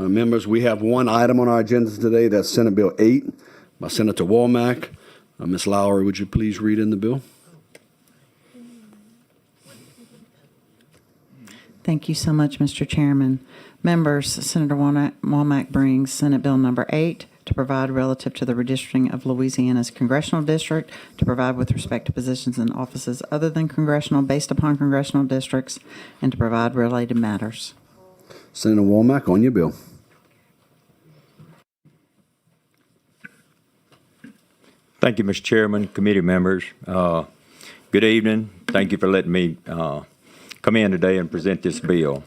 Members, we have one item on our agenda today. That's Senate Bill 8 by Senator Womack. Ms. Lowry, would you please read in the bill? Thank you so much, Mr. Chairman. Members, Senator Womack brings Senate Bill number 8 to provide relative to the redistricting of Louisiana's congressional district, to provide with respect to positions in offices other than congressional based upon congressional districts, and to provide related matters. Senator Womack, on your bill. Thank you, Mr. Chairman, committee members. Good evening. Thank you for letting me come in today and present this bill.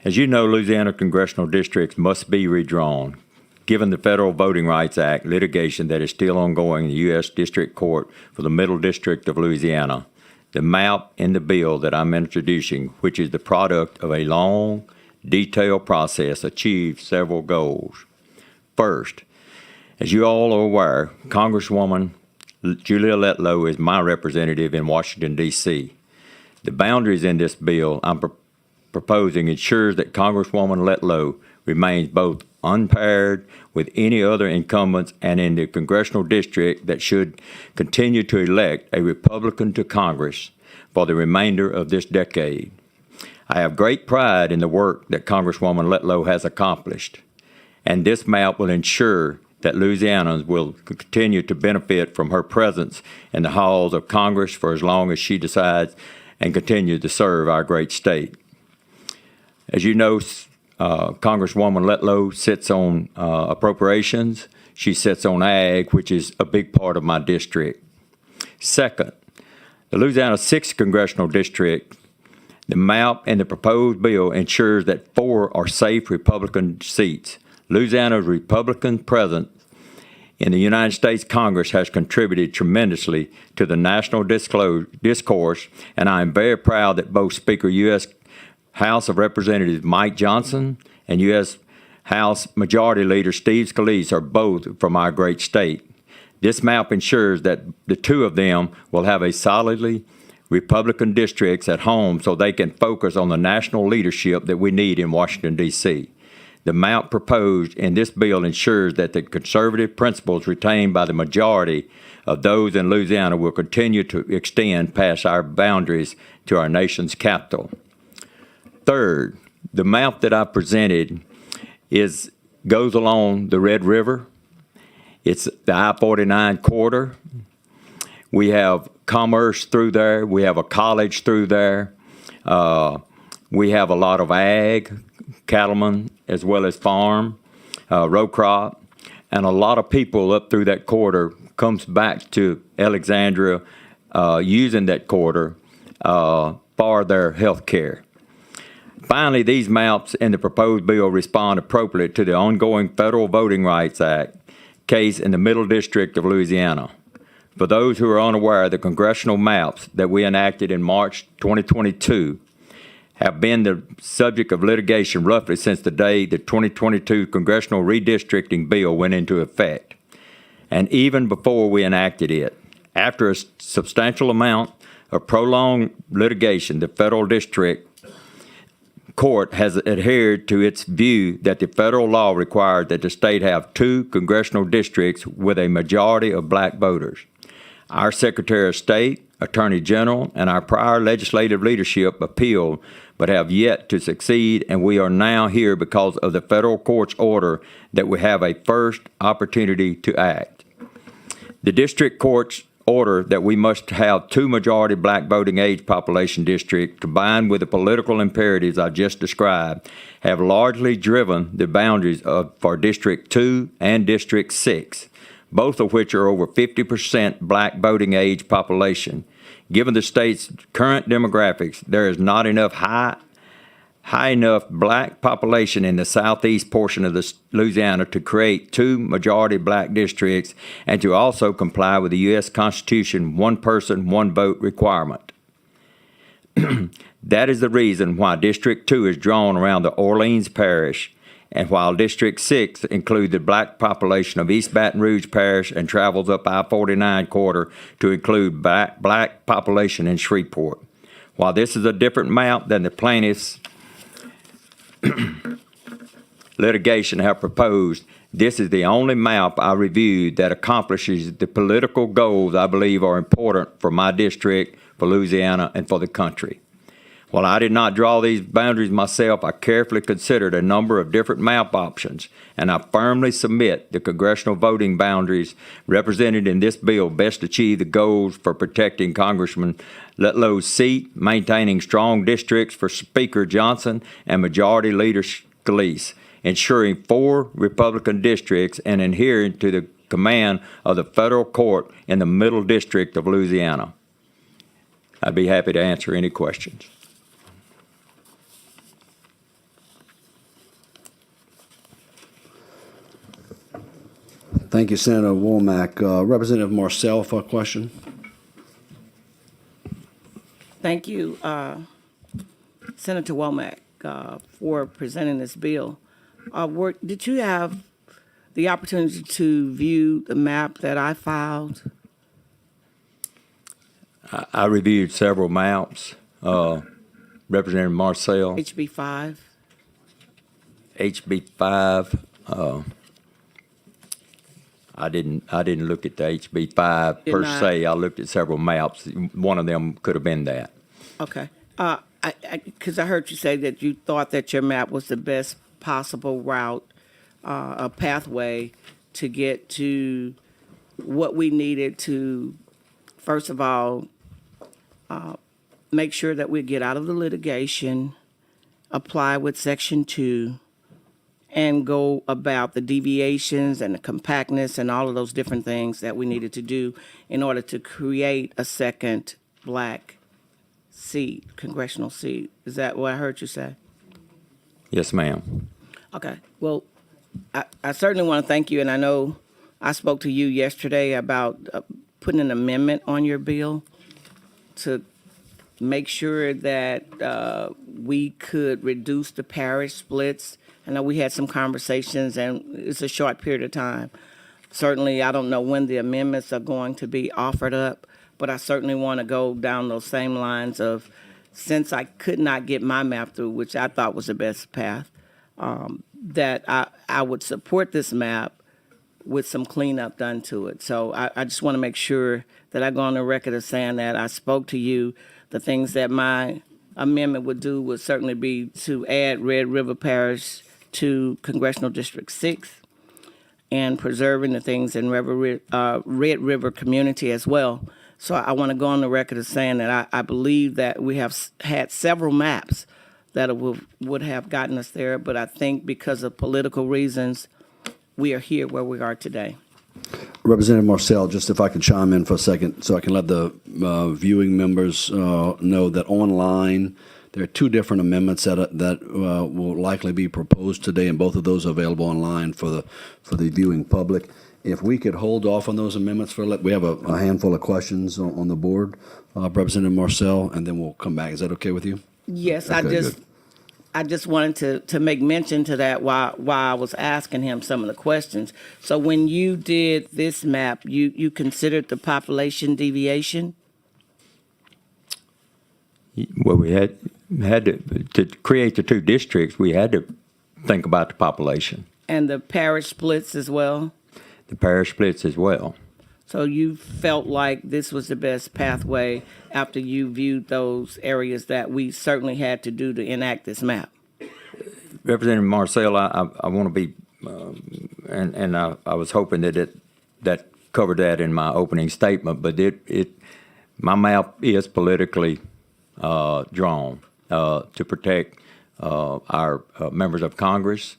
As you know, Louisiana congressional districts must be redrawn. Given the Federal Voting Rights Act litigation that is still ongoing in the U.S. District Court for the Middle District of Louisiana, the map in the bill that I'm introducing, which is the product of a long, detailed process, achieves several goals. First, as you all are aware, Congresswoman Julia Letlow is my representative in Washington, D.C. The boundaries in this bill I'm proposing ensures that Congresswoman Letlow remains both unpaired with any other incumbents and in the congressional district that should continue to elect a Republican to Congress for the remainder of this decade. I have great pride in the work that Congresswoman Letlow has accomplished, and this map will ensure that Louisianans will continue to benefit from her presence in the halls of Congress for as long as she decides and continue to serve our great state. As you know, Congresswoman Letlow sits on appropriations. She sits on ag, which is a big part of my district. Second, the Louisiana 6th Congressional District, the map and the proposed bill ensures that 4 are safe Republican seats. Louisiana's Republican presence in the United States Congress has contributed tremendously to the national discourse, and I am very proud that both Speaker U.S. House of Representatives Mike Johnson and U.S. House Majority Leader Steve Scalise are both from our great state. This map ensures that the two of them will have a solidly Republican districts at home so they can focus on the national leadership that we need in Washington, D.C. The map proposed in this bill ensures that the conservative principles retained by the majority of those in Louisiana will continue to extend past our boundaries to our nation's capital. Third, the map that I presented goes along the Red River. It's the I-49 corridor. We have commerce through there. We have a college through there. We have a lot of ag, cattlemen, as well as farm, row crop, and a lot of people up through that corridor comes back to Alexandria using that corridor for their health care. Finally, these maps in the proposed bill respond appropriately to the ongoing Federal Voting Rights Act case in the Middle District of Louisiana. For those who are unaware, the congressional maps that we enacted in March 2022 have been the subject of litigation roughly since the day the 2022 Congressional Redistricting Bill went into effect, and even before we enacted it. After a substantial amount of prolonged litigation, the Federal District Court has adhered to its view that the federal law required that the state have 2 congressional districts with a majority of black voters. Our Secretary of State, Attorney General, and our prior legislative leadership appealed but have yet to succeed, and we are now here because of the federal court's order that we have a first opportunity to act. The district court's order that we must have 2 majority black voting age population districts combined with the political imperatives I just described have largely driven the boundaries for District 2 and District 6, both of which are over 50% black voting age population. Given the state's current demographics, there is not enough high enough black population in the southeast portion of Louisiana to create 2 majority black districts and to also comply with the U.S. Constitution 1 person, 1 vote requirement. That is the reason why District 2 is drawn around the Orleans Parish, and while District 6 includes the black population of East Baton Rouge Parish and travels up I-49 corridor to include black population in Shreveport. While this is a different map than the plaintiffs litigation have proposed, this is the only map I reviewed that accomplishes the political goals I believe are important for my district, for Louisiana, and for the country. While I did not draw these boundaries myself, I carefully considered a number of different map options, and I firmly submit the congressional voting boundaries represented in this bill best achieve the goals for protecting Congressman Lutlow's seat, maintaining strong districts for Speaker Johnson and Majority Leader Scalise, ensuring 4 Republican districts, and adhering to the command of the federal court in the Middle District of Louisiana. I'd be happy to answer any questions. Thank you, Senator Womack. Representative Marcel for a question. Thank you, Senator Womack, for presenting this bill. Did you have the opportunity to view the map that I filed? I reviewed several maps. Representative Marcel, HB 5? HB 5. I didn't look at the HB 5 Did per not. se. I looked at several maps. One of them could have been that. Okay. Because I heard you say that you thought that your map was the best possible route, a pathway to get to what we needed to, first of all, make sure that we get out of the litigation, apply with Section 2, and go about the deviations and the compactness and all of those different things that we needed to do in order to create a second black seat, congressional seat. Is that what I heard you say? Yes, ma'am. Okay. Well, I certainly want to thank you, and I know I spoke to you yesterday about putting an amendment on your bill to make sure that we could reduce the parish splits. I know we had some conversations, and it's a short period of time. Certainly, I don't know when the amendments are going to be offered up, but I certainly want to go down those same lines of, since I could not get my map through, which I thought was the best path, that I would support this map with some cleanup done to it. So I just want to make sure that I go on the record of saying that I spoke to you. The things that my amendment would do would certainly be to add Red River Parish to Congressional District 6 and preserving the things in Red River community as well. So I want to go on the record of saying that I believe that we have had several maps that would have gotten us there, but I think because of political reasons, we are here where we are today. Representative Marcel, just if I could chime in for a second so I can let the viewing members know that online there are 2 different amendments that will likely be proposed today, and both of those are available online for the viewing public. If we could hold off on those amendments we have a handful of questions on the board, Representative Marcel, and then we'll come back. Is that okay with you? Yes, Okay, I just wanted to make mention to that while I was asking him some of the questions. So when you did this map, you considered the population deviation? Well, we had to create the 2 districts. We had to think about the population, And the parish splits as well? the parish splits as well. So you felt like this was the best pathway after you viewed those areas that we certainly had to do to enact this map? Representative Marcel, I want to be, and I was hoping that covered that in my opening statement, but my map is politically drawn to protect our members of Congress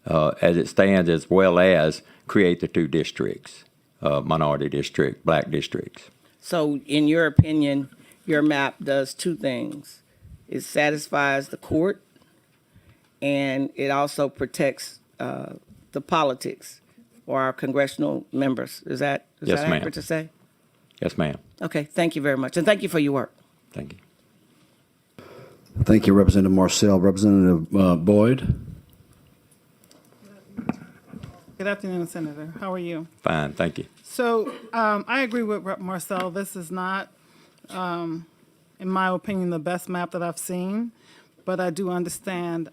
as it stands, as well as create the 2 districts, minority district, black districts. So in your opinion, your map does 2 things. It satisfies the court, and it also protects the politics or our congressional members. Is that Yes, ma'am. accurate to say? Yes, ma'am. Okay, thank you very much, and thank you for your work. Thank you. Thank you, Representative Marcel. Representative Boyd? Good afternoon, Senator. How are you? Fine, thank you. So I agree with Rep. Marcel. This is not, in my opinion, the best map that I've seen. but I do understand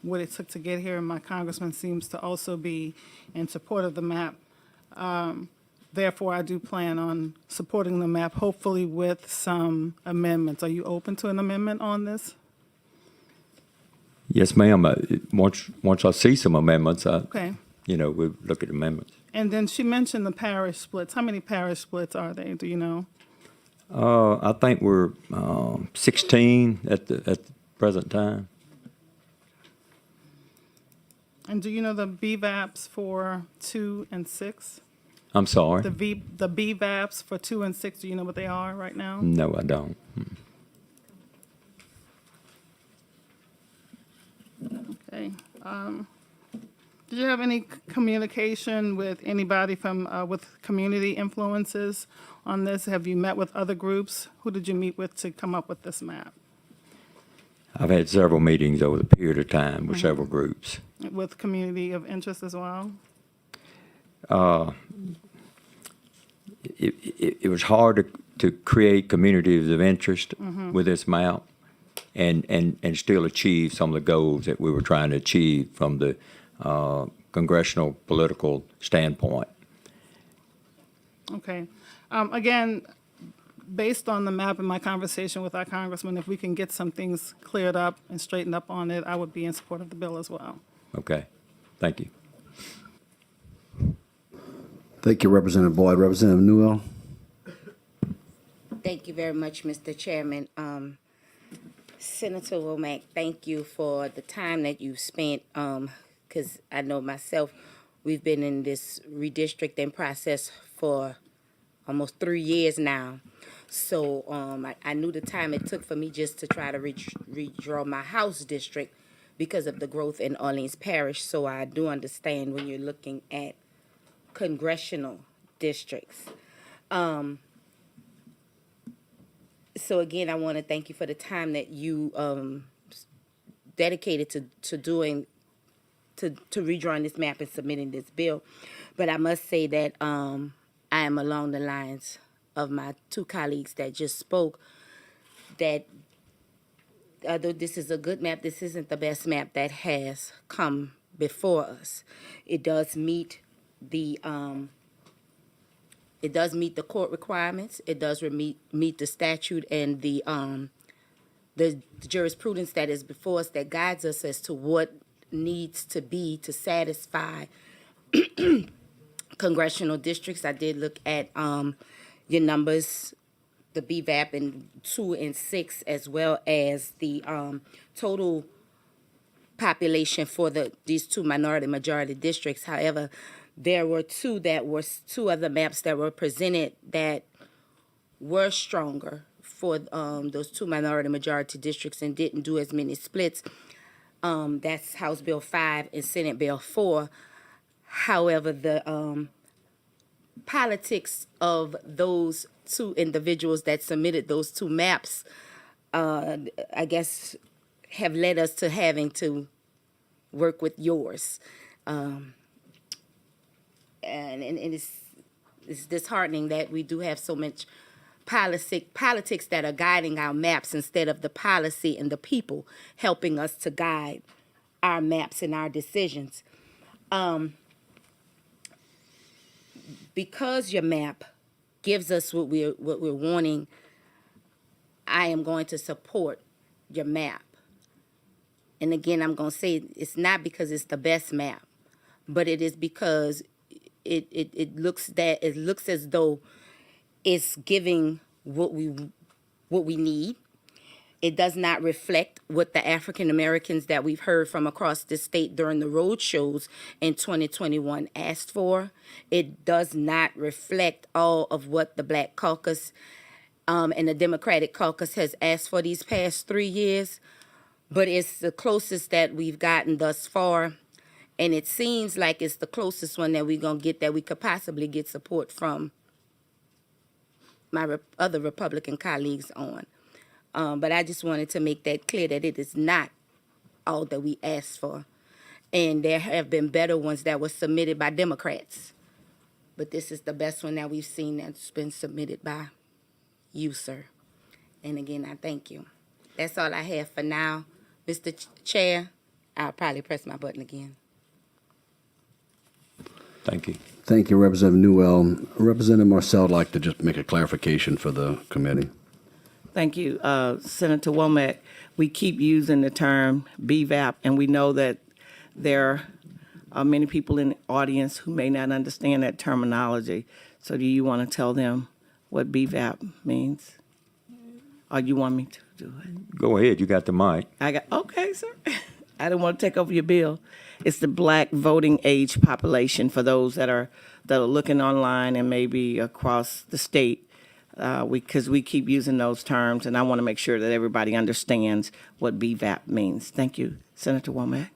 what it took to get here, and my congressman seems to also be in support of the map. Therefore, I do plan on supporting the map, hopefully with some amendments. Are you open to an amendment on this? Yes, ma'am. Once I see some amendments, Okay. we'll look at amendments. And then she mentioned the parish splits. How many parish splits are they? Do you know? I think we're 16 at the present time. And do you know the BVAPs for 2 and 6? I'm sorry. The BVAPs for 2 and 6, do you know what they are right now? No, I don't. Okay. Did you have any communication with anybody from, with community influences on this? Have you met with other groups? Who did you meet with to come up with this map? I've had several meetings over the period of time with several groups. With community of interest as well? It was hard to create communities of interest with this map and still achieve some of the goals that we were trying to achieve from the congressional political standpoint. Okay. Again, based on the map and my conversation with our congressman, if we can get some things cleared up and straightened up on it, I would be in support of the bill as well. Okay. Thank you. Thank you, Representative Boyd. Representative Newell? Thank you very much, Mr. Chairman. Senator Womack, thank you for the time that you've spent, because I know myself, we've been in this redistricting process for almost 3 years now. So I knew the time it took for me just to try to redraw my house district because of the growth in Orleans Parish. So I do understand when you're looking at congressional districts. So again, I want to thank you for the time that you dedicated to redrawing this map and submitting this bill. But I must say that I am along the lines of my two colleagues that just spoke, that although this is a good map, this isn't the best map that has come before us. It does meet the court requirements. It does meet the statute and the jurisprudence that is before us that guides us as to what needs to be to satisfy congressional districts. I did look at your numbers, the BVAP in 2 and 6, as well as the total population for these two minority majority districts. However, there were two other maps that were presented that were stronger for those two minority majority districts and didn't do as many splits. That's House Bill 5 and Senate Bill 4. However, the politics of those two individuals that submitted those two maps, I guess, have led us to having to work with yours. And it's disheartening that we do have so much politics that are guiding our maps instead of the policy and the people helping us to guide our maps and our decisions. Because your map gives us what we're wanting, I am going to support your map. And again, I'm going to say it's not because it's the best map, but it is because it looks as though it's giving what we need. It does not reflect what the African Americans that we've heard from across the state during the road shows in 2021 asked for. It does not reflect all of what the Black Caucus and the Democratic Caucus has asked for these past 3 years, but it's the closest that we've gotten thus far. And it seems like it's the closest one that we're going to get that we could possibly get support from my other Republican colleagues on. But I just wanted to make that clear that it is not all that we asked for. And there have been better ones that were submitted by Democrats. But this is the best one that we've seen that's been submitted by you, sir. And again, I thank you. That's all I have for now. Mr. Chair, I'll probably press my button again. Thank you. Thank you, Representative Newell. Representative Marcel would like to just make a clarification for the committee. Thank you, Senator Womack. We keep using the term BVAP, and we know that there are many people in the audience who may not understand that terminology. So do you want to tell them what BVAP means? Or you want me to do it? Go ahead, you got the mic. Okay, sir. I didn't want to take over your bill. It's the Black voting age population for those that are looking online and maybe across the state. Because we keep using those terms, and I want to make sure that everybody understands what BVAP means. Thank you, Senator Womack.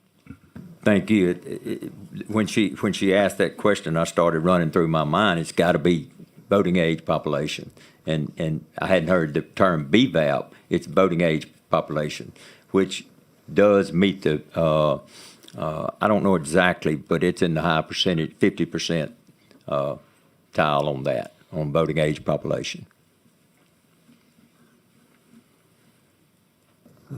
Thank you. When she asked that question, I started running through my mind. It's got to be voting age population, and I hadn't heard the term BVAP. It's voting age population, which does meet the. I don't know exactly, but it's in the high percentage, 50% tile on that, on voting age population.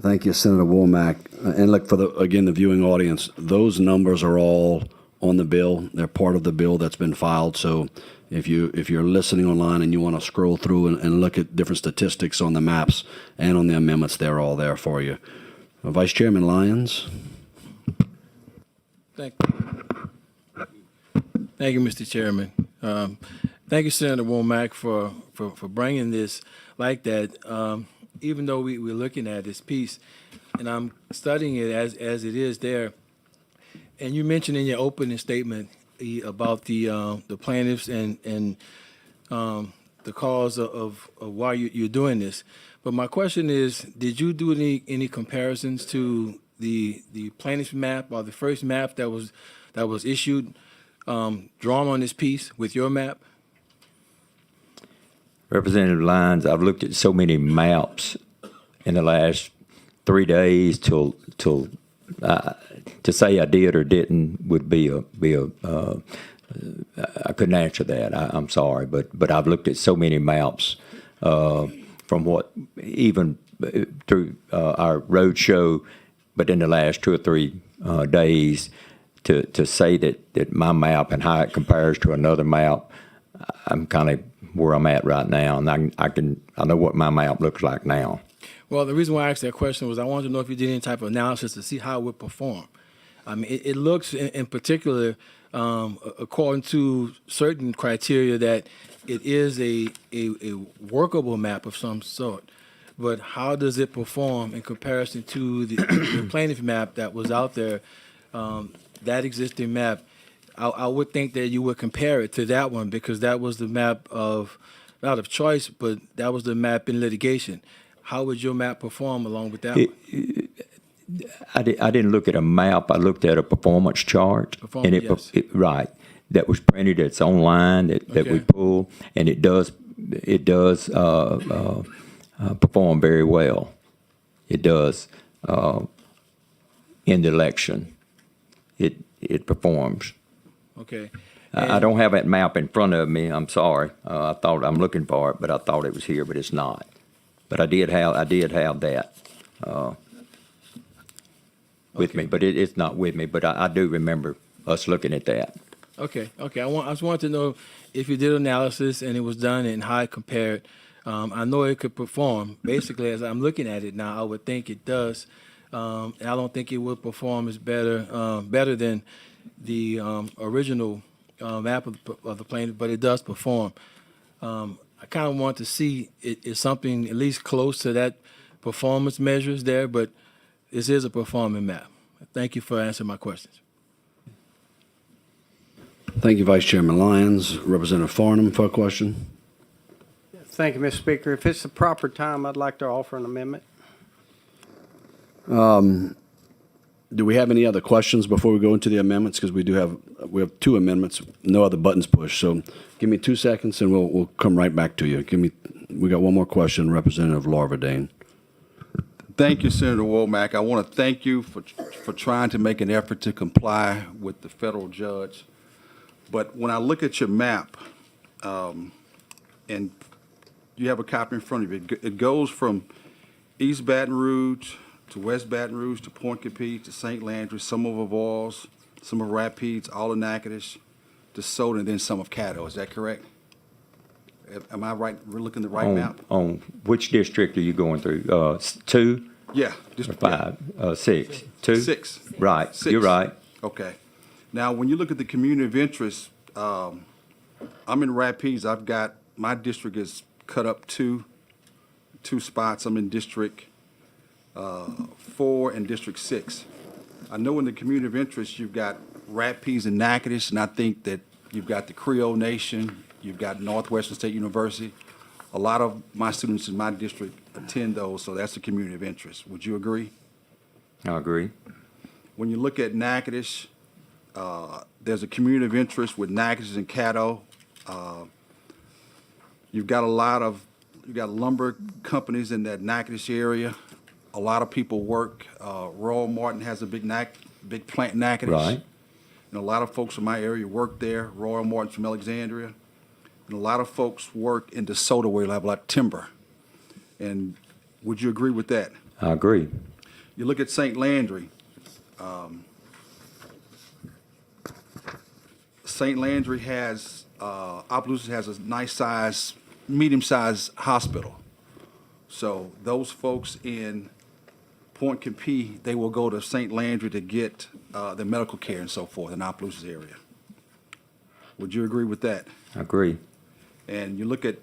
Thank you, Senator Womack. And look, for the viewing audience, those numbers are all on the bill. They're part of the bill that's been filed. So if you're listening online and you want to scroll through and look at different statistics on the maps and on the amendments, they're all there for you. Vice Chairman Lyons. Thank you, Mr. Chairman. Thank you, Senator Womack, for bringing this like that. Even though we're looking at this piece, and I'm studying it as it is there, and you mentioned in your opening statement about the plaintiffs and the cause of why you're doing this. But my question is, did you do any comparisons to the plaintiff's map or the first map that was issued, drawn on this piece with your map? Representative Lyons, I've looked at so many maps in the last 3 days till to say I did or didn't would be I couldn't answer that. I'm sorry, but I've looked at so many maps from what even through our road show, but in the last 2 or 3 days to say that my map and how it compares to another map, I'm kind of where I'm at right now, and I know what my map looks like now. Well, the reason why I asked that question was I wanted to know if you did any type of analysis to see how it would perform. I mean, it looks in particular, according to certain criteria, that it is a workable map of some sort. But how does it perform in comparison to the plaintiff map that was out there, that existing map? I would think that you would compare it to that one because that was the map of, not of choice, but that was the map in litigation. How would your map perform along with that one? I didn't look at a map. I looked at a performance chart. Yes. Right. That was printed. It's online that we pull, and it does perform very well. It does in the election. It performs. Okay. I don't have that map in front of me. I'm sorry. I thought I'm looking for it, but I thought it was here, but it's not. But I did have that with me, but it's not with me. But I do remember us looking at that. Okay. I just wanted to know if you did analysis and it was done and how it compared. I know it could perform. Basically, as I'm looking at it now, I would think it does. And I don't think it would perform as better than the original map of the plaintiff, but it does perform. I kind of want to see it is something at least close to that performance measures there, but this is a performing map. Thank you for answering my questions. Thank you, Vice Chairman Lyons. Representative Farnham for a question. Thank you, Mr. Speaker. If it's the proper time, I'd like to offer an amendment. Do we have any other questions before we go into the amendments? Because we have 2 amendments, no other buttons pushed. So give me 2 seconds and we'll come right back to you. We got one more question, Representative Laura Verdane. Thank you, Senator Womack. I want to thank you for trying to make an effort to comply with the federal judge. But when I look at your map, and you have a copy in front of you, it goes from East Baton Rouge to West Baton Rouge, to Point Capee, to St. Landry, some of Avoyelles, some of Rapides, all of Natchitoches, to Soda, and then some of Caddo. Is that correct? Am I right? We're looking at the right map? On which district are you going through? 2 Yeah. or 5? 6? 2? 6. Right, 6. you're right. Okay. Now, when you look at the community of interest, I'm in Rapides. I've got, my district is cut up two spots. I'm in District 4 and District 6. I know in the community of interest, you've got Rapides and Natchitoches, and I think that you've got the Creole Nation, you've got Northwestern State University. A lot of my students in my district attend those, so that's a community of interest. Would you agree? I agree. When you look at Natchitoches, there's a community of interest with Natchitoches and Caddo. You've got lumber companies in that Natchitoches area. A lot of people work. Royal Martin has a big plant in Natchitoches. Right. And a lot of folks from my area work there. Royal Martin's from Alexandria. And a lot of folks work in DeSoto where you have a lot of timber. And would you agree with that? I agree. You look at St. Landry. St. Landry has, Opelousas has a nice size, medium-sized hospital. So those folks in Point Capee, they will go to St. Landry to get their medical care and so forth in Opelousas area. Would you agree with that? I agree. And you look at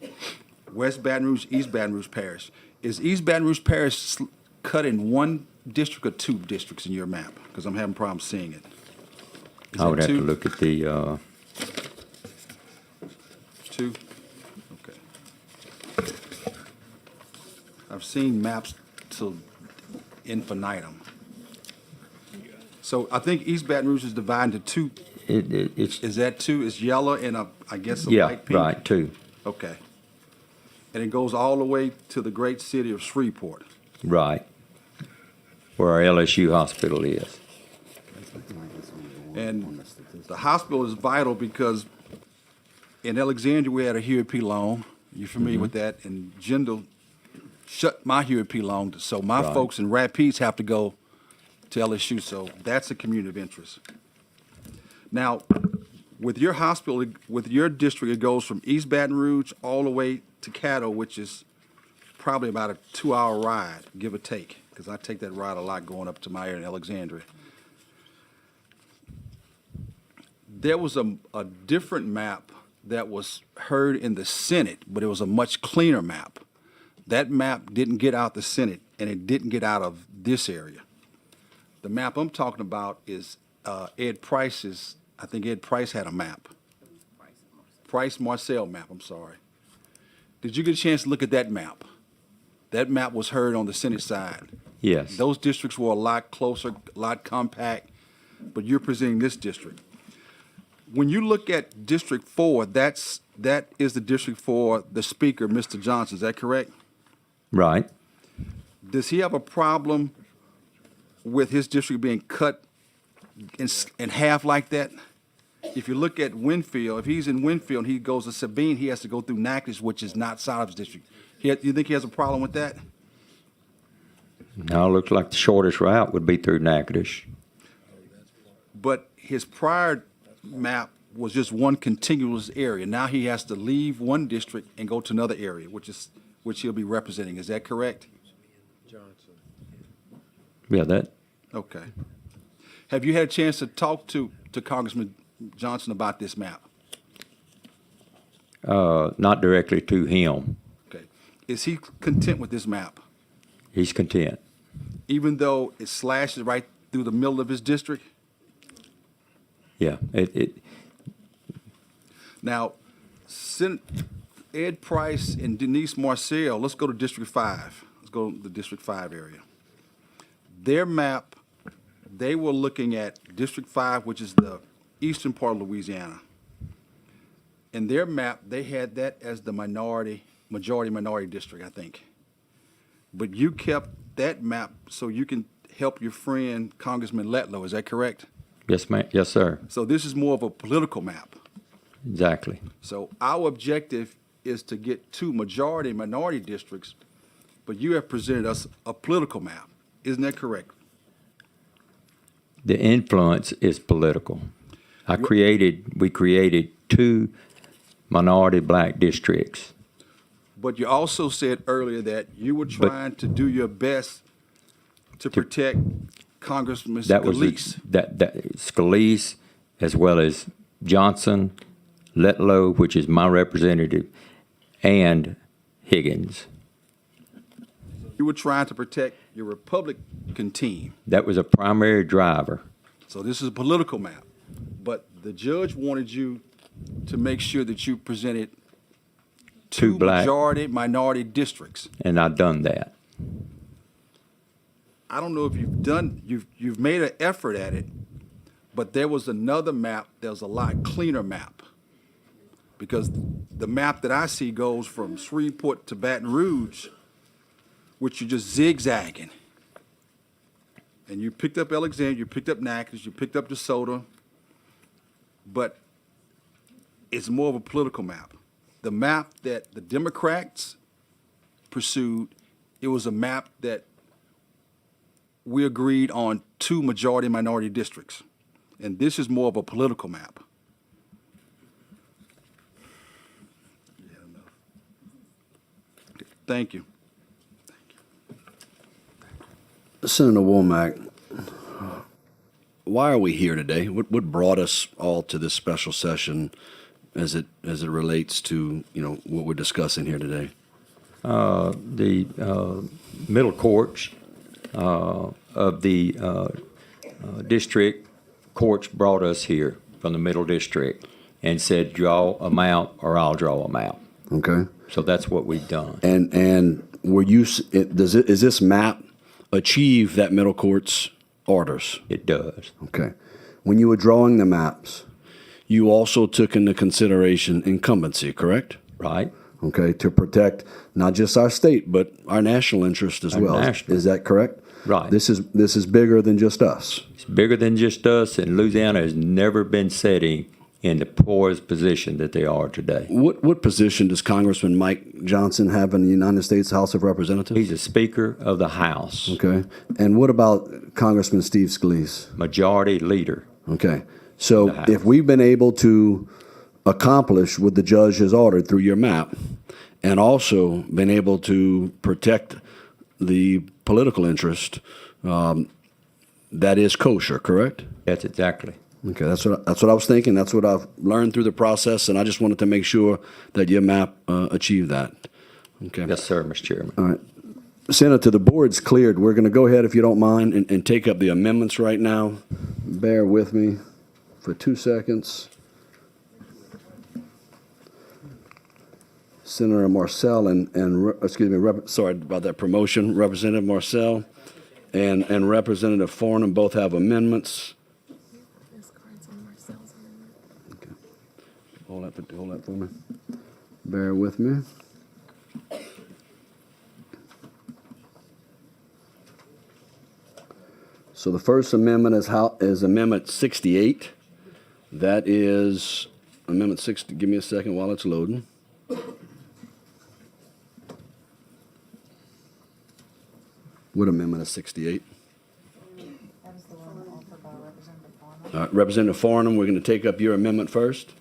West Baton Rouge, East Baton Rouge Parish. Is East Baton Rouge Parish cut in one district or 2 districts in your map? Because I'm having problems seeing it. Is I it would have to 2? look at the, 2? Okay. I've seen maps till infinitum. So I think East Baton Rouge is divided into 2. it's, Is that 2? It's yellow and I guess a yeah, light pink? right, 2. Okay. And it goes all the way to the great city of Shreveport. Right. Where our LSU hospital is. And the hospital is vital because in Alexandria, we had a Huey P. Long. You're familiar with that? And Jindal shut my Huey P. Long, so my Right. folks in Rapides have to go to LSU, so that's a community of interest. Now, with your hospital, with your district, it goes from East Baton Rouge all the way to Caddo, which is probably about a 2-hour ride, give or take, because I take that ride a lot going up to my area in Alexandria. There was a different map that was heard in the Senate, but it was a much cleaner map. That map didn't get out the Senate, and it didn't get out of this area. The map I'm talking about is Ed Price's, I think Ed Price had a map. Price Marcel map, I'm sorry. Did you get a chance to look at that map? That map was heard on the Senate side. Yes. Those districts were a lot closer, a lot compact, but you're presenting this district. When you look at District 4, that is the district for the speaker, Mr. Johnson, is that correct? Right. Does he have a problem with his district being cut in half like that? If you look at Winfield, if he's in Winfield and he goes to Sabine, he has to go through Natchitoches, which is not side of his district. You think he has a problem with that? Now, it looks like the shortest route would be through Natchitoches. But his prior map was just one contiguous area. Now he has to leave one district and go to another area, which he'll be representing. Is that correct? Yeah, that, Okay. Have you had a chance to talk to Congressman Johnson about this map? not directly to him. Okay. Is he content with this map, He's content. even though it slashes right through the middle of his district? Yeah, Now, Ed Price and Denise Marcel, let's go to District 5. Let's go to the District 5 area. Their map, they were looking at District 5, which is the eastern part of Louisiana. In their map, they had that as the majority minority district, I think. But you kept that map so you can help your friend Congressman Letlow, is that correct? yes, ma'am. Yes, sir. So this is more of a political map. Exactly. So our objective is to get 2 majority and minority districts, but you have presented us a political map. Isn't that correct? The influence is political. We created 2 minority black districts. But you also said earlier that you were trying to do your best to protect Congressman That was Scalise. that Scalise, as well as Johnson, Letlow, which is my representative, and Higgins. You were trying to protect your Republican team. That was a primary driver. So this is a political map. But the judge wanted you to make sure that you presented Two black, majority minority districts. and I've done that. I don't know if you've made an effort at it, but there was another map that was a lot cleaner map. Because the map that I see goes from Shreveport to Baton Rouge, which you're just zigzagging. And you picked up Alexandria, you picked up Natchez, you picked up DeSoto, but it's more of a political map. The map that the Democrats pursued, it was a map that we agreed on 2 majority minority districts. And this is more of a political map. Thank you. Senator Womack, why are we here today? What brought us all to this special session as it relates to, what we're discussing here today? The middle courts of the district courts brought us here from the middle district and said, draw a map or I'll draw a map. Okay. So that's what we've done. And is this map achieve that middle court's orders? It does. Okay. When you were drawing the maps, you also took into consideration incumbency, correct? Right? Okay, to protect not just our state, but our national interest as Our well. national. Is that correct? Right. This is bigger than just us. It's bigger than just us, and Louisiana has never been sitting in the poorest position that they are today. What position does Congressman Mike Johnson have in the United States House of Representatives? He's a Speaker of the House, Okay. And what about Congressman Steve Scalise? Majority Leader. Okay. So The House. if we've been able to accomplish what the judge has ordered through your map, and also been able to protect the political interest, that is kosher, correct? That's exactly. Okay, that's what I was thinking. That's what I've learned through the process, and I just wanted to make sure that your map achieved that. Okay. Yes, sir, Mr. Chairman. All right. Senator, the board's cleared. We're going to go ahead, if you don't mind, and take up the amendments right now. Bear with me for 2 seconds. Senator Marcel sorry about that promotion. Representative Marcel and Representative Farnham both have amendments. Okay. Hold that for me. Bear with me. So the first amendment is Amendment 68. That is Amendment 60. Give me a second while it's loading. What amendment is 68? That was the one offered by Representative Farnham. All right, Representative Farnham, we're going to take up your amendment first.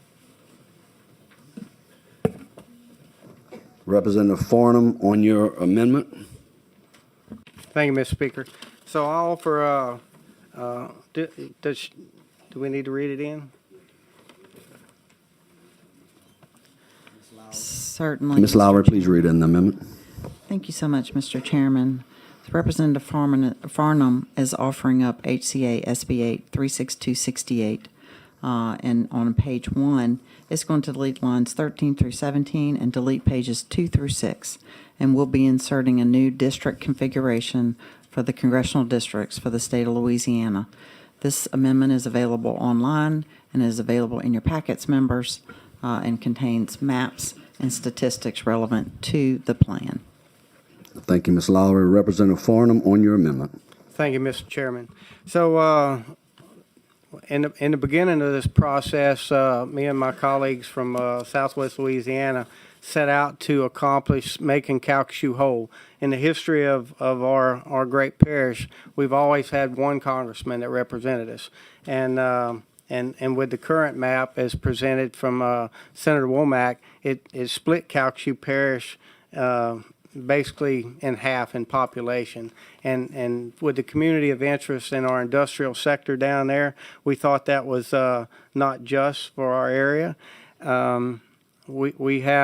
Representative Farnham, on your amendment. Thank you, Mr. Speaker. So I offer, do we need to read it in? Certainly. Ms. Lowry, please read in the amendment. Thank you so much, Mr. Chairman. Representative Farnham is offering up HCA SB 8 36268. And on page 1, it's going to delete lines 13 through 17 and delete pages 2 through 6. And we'll be inserting a new district configuration for the congressional districts for the state of Louisiana. This amendment is available online and is available in your packets, members, and contains maps and statistics relevant to the plan. Thank you, Ms. Lowry. Representative Farnham, on your amendment. Thank you, Mr. Chairman. So, in the beginning of this process, me and my colleagues from Southwest Louisiana set out to accomplish making Calcasieu whole. In the history of our great parish, we've always had one congressman that represented us. And with the current map as presented from Senator Womack, it split Calcasieu Parish basically in half in population. And with the community of interest in our industrial sector down there, we thought that was not just for our area. We're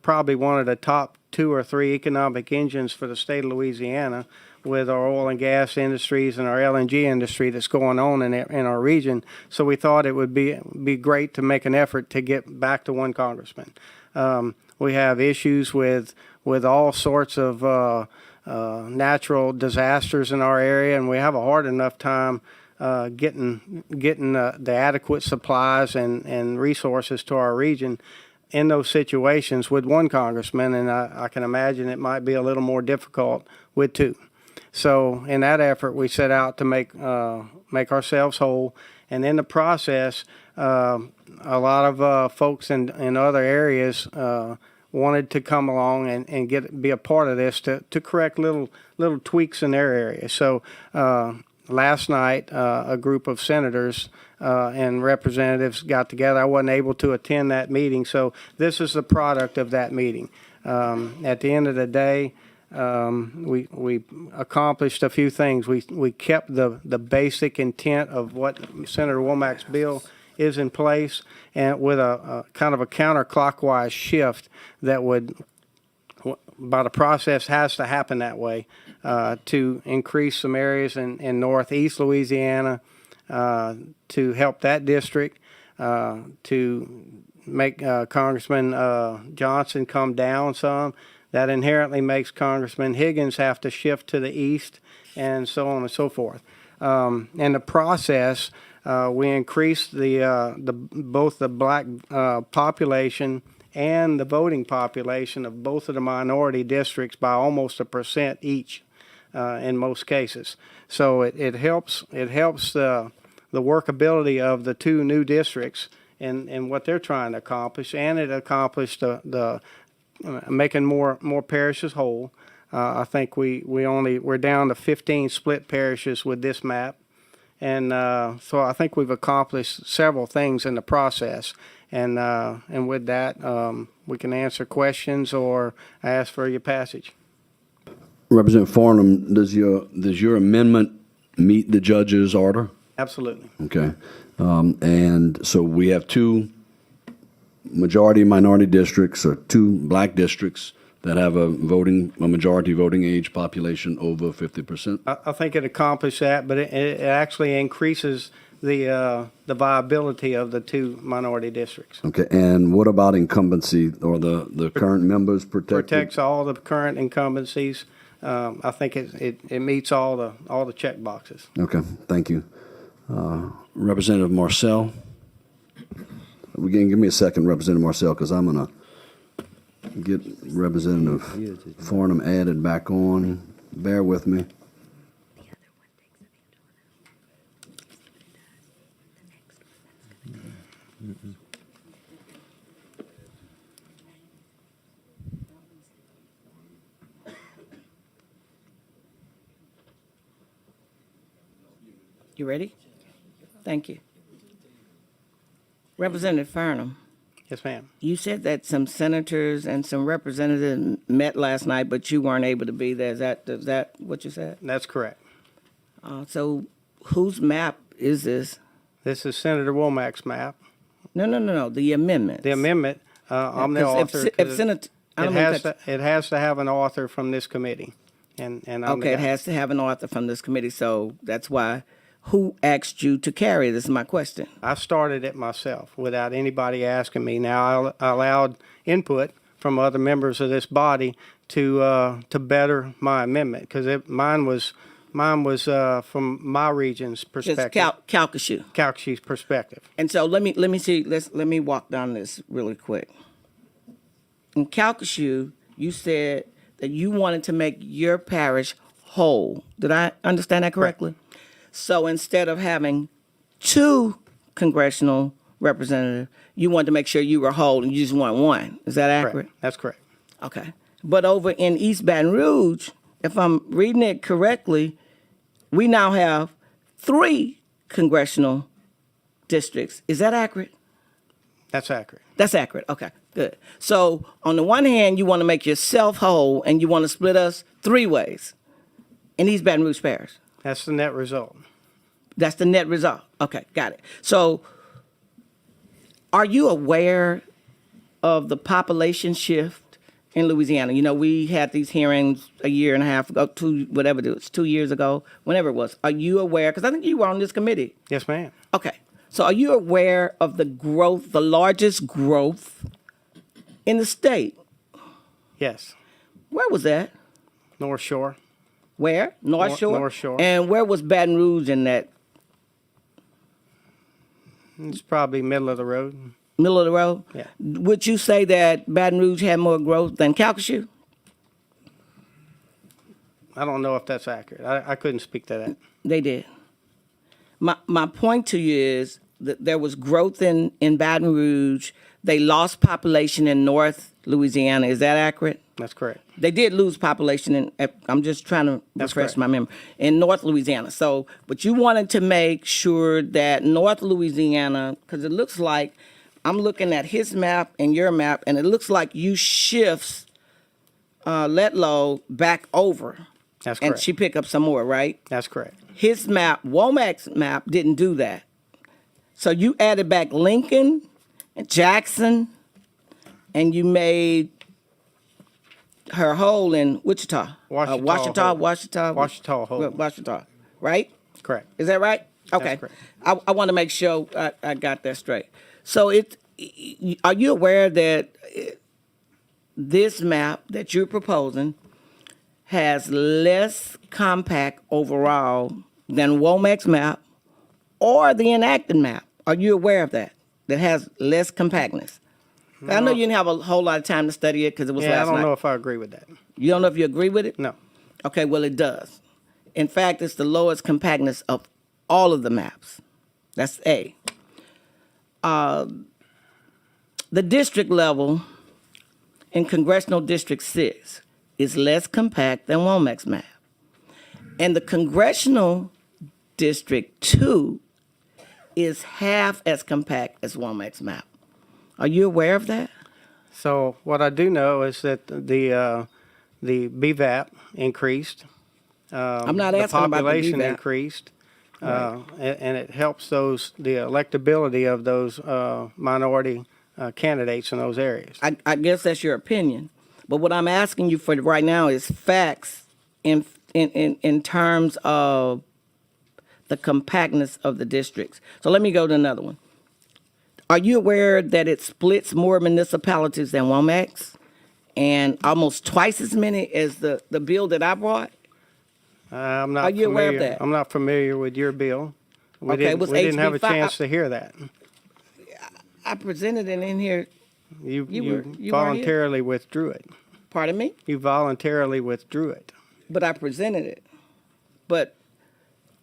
probably one of the top 2 or 3 economic engines for the state of Louisiana, with our oil and gas industries and our LNG industry that's going on in our region. So we thought it would be great to make an effort to get back to one congressman. We have issues with all sorts of natural disasters in our area, and we have a hard enough time getting the adequate supplies and resources to our region in those situations with one congressman, and I can imagine it might be a little more difficult with 2. So in that effort, we set out to make ourselves whole, and in the process, a lot of folks in other areas wanted to come along and be a part of this to correct little tweaks in their area. So last night, a group of senators and representatives got together. I wasn't able to attend that meeting, so this is the product of that meeting. At the end of the day, we accomplished a few things. We kept the basic intent of what Senator Womack's bill is in place, and with a kind of a counterclockwise shift that would, by the process, has to happen that way, to increase some areas in northeast Louisiana, to help that district, to make Congressman Johnson come down some. That inherently makes Congressman Higgins have to shift to the east, and so on and so forth. In the process, we increased both the black population and the voting population of both of the minority districts by almost 1% each in most cases. So it helps the workability of the 2 new districts and what they're trying to accomplish, and it accomplished the making more parishes whole. I think we're down to 15 split parishes with this map, and so I think we've accomplished several things in the process. And with that, we can answer questions or ask for your passage. Representative Farnham, does your amendment meet the judge's order? Absolutely. Okay. And so we have 2 majority minority districts, or 2 black districts that have a majority voting age population over 50%. I think it accomplished that, but it actually increases the viability of the 2 minority districts. Okay. And what about incumbency, or the current members protected? Protects all the current incumbencies. I think it meets all the check boxes. Okay. Thank you. Representative Marcel. Give me a second, Representative Marcel, because I'm going to get Representative Farnham added back on. Bear with me. You ready? Thank you. Representative Farnham, Yes, ma'am. you said that some senators and some representatives met last night, but you weren't able to be there. Is that what you said? That's correct. So whose map is this? This is Senator Womack's map. No. The amendment. The amendment, I'm the author. If Senator, I don't mean to- It has to have an author from this committee, and I'm the okay, it guy. has to have an author from this committee, so that's why. Who asked you to carry? This is my question. I started it myself without anybody asking me. Now, I allowed input from other members of this body to better my amendment, because mine was from my region's Just perspective, Calcasieu. Calcasieu's perspective. And so let me see. Let me walk down this really quick. In Calcasieu, you said that you wanted to make your parish whole. Did I understand that correctly? So instead of having 2 congressional representative, you wanted to make sure you were whole and you just want one. Is that accurate? Correct. That's correct. Okay. But over in East Baton Rouge, if I'm reading it correctly, we now have 3 congressional districts. Is that accurate? That's accurate. That's accurate. Okay, good. So on the one hand, you want to make yourself whole and you want to split us 3 ways in East Baton Rouge Parish. That's the net result. That's the net result. Okay, got it. So are you aware of the population shift in Louisiana? You know, we had these hearings a year and a half ago, 2 years ago, whenever it was. Are you aware? Because I think you were on this committee. Yes, ma'am. Okay. So are you aware of the growth, the largest growth in the state? Yes. Where was that? North Shore. Where? North Shore? North Shore. And where was Baton Rouge in that? It's probably middle of the road. Middle of the road? Yeah. Would you say that Baton Rouge had more growth than Calcasieu? I don't know if that's accurate. I couldn't speak to that. They did. My point to you is that there was growth in Baton Rouge. They lost population in North Louisiana. Is that accurate? That's correct. They did lose population in, I'm just trying to That's refresh correct. my memory, in North Louisiana. So, but you wanted to make sure that North Louisiana, because it looks like, I'm looking at his map and your map, and it looks like you shifts Letlow back over. That's And correct. she pick up some more, right? That's correct. His map, Womack's map, didn't do that. So you added back Lincoln and Jackson, and you made her whole in Wichita. Washita whole. Washita whole. Washita, right? Correct. Is that right? Okay. correct. I want to make sure I got that straight. So are you aware that this map that you're proposing has less compact overall than Womack's map or the enacted map? Are you aware of that? That has less compactness? I know you didn't have a whole lot of time to study it because it was Yeah, I last don't night. know if I agree with that. You don't know if you agree with it? No. Okay, well, it does. In fact, it's the lowest compactness of all of the maps. That's A. The district level in Congressional District 6 is less compact than Womack's map. And the Congressional District 2 is half as compact as Womack's map. Are you aware of that? So what I do know is that the BVAP increased. I'm not asking the about the population BVAP. increased, and it helps the electability of those minority candidates in those areas. I guess that's your opinion. But what I'm asking you for right now is facts in terms of the compactness of the districts. So let me go to another one. Are you aware that it splits more municipalities than Womack's and almost twice as many as the bill that I brought? I'm not Are you aware of familiar. that? I'm not familiar with your bill. We Okay, it was didn't have a HB5. chance to hear that. I presented it in here. You weren't here? voluntarily withdrew it. Pardon me? You voluntarily withdrew it. But I presented it. But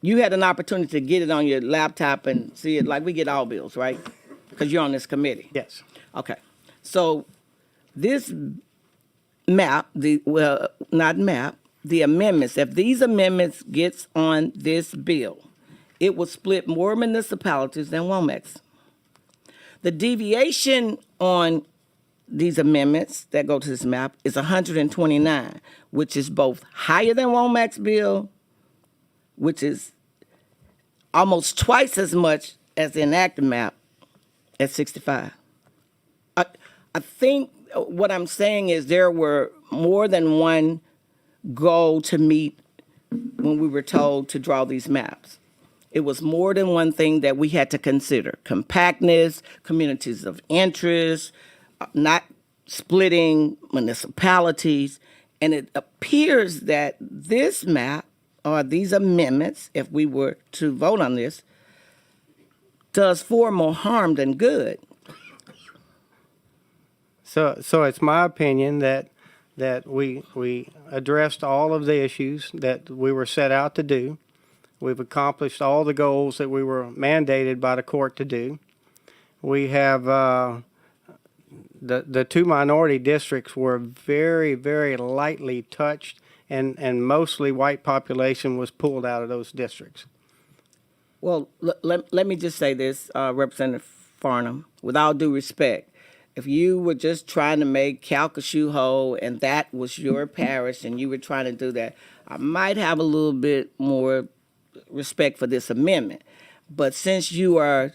you had an opportunity to get it on your laptop and see it like we get all bills, right? Because you're on this committee. Yes. Okay. So this map, the amendments, if these amendments gets on this bill, it will split more municipalities than Womack's. The deviation on these amendments that go to this map is 129, which is both higher than Womack's bill, which is almost twice as much as the enacted map at 65. I think what I'm saying is there were more than one goal to meet when we were told to draw these maps. It was more than one thing that we had to consider: compactness, communities of interest, not splitting municipalities. And it appears that this map or these amendments, if we were to vote on this, does far more harm than good. So it's my opinion that we addressed all of the issues that we were set out to do. We've accomplished all the goals that we were mandated by the court to do. We have the two minority districts were very, very lightly touched, and mostly white population was pulled out of those districts. Well, let me just say this, Representative Farnham, with all due respect. If you were just trying to make Calcasieu whole and that was your parish and you were trying to do that, I might have a little bit more respect for this amendment. But since you are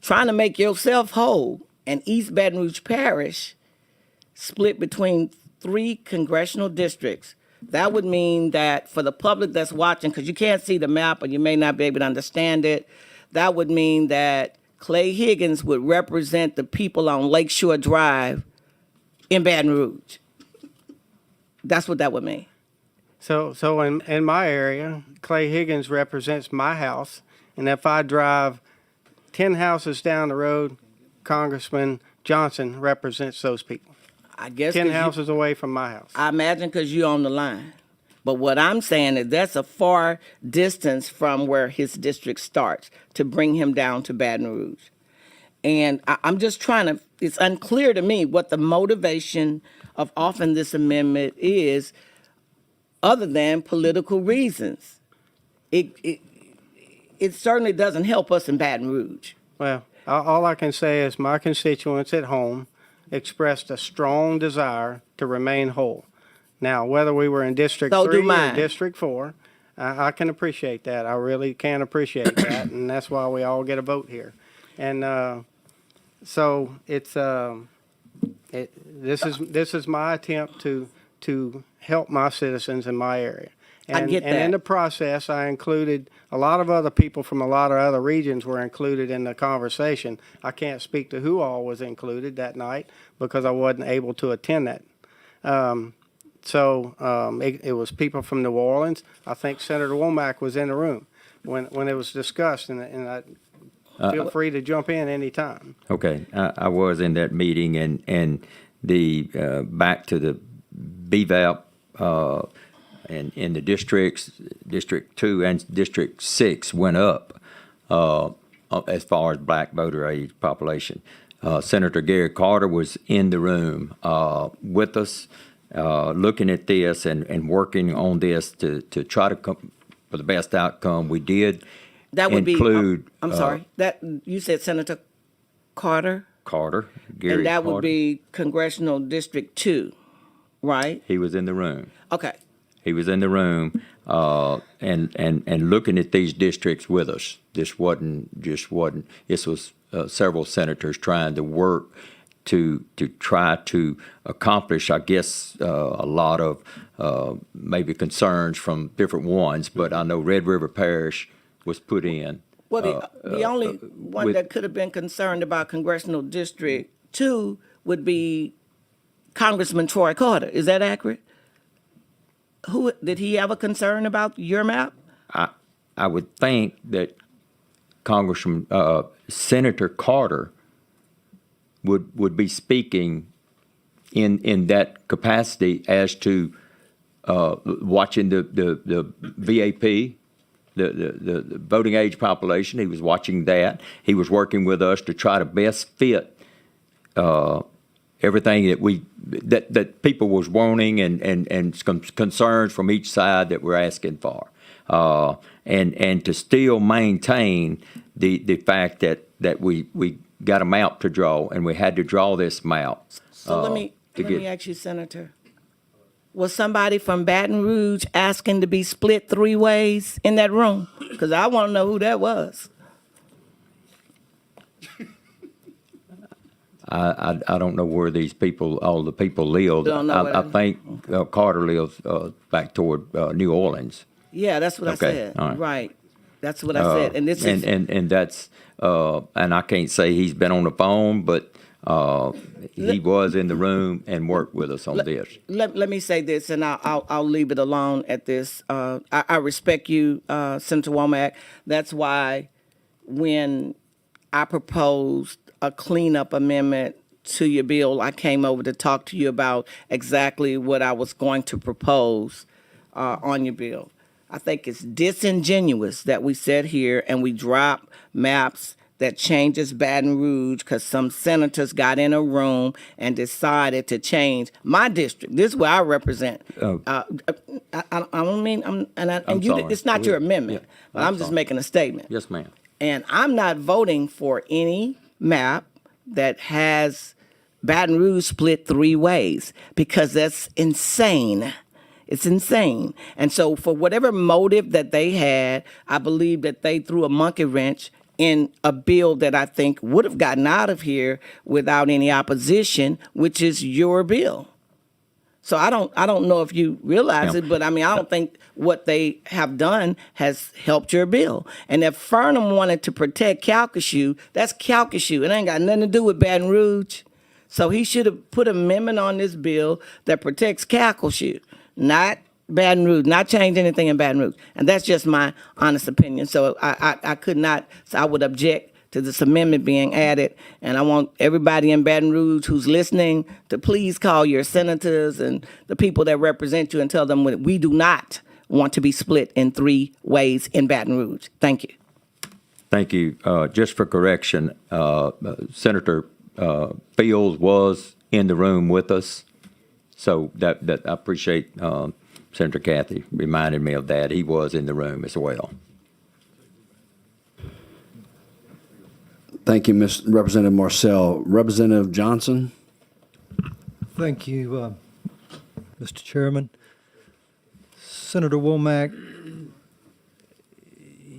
trying to make yourself whole and East Baton Rouge Parish split between 3 congressional districts, that would mean that for the public that's watching, because you can't see the map or you may not be able to understand it, that would mean that Clay Higgins would represent the people on Lakeshore Drive in Baton Rouge. That's what that would mean. So in my area, Clay Higgins represents my house, and if I drive 10 houses down the road, Congressman Johnson represents those people. I guess 10 'cause houses away from my house. I imagine because you're on the line. But what I'm saying is that's a far distance from where his district starts to bring him down to Baton Rouge. And I'm just trying to, it's unclear to me what the motivation of offering this amendment is other than political reasons. It certainly doesn't help us in Baton Rouge. Well, all I can say is my constituents at home expressed a strong desire to remain whole. Now, whether we were in District So do 3 or mine. District 4, I can appreciate that. I really can appreciate that, and that's why we all get a vote here. And so it's this is my attempt to help my citizens in my area. I get And in that. the process, I included a lot of other people from a lot of other regions were included in the conversation. I can't speak to who all was included that night because I wasn't able to attend that. It was people from New Orleans. I think Senator Womack was in the room when it was discussed, and I feel free to jump in anytime. Okay, I was in that meeting, and the back to the BVAP and the districts, District 2 and District 6 went up as far as black voter age population. Senator Gary Carter was in the room with us, looking at this and working on this to try to come for the best outcome. We did That would include. be, I'm sorry, that, you said Senator Carter? Carter, Gary And that Carter. would be Congressional District 2, right? He was in the room. Okay. He was in the room and looking at these districts with us. This wasn't. This was several senators trying to work to try to accomplish, I guess, a lot of maybe concerns from different ones. But I know Red River Parish was put in. Well, the only one with- that could have been concerned about Congressional District 2 would be Congressman Troy Carter. Is that accurate? Did he have a concern about your map? I would think that Congressman Senator Carter would be speaking in that capacity as to watching the VAP, the voting age population. He was watching that. He was working with us to try to best fit everything that people was wanting and concerns from each side that we're asking for, and to still maintain the fact that we got a map to draw and we had to draw this map. So let me ask you, Senator. Was somebody from Baton Rouge asking to be split 3 ways in that room? Because I want to know who that was. I don't know where all the people live. Don't know where I they- think Carter lives back toward New Orleans. Yeah, that's what I Okay, said. all right. Right. That's what I said. And this is and that's and I can't say he's been on the phone, but he was in the room and worked with us on this. Let me say this, and I'll leave it alone at this. I respect you, Senator Womack. That's why when I proposed a cleanup amendment to your bill, I came over to talk to you about exactly what I was going to propose on your bill. I think it's disingenuous that we sit here and we drop maps that changes Baton Rouge because some senators got in a room and decided to change my district. This is where I represent. I don't mean, sorry. it's not Go your ahead. amendment, Yeah, but I'm I'm just sorry. making a statement. Yes, ma'am. And I'm not voting for any map that has Baton Rouge split 3 ways because that's insane. It's insane. And so, for whatever motive that they had, I believe that they threw a monkey wrench in a bill that I think would have gotten out of here without any opposition, which is your bill. So I don't know if you realize Yeah. it, but I mean, I don't think what they have done has helped your bill. And if Furnham wanted to protect Calcasieu, that's Calcasieu. It ain't got nothing to do with Baton Rouge. So he should have put an amendment on this bill that protects Calcasieu, not Baton Rouge, not change anything in Baton Rouge. And that's just my honest opinion. So I could not, so I would object to this amendment being added. And I want everybody in Baton Rouge who's listening to please call your senators and the people that represent you and tell them we do not want to be split in 3 ways in Baton Rouge. Thank you. Thank you. Just for correction, Senator Fields was in the room with us, so that I appreciate Senator Kathy reminded me of that. He was in the room as well. Thank you, Representative Marcel. Representative Johnson? Thank you, Mr. Chairman. Senator Womack,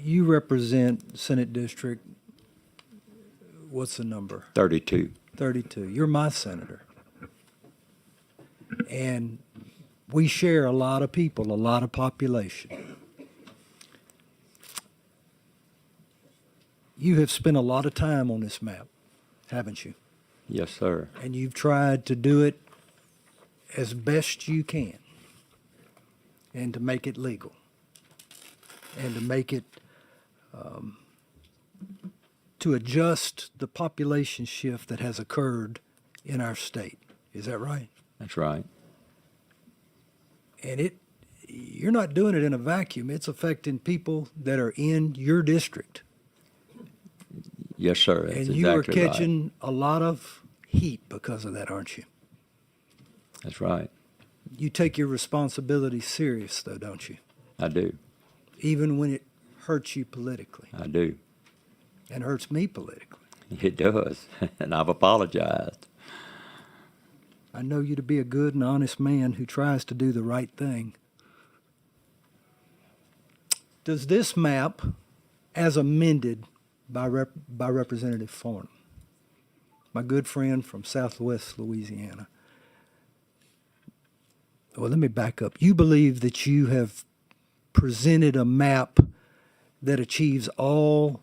you represent Senate District, what's the number? 32. 32. You're my senator. And we share a lot of people, a lot of population. You have spent a lot of time on this map, haven't you? Yes, sir. And you've tried to do it as best you can and to make it legal and to make it to adjust the population shift that has occurred in our state. Is that right? That's right. And you're not doing it in a vacuum. It's affecting people that are in your district. Yes, sir. That's And you are exactly right. catching a lot of heat because of that, aren't you? That's right. You take your responsibility serious, though, don't you? I do. Even when it hurts you politically I do. and hurts me politically. It does, and I've apologized. I know you to be a good and honest man who tries to do the right thing. Does this map, as amended by Representative Farnham, my good friend from Southwest Louisiana, well, let me back up. You believe that you have presented a map that achieves all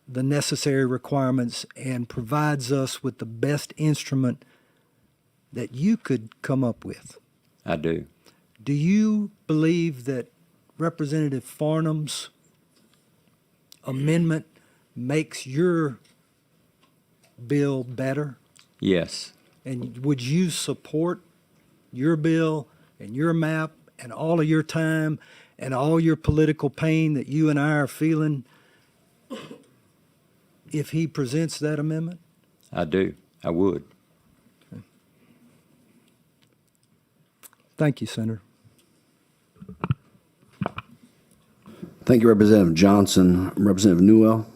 the necessary requirements and provides us with the best instrument that you could come up with. I do. Do you believe that Representative Farnham's amendment makes your bill better? Yes. And would you support your bill and your map and all of your time and all your political pain that you and I are feeling if he presents that amendment? I do. I would. Thank you, Senator. Thank you, Representative Johnson. Representative Newell?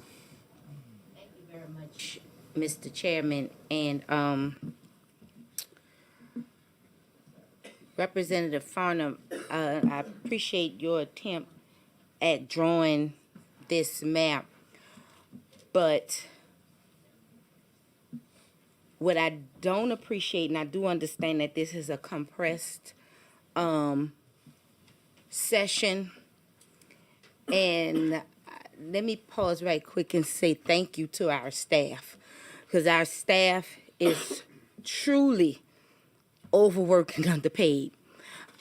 Thank you very much, Mr. Chairman. And Representative Farnham, I appreciate your attempt at drawing this map. But what I don't appreciate, and I do understand that this is a compressed session, and let me pause right quick and say thank you to our staff, because our staff is truly overworked and underpaid.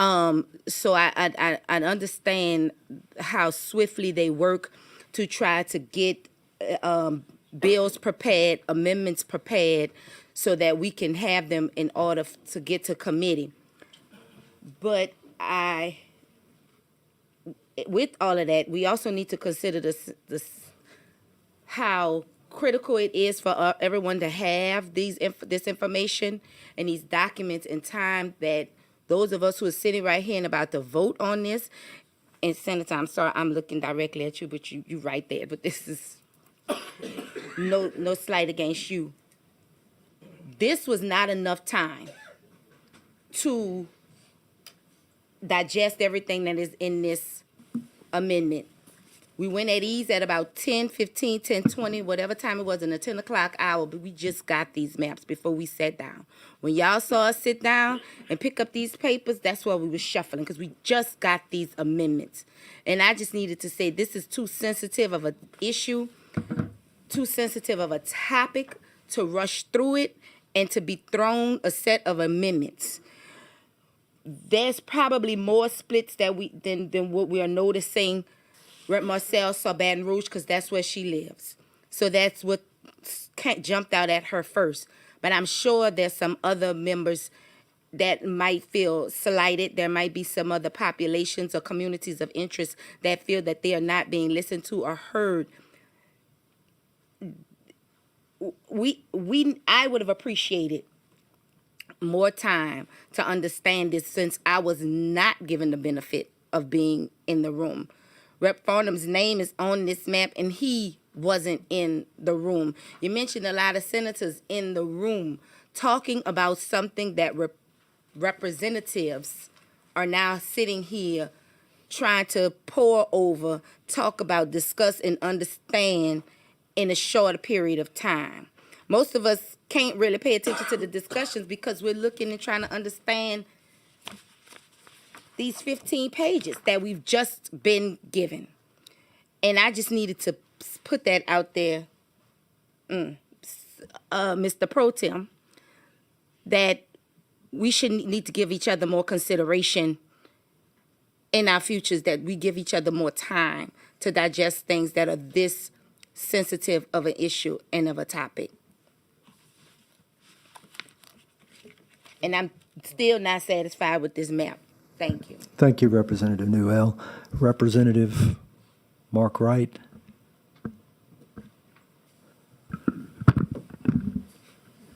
So I understand how swiftly they work to try to get bills prepared, amendments prepared, so that we can have them in order to get to committee. But with all of that, we also need to consider how critical it is for everyone to have this information and these documents in time that those of us who are sitting right here and about to vote on this, and Senator, I'm sorry, I'm looking directly at you, but you right there, but this is no slight against you. This was not enough time to digest everything that is in this amendment. We went at ease at about 10, 15, 10, 20, whatever time it was in the 10 o'clock hour, but we just got these maps before we sat down. When y'all saw us sit down and pick up these papers, that's why we were shuffling, because we just got these amendments. And I just needed to say this is too sensitive of an issue, too sensitive of a topic to rush through it and to be thrown a set of amendments. There's probably more splits than what we are noticing. Rep. Marcel saw Baton Rouge because that's where she lives. So that's what jumped out at her first. But I'm sure there's some other members that might feel slighted. There might be some other populations or communities of interest that feel that they are not being listened to or heard. I would have appreciated more time to understand this since I was not given the benefit of being in the room. Rep. Farnham's name is on this map, and he wasn't in the room. You mentioned a lot of senators in the room talking about something that representatives are now sitting here trying to pore over, talk about, discuss, and understand in a shorter period of time. Most of us can't really pay attention to the discussions because we're looking and trying to understand these 15 pages that we've just been given. And I just needed to put that out there, Mr. Pro Tem, that we should need to give each other more consideration in our futures, that we give each other more time to digest things that are this sensitive of an issue and of a topic. And I'm still not satisfied with this map. Thank you. Thank you, Representative Newell. Representative Mark Wright.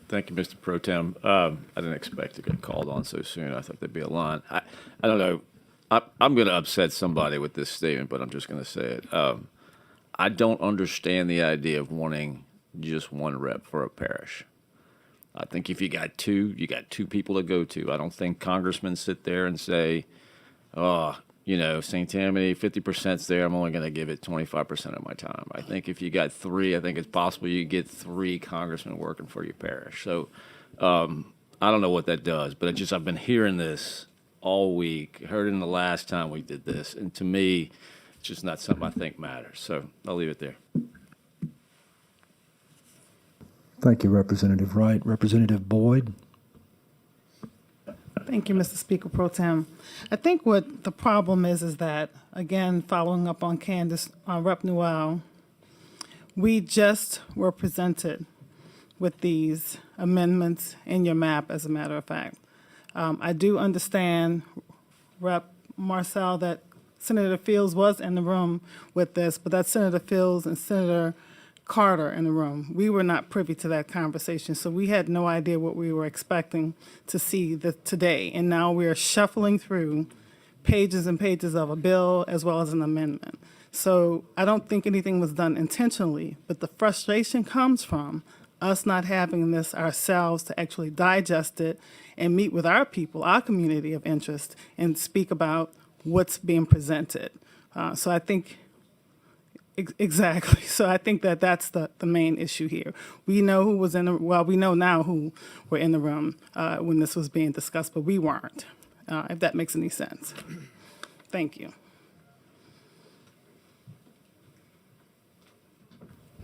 Thank you, Mr. Pro Tem. I didn't expect to get called on so soon. I thought there'd be a line. I don't know. I'm going to upset somebody with this statement, but I'm just going to say it. I don't understand the idea of wanting just one rep for a parish. I think if you got two people to go to. I don't think congressmen sit there and say, oh, St. Tammany, 50%'s there. I'm only going to give it 25% of my time. I think if you got three, I think it's possible you get three congressmen working for your parish. So I don't know what that does, but I've been hearing this all week, heard it the last time we did this, and to me, it's just not something I think matters. So I'll leave it there. Thank you, Representative Wright. Representative Boyd. Thank you, Mr. Speaker Pro Tem. I think what the problem is that, again, following up on Candace, Rep. Newell, we just were presented with these amendments in your map, as a matter of fact. I do understand, Rep. Marcel, that Senator Fields was in the room with this, but that's Senator Fields and Senator Carter in the room. We were not privy to that conversation, so we had no idea what we were expecting to see today. And now we are shuffling through pages and pages of a bill as well as an amendment. So I don't think anything was done intentionally, but the frustration comes from us not having this ourselves to actually digest it and meet with our people, our community of interest, and speak about what's being presented. So I think exactly. So I think that that's the main issue here. We know who was we know now who were in the room when this was being discussed, but we weren't, if that makes any sense. Thank you.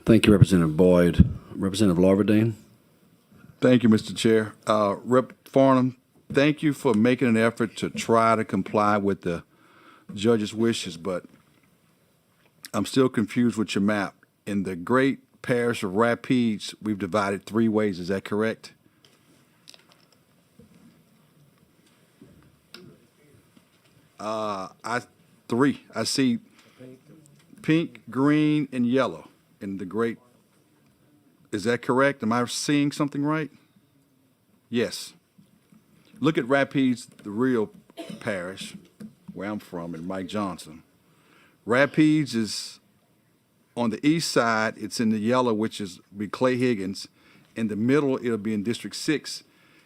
Thank you, Representative Boyd. Representative Larverdane. Thank you, Mr. Chair. Rep. Farnham, thank you for making an effort to try to comply with the judge's wishes, but I'm still confused with your map. In the great parish of Rapides, we've divided three ways. Is that correct? I see pink, green, and yellow. in the great, is that correct? Am I seeing something right? Yes. Look at Rapides, the real parish, where I'm from, and Mike Johnson. Rapides is on the east side, it's in the yellow, which is be Clay Higgins. In the middle, it'll be in District 6,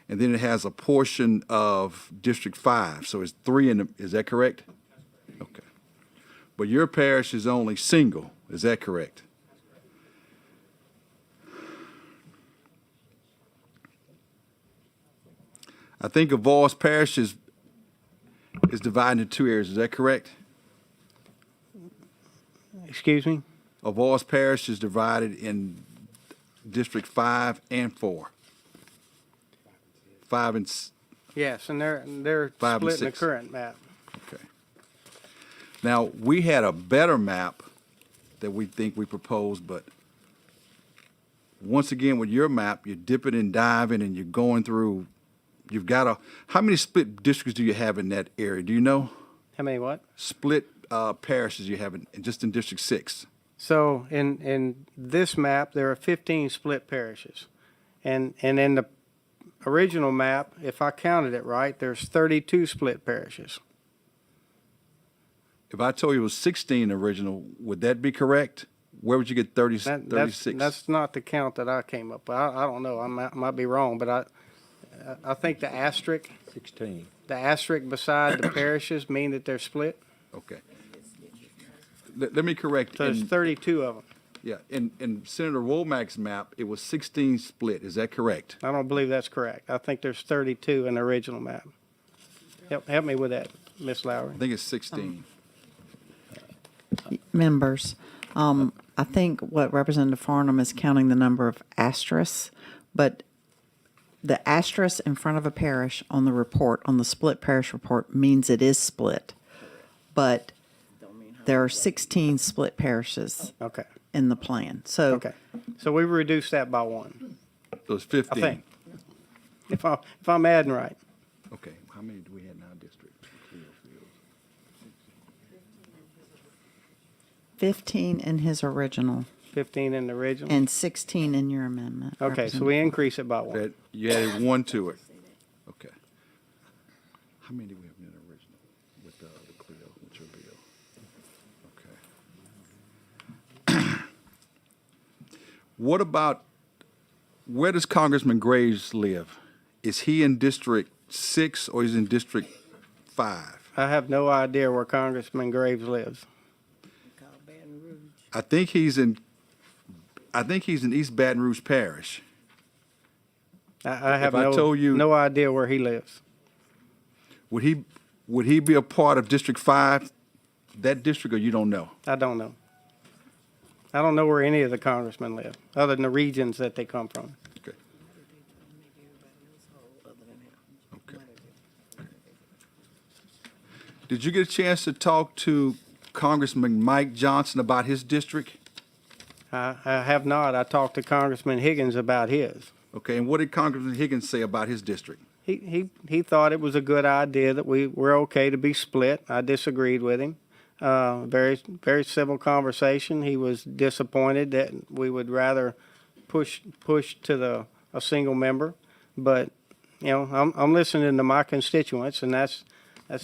and then it has a portion of District 5. So it's 3 in the, is that correct? Okay. But your parish is only single, is that correct? I think Avoy's parish is divided into 2 areas, is that correct? Excuse me? Avoy's parish is divided in District 5 and 4. 5 and, Yes, and they're 5 and split in the 6. current map. okay. Now, we had a better map that we think we proposed, but once again, with your map, you're dipping and diving and you're going through, you've got a, how many split districts do you have in that area? Do you know? How many what? Split parishes you have in, just in District 6. So in this map, there are 15 split parishes. And in the original map, if I counted it right, there's 32 split parishes. If I told you it was 16 original, would that be correct? Where would you get 36? That's not the count that I came up with. I don't know. I might be wrong, but I think the asterisk 16. beside the parishes mean that they're split. Okay. Let me correct. So there's 32 of them. Yeah, in Senator Womack's map, it was 16 split. Is that correct? I don't believe that's correct. I think there's 32 in the original map. Help me with that, Miss Lowry. I think it's 16. Members, I think what Representative Farnham is counting the number of asterisks, but the asterisk in front of a parish on the report, on the split parish report, means it is split. But there are 16 split parishes Okay. in the plan. So Okay. So we reduced that by 1, So it's I 15. think. If I'm adding right. Okay, how many do we have in our district? 15 in his original 15 in the original. and 16 in your amendment. Okay, so we increase it by 1. That you added 1 to it. Okay. How many do we have in the original with the Clio, with your bill? Okay. What about, where does Congressman Graves live? Is he in District 6 or is he in District 5? I have no idea where Congressman Graves lives. I think he's in East Baton Rouge Parish. I have If I told you- no idea where he lives. Would he be a part of District 5, that district, or you don't know? I don't know. I don't know where any of the congressmen live, other than the regions that they come from. Okay. Okay. Did you get a chance to talk to Congressman Mike Johnson about his district? I have not. I talked to Congressman Higgins about his. Okay, and what did Congressman Higgins say about his district? He thought it was a good idea that we were okay to be split. I disagreed with him. Very civil conversation. He was disappointed that we would rather push to a single member. But you know, I'm listening to my constituents, and that's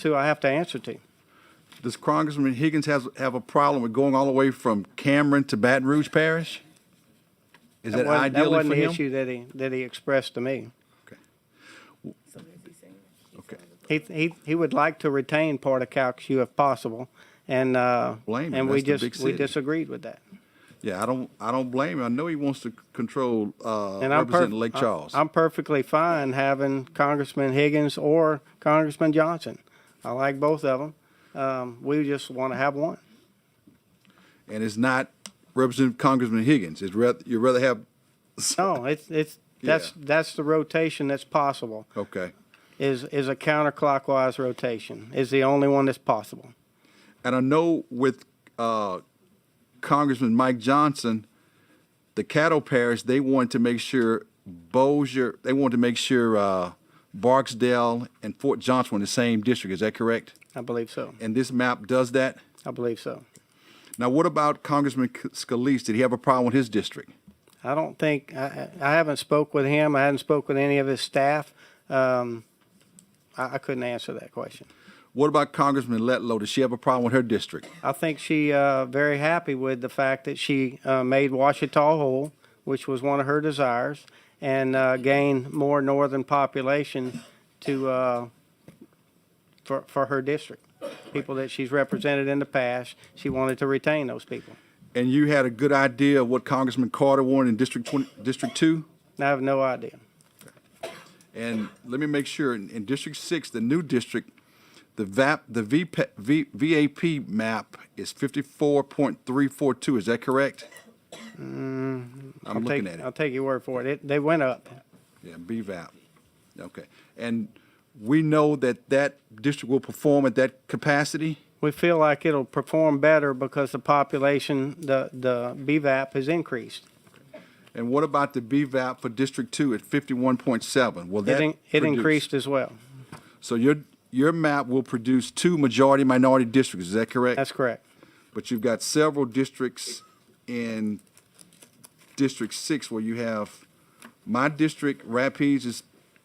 who I have to answer to. Does Congressman Higgins have a problem with going all the way from Cameron to Baton Rouge Parish? Is that ideally That wasn't for the him? issue that he expressed to me. Okay. He would like to retain part of Calcasieu if possible, and Blame him. and we That's the big just we city. disagreed with that. Yeah, I don't blame him. I know he wants to control And representing Lake Charles. I'm perfectly fine having Congressman Higgins or Congressman Johnson. I like both of them. We just want to have one. And it's not Representative Congressman Higgins. It's you'd rather have. No, it's that's the rotation that's possible. Okay. Is a counterclockwise rotation is the only one that's possible. And I know with Congressman Mike Johnson, the Caddo Parish, they wanted to make sure Barksdale and Fort Johnson were in the same district. Is that correct? I believe so. And this map does that? I believe so. Now, what about Congressman Scalise? Did he have a problem with his district? I don't think, I haven't spoke with him. I haven't spoke with any of his staff. I couldn't answer that question. What about Congressman Letlow? Did she have a problem with her district? I think she very happy with the fact that she made Ouachita whole, which was one of her desires, and gained more northern population to for her district. People that she's represented in the past, she wanted to retain those people. And you had a good idea of what Congressman Carter wanted in District 2? I have no idea. And let me make sure, in District 6, the new district, the VAP map is 54.342. Is that correct? I'm looking at it. I'll take your word for it. They went up. Yeah, BVAP. Okay. And we know that that district will perform at that capacity? We feel like it'll perform better because the population, the BVAP has increased. And what about the BVAP for District 2 at 51.7? Will that It produce- increased as well. So your map will produce 2 majority-minority districts, is that correct? That's correct. But you've got several districts in District 6 where you have, my district, Rapides, is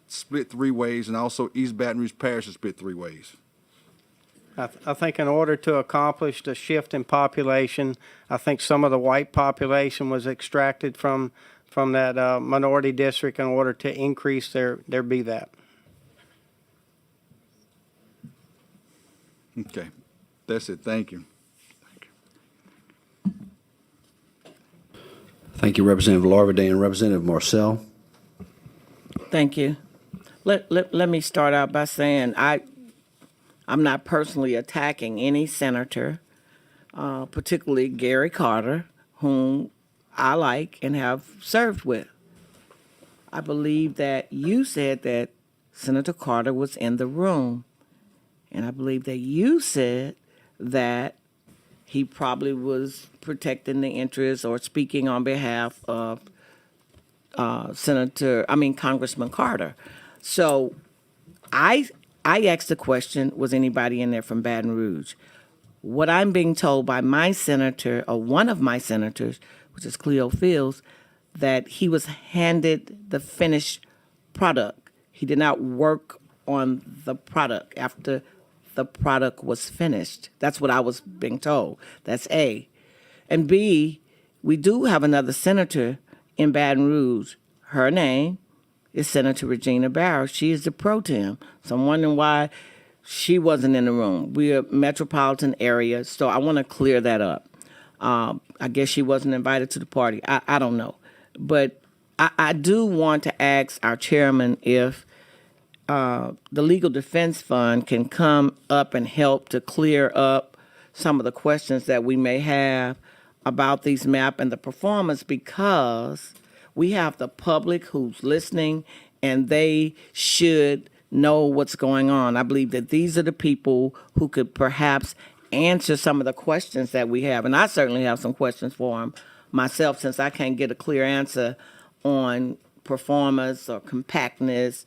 split 3 ways, and also East Baton Rouge Parish is split 3 ways. I think in order to accomplish the shift in population, I think some of the white population was extracted from that minority district in order to increase their BVAP. Okay, that's it, thank you. Thank you, Representative Larvaday and Representative Marcel. Thank you. Let me start out by saying I'm not personally attacking any senator, particularly Gary Carter, whom I like and have served with. I believe that you said that Senator Carter was in the room, and I believe that you said that he probably was protecting the interests or speaking on behalf of Congressman Carter. So I asked the question, was anybody in there from Baton Rouge? What I'm being told by my senator, or one of my senators, which is Cleo Fields, that he was handed the finished product. He did not work on the product after the product was finished. That's what I was being told. That's A. And B, we do have another senator in Baton Rouge. Her name is Senator Regina Barrow. She is the pro tem. So I'm wondering why she wasn't in the room. We're a metropolitan area, so I want to clear that up. I guess she wasn't invited to the party. I don't know. But I do want to ask our chairman if the Legal Defense Fund can come up and help to clear up some of the questions that we may have about these maps and the performance, because we have the public who's listening, and they should know what's going on. I believe that these are the people who could perhaps answer some of the questions that we have. And I certainly have some questions for them myself, since I can't get a clear answer on performance or compactness,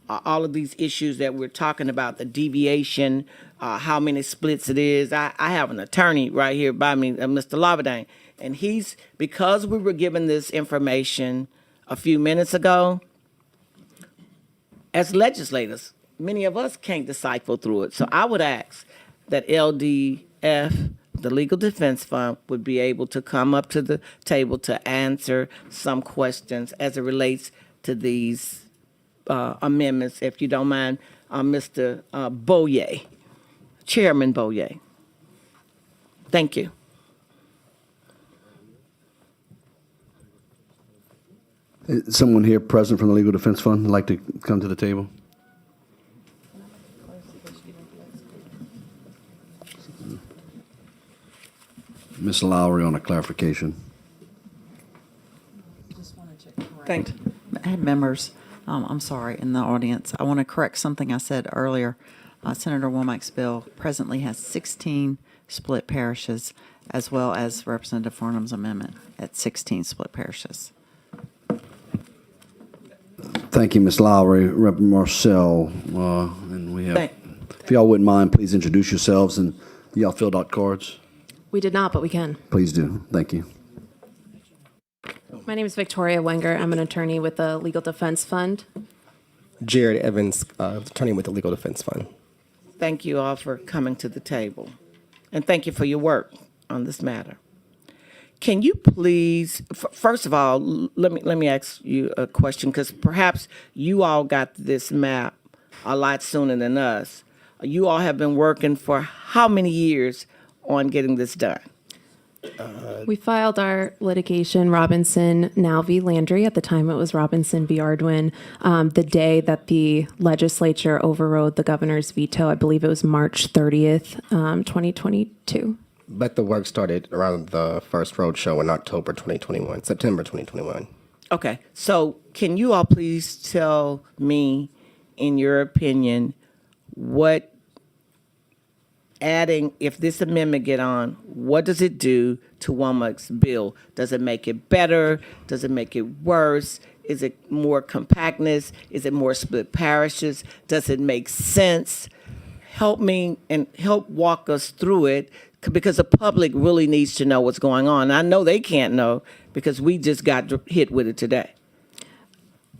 all of these issues that we're talking about, the deviation, how many splits it is. I have an attorney right here by me, Mr. Lavadane, and because we were given this information a few minutes ago, as legislators, many of us can't decipher through it. So I would ask that LDF, the Legal Defense Fund, would be able to come up to the table to answer some questions as it relates to these amendments, if you don't mind, Mr. Boyer, Chairman Boyer. Thank you. Is someone here present from the Legal Defense Fund like to come to the table? Ms. Lowry on a clarification. Thank you. Members, I'm sorry, in the audience, I want to correct something I said earlier. Senator Womack's bill presently has 16 split parishes, as well as Representative Farnham's amendment at 16 split parishes. Thank you, Ms. Lowry. Rep. Marcel, and we have, Thank- if y'all wouldn't mind, please introduce yourselves, and y'all filled out cards. We did not, but we can. Please do. Thank you. My name is Victoria Wenger. I'm an attorney with the Legal Defense Fund. Jared Evans, attorney with the Legal Defense Fund. Thank you all for coming to the table, and thank you for your work on this matter. Can you please, first of all, let me ask you a question, because perhaps you all got this map a lot sooner than us. You all have been working for how many years on getting this done? We filed our litigation, Robinson, now v. Landry. At the time, it was Robinson v. Ardwin. The day that the legislature overrode the governor's veto, I believe it was March 30th, 2022. But the work started around the first road show in October 2021, September 2021. Okay, so can you all please tell me, in your opinion, what adding, if this amendment get on, what does it do to Womack's bill? Does it make it better? Does it make it worse? Is it more compactness? Is it more split parishes? Does it make sense? Help me and help walk us through it, because the public really needs to know what's going on. I know they can't know because we just got hit with it today.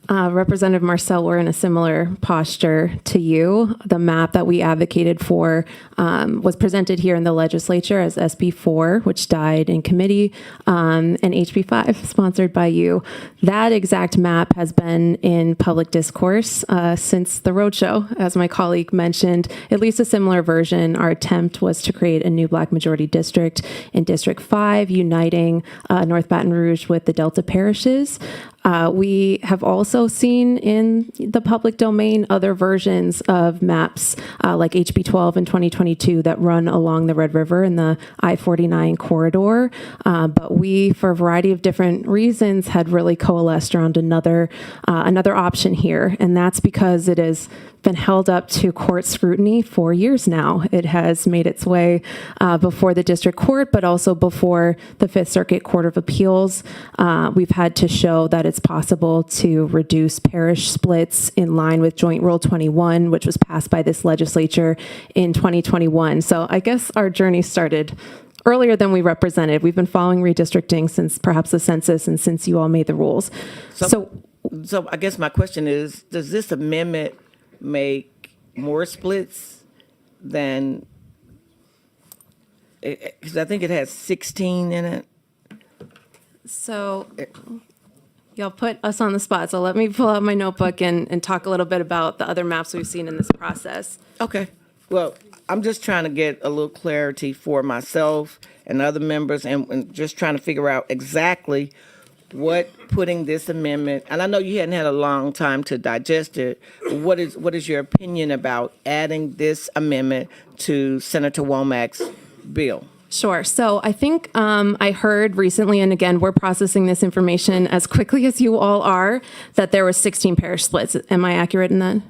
Representative Marcel, we're in a similar posture to you. The map that we advocated for was presented here in the legislature as SB 4, which died in committee, and HB 5, sponsored by you. That exact map has been in public discourse since the roadshow, as my colleague mentioned, at least a similar version. Our attempt was to create a new Black majority district in District 5, uniting North Baton Rouge with the Delta parishes. We have also seen in the public domain other versions of maps like HB 12 in 2022 that run along the Red River and the I-49 corridor. But we, for a variety of different reasons, had really coalesced around another option here. And that's because it has been held up to court scrutiny for years now. It has made its way before the district court, but also before the Fifth Circuit Court of Appeals. We've had to show that it's possible to reduce parish splits in line with Joint Rule 21, which was passed by this legislature in 2021. So I guess our journey started earlier than we represented. We've been following redistricting since perhaps the census and since you all made the rules. So I guess my question is, does this amendment make more splits than, because I think it has 16 in it? So y'all put us on the spot, so let me pull out my notebook and talk a little bit about the other maps we've seen in this process. Okay. Well, I'm just trying to get a little clarity for myself and other members, and just trying to figure out exactly what putting this amendment, and I know you hadn't had a long time to digest it, but what is your opinion about adding this amendment to Senator Womack's bill? Sure. So I think I heard recently, and again, we're processing this information as quickly as you all are, that there was 16 parish splits. Am I accurate in that?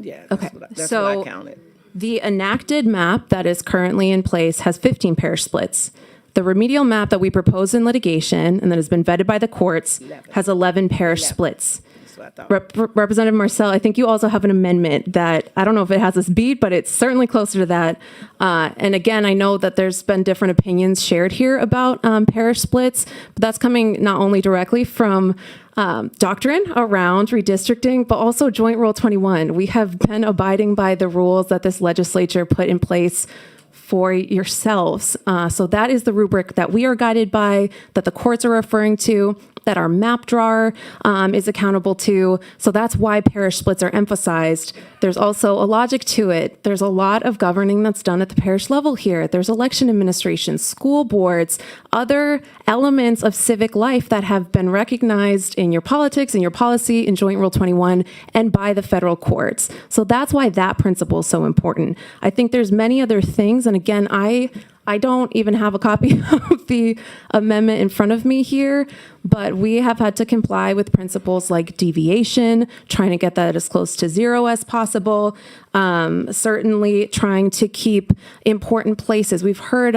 Yeah. Okay. That's So what I counted. The enacted map that is currently in place has 15 parish splits. The remedial map that we proposed in litigation and that has been vetted by the courts has 11 parish splits. That's what I thought. Representative Marcel, I think you also have an amendment that, I don't know if it has us beat, but it's certainly closer to that. And again, I know that there's been different opinions shared here about parish splits, but that's coming not only directly from doctrine around redistricting, but also Joint Rule 21. We have been abiding by the rules that this legislature put in place for yourselves. So that is the rubric that we are guided by, that the courts are referring to, that our map drawer is accountable to. So that's why parish splits are emphasized. There's also a logic to it. There's a lot of governing that's done at the parish level here. There's election administration, school boards, other elements of civic life that have been recognized in your politics, in your policy, in Joint Rule 21, and by the federal courts. So that's why that principle is so important. I think there's many other things, and again, I don't even have a copy of the amendment in front of me here, but we have had to comply with principles like deviation, trying to get that as close to zero as possible, certainly trying to keep important places. We've heard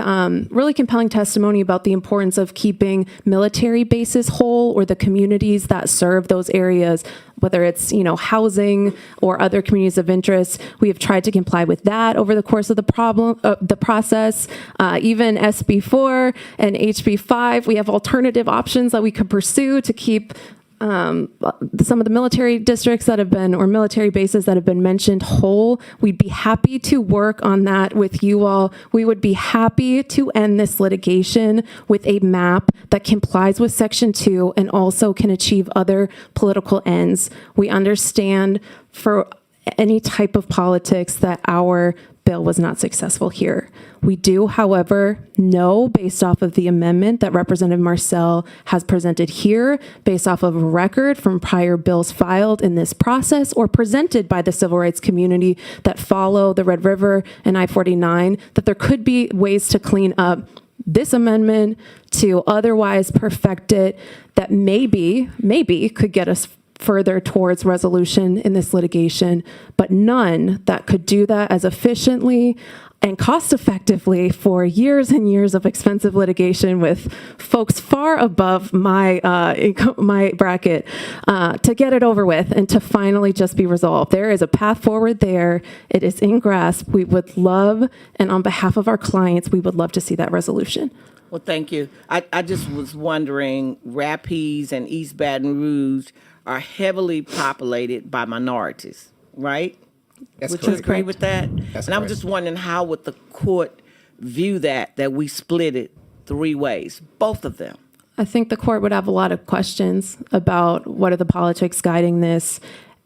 really compelling testimony about the importance of keeping military bases whole, or the communities that serve those areas, whether it's, housing or other communities of interest. We have tried to comply with that over the course of the process. Even SB4 and HB5, we have alternative options that we could pursue to keep some of the military districts that have been, or military bases that have been mentioned whole. We'd be happy to work on that with you all. We would be happy to end this litigation with a map that complies with Section 2 and also can achieve other political ends. We understand for any type of politics that our bill was not successful here. We do, however, know based off of the amendment that Representative Marcel has presented here, based off of a record from prior bills filed in this process or presented by the civil rights community that follow the Red River and I-49, that there could be ways to clean up this amendment to otherwise perfect it that maybe could get us further towards resolution in this litigation, but none that could do that as efficiently and cost effectively for years and years of expensive litigation with folks far above my my bracket to get it over with and to finally just be resolved. There is a path forward there. It is in grasp. We would love, and on behalf of our clients, we would love to see that resolution. Well, thank you. I just was wondering, Rapides and East Baton Rouge are heavily populated by minorities, right? That's Would correct. you agree with that? That's and I'm correct. just wondering, how would the court view that we split it 3 ways, both of them? I think the court would have a lot of questions about what are the politics guiding this.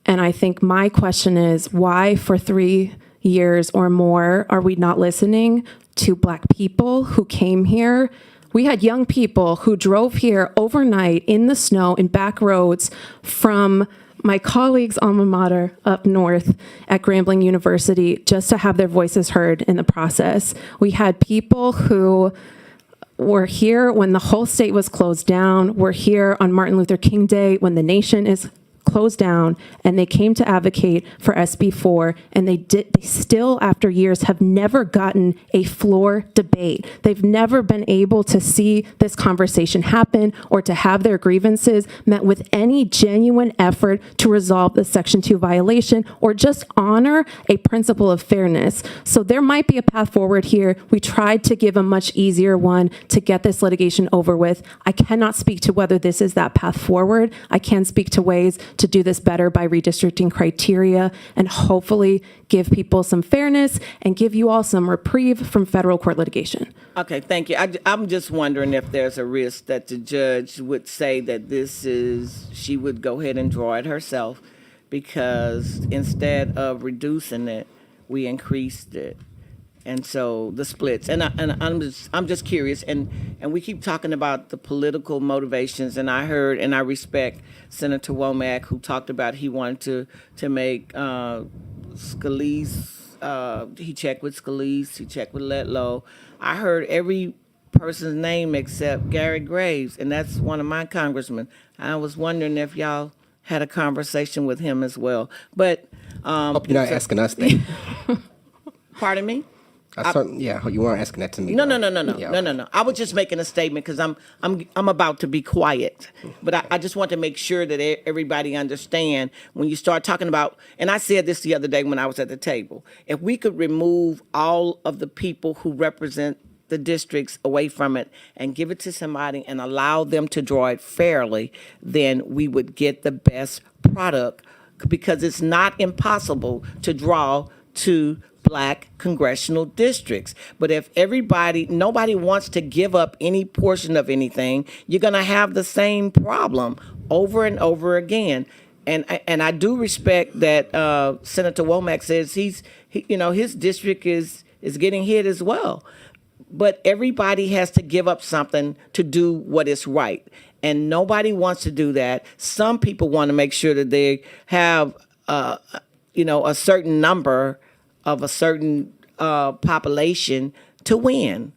And I think my question is, why for 3 years or more are we not listening to Black people who came here? We had young people who drove here overnight in the snow in back roads from my colleagues' alma mater up north at Grambling University just to have their voices heard in the process. We had people who were here when the whole state was closed down, were here on Martin Luther King Day when the nation is closed down, and they came to advocate for SB4, and they still, after years, have never gotten a floor debate. They've never been able to see this conversation happen or to have their grievances met with any genuine effort to resolve the Section 2 violation or just honor a principle of fairness. So there might be a path forward here. We tried to give a much easier one to get this litigation over with. I cannot speak to whether this is that path forward. I can speak to ways to do this better by redistricting criteria and hopefully give people some fairness and give you all some reprieve from federal court litigation. Okay, thank you. I'm just wondering if there's a risk that the judge would say that she would go ahead and draw it herself, because instead of reducing it, we increased it. And so the splits, and I'm just curious, and we keep talking about the political motivations, and I heard and I respect Senator Womack, who talked about he wanted to make Scalise. He checked with Scalise, he checked with Letlow. I heard every person's name except Gary Graves, and that's one of my congressmen. I was wondering if y'all had a conversation with him as well. But Hope you're not asking us that. pardon me. Yeah, you weren't asking that to me. No. though. No. I was just making a statement because I'm about to be quiet. But I just want to make sure that everybody understand when you start talking about, and I said this the other day when I was at the table, if we could remove all of the people who represent the districts away from it and give it to somebody and allow them to draw it fairly, then we would get the best product, because it's not impossible to draw to Black congressional districts. But if nobody wants to give up any portion of anything, you're going to have the same problem over and over again. And I do respect that Senator Womack says his district is getting hit as well. But everybody has to give up something to do what is right. And nobody wants to do that. Some people want to make sure that they have a certain number of a certain population to win.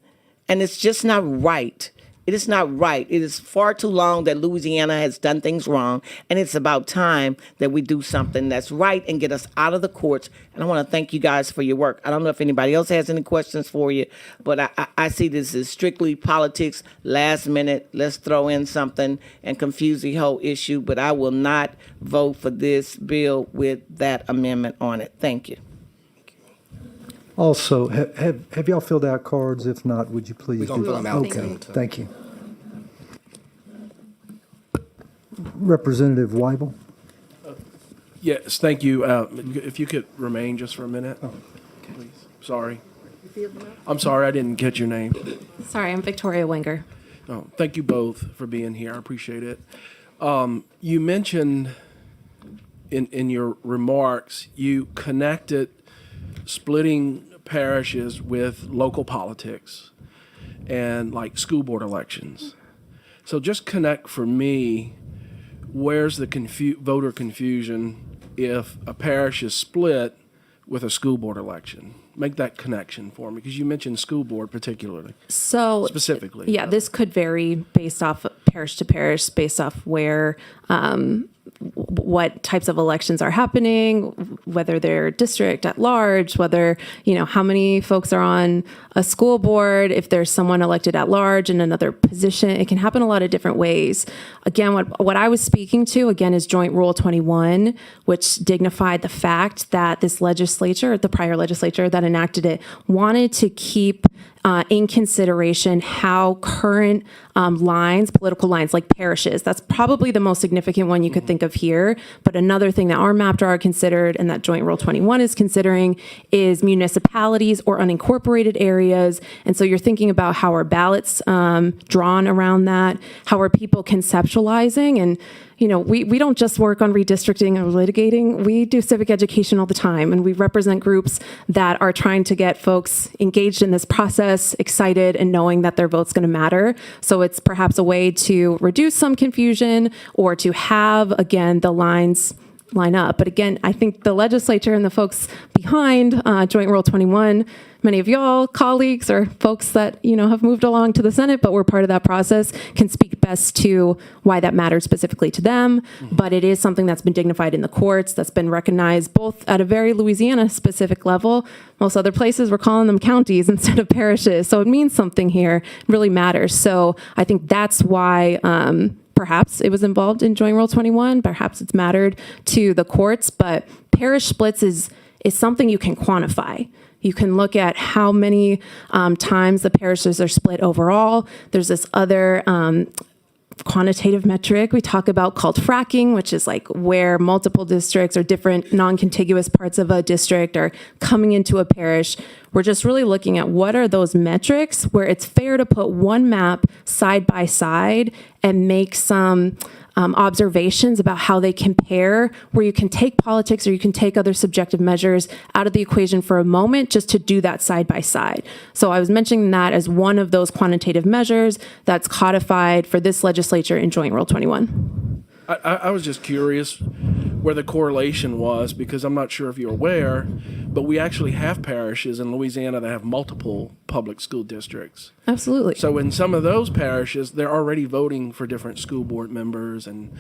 And it's just not right. It is not right. It is far too long that Louisiana has done things wrong, and it's about time that we do something that's right and get us out of the courts. And I want to thank you guys for your work. I don't know if anybody else has any questions for you, but I see this as strictly politics, last minute, let's throw in something and confuse the whole issue, but I will not vote for this bill with that amendment on it. Thank you. Also, have y'all filled out cards? If not, would you please? We're gonna do fill them out. Okay, thank you. Representative Weibel? Yes, thank you. If you could remain just for a minute, please. Sorry. I'm sorry, I didn't catch your name. Sorry, I'm Victoria Wenger. Oh, thank you both for being here. I appreciate it. You mentioned in your remarks, you connected splitting parishes with local politics and like school board elections. So just connect for me, where's the voter confusion if a parish is split with a school board election? Make that connection for me, because you mentioned school board particularly. So specifically. Yeah, this could vary based off parish to parish, based off where, what types of elections are happening, whether they're district at large, whether, how many folks are on a school board, if there's someone elected at large in another position. It can happen a lot of different ways. Again, what I was speaking to, again, is Joint Rule 21, which dignified the fact that this legislature, the prior legislature that enacted it, wanted to keep in consideration how current political lines like parishes, that's probably the most significant one you could think of here. But another thing that our map drawer considered and that Joint Rule 21 is considering is municipalities or unincorporated areas. And so you're thinking about how are ballots drawn around that? How are people conceptualizing? And we don't just work on redistricting or litigating. We do civic education all the time, and we represent groups that are trying to get folks engaged in this process, excited, and knowing that their vote's going to matter. So it's perhaps a way to reduce some confusion or to have, again, the lines line up. But again, I think the legislature and the folks behind Joint Rule 21, many of y'all colleagues or folks that have moved along to the Senate but were part of that process, can speak best to why that matters specifically to them. But it is something that's been dignified in the courts, that's been recognized both at a very Louisiana specific level. Most other places we're calling them counties instead of parishes. So it means something here, it really matters. So I think that's why perhaps it was involved in Joint Rule 21. Perhaps it's mattered to the courts, but parish splits is something you can quantify. You can look at how many times the parishes are split overall. There's this other quantitative metric we talk about called fracking, which is like where multiple districts or different non-contiguous parts of a district are coming into a parish. We're just really looking at what are those metrics where it's fair to put one map side by side and make some observations about how they compare, where you can take politics or you can take other subjective measures out of the equation for a moment just to do that side by side. So I was mentioning that as one of those quantitative measures that's codified for this legislature in Joint Rule 21. I was just curious where the correlation was, because I'm not sure if you're aware, but we actually have parishes in Louisiana that have multiple public school districts. Absolutely. So in some of those parishes, they're already voting for different school board members, and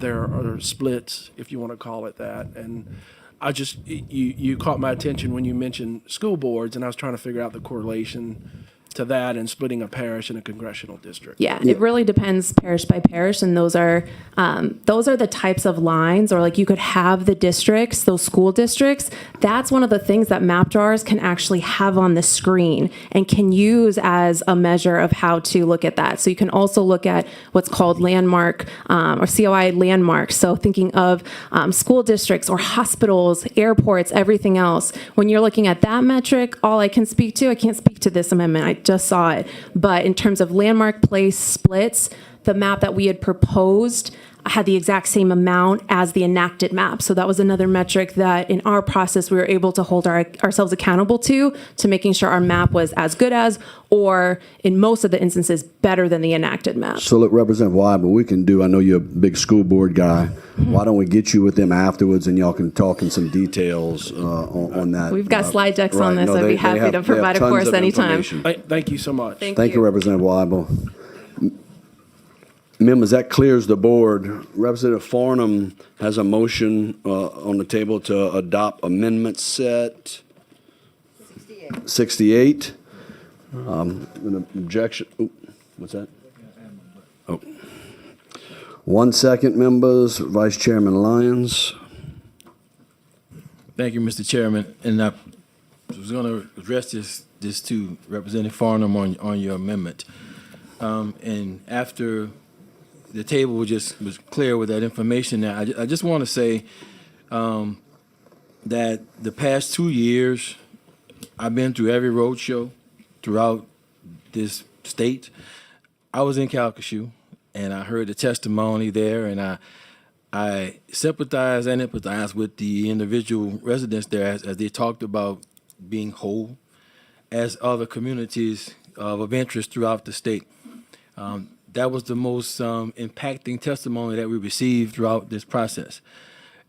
there are splits, if you want to call it that. And I just, you caught my attention when you mentioned school boards, and I was trying to figure out the correlation to that and splitting a parish in a congressional district. Yeah, it really depends parish by parish, and those are the types of lines, or like you could have the districts, those school districts. That's one of the things that map drawers can actually have on the screen and can use as a measure of how to look at that. So you can also look at what's called landmark or COI landmarks. So thinking of school districts or hospitals, airports, everything else. When you're looking at that metric, all I can't speak to this amendment. I just saw it. But in terms of landmark place splits, the map that we had proposed had the exact same amount as the enacted map. So that was another metric that in our process we were able to hold ourselves accountable to making sure our map was as good as, or in most of the instances, better than the enacted map. So look, Representative Weibel, we can do, I know you're a big school board guy. Why don't we get you with them afterwards and y'all can talk in some details on that. We've got slide decks on this. No, I'd be happy to provide a course anytime. Thank you so much. Thank you, Representative Weibel. Members, that clears the board. Representative Farnham has a motion on the table to adopt amendment set 68. An objection. Ooh, what's that? Oh. 1 second, members. Vice Chairman Lyons. Thank you, Mr. Chairman. And I was going to address this to Representative Farnham on your amendment. And after the table was clear with that information, now I just want to say that the past 2 years, I've been through every road show throughout this state. I was in Calcasieu, and I heard the testimony there, and I sympathize and empathize with the individual residents there as they talked about being whole, as other communities of interest throughout the state. That was the most impacting testimony that we received throughout this process.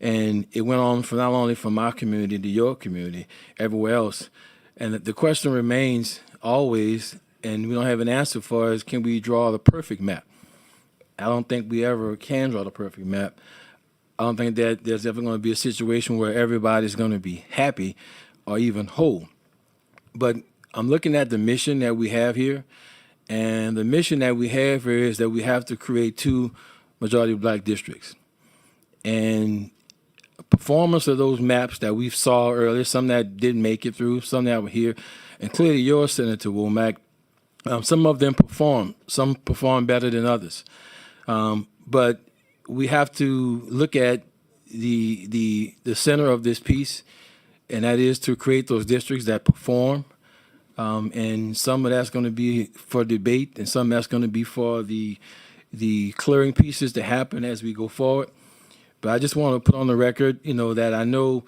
And it went on for not only from our community to your community, everywhere else. And the question remains always, and we don't have an answer for, is can we draw the perfect map? I don't think we ever can draw the perfect map. I don't think that there's ever going to be a situation where everybody's going to be happy or even whole. But I'm looking at the mission that we have here, and the mission that we have here is that we have to create 2 majority black districts. And performance of those maps that we saw earlier, some that didn't make it through, some that were here, and clearly yours, Senator Womack, some of them performed. Some performed better than others. But we have to look at the center of this piece, and that is to create those districts that perform. And some of that's going to be for debate, and some that's going to be for the clearing pieces to happen as we go forward. But I just want to put on the record, that I know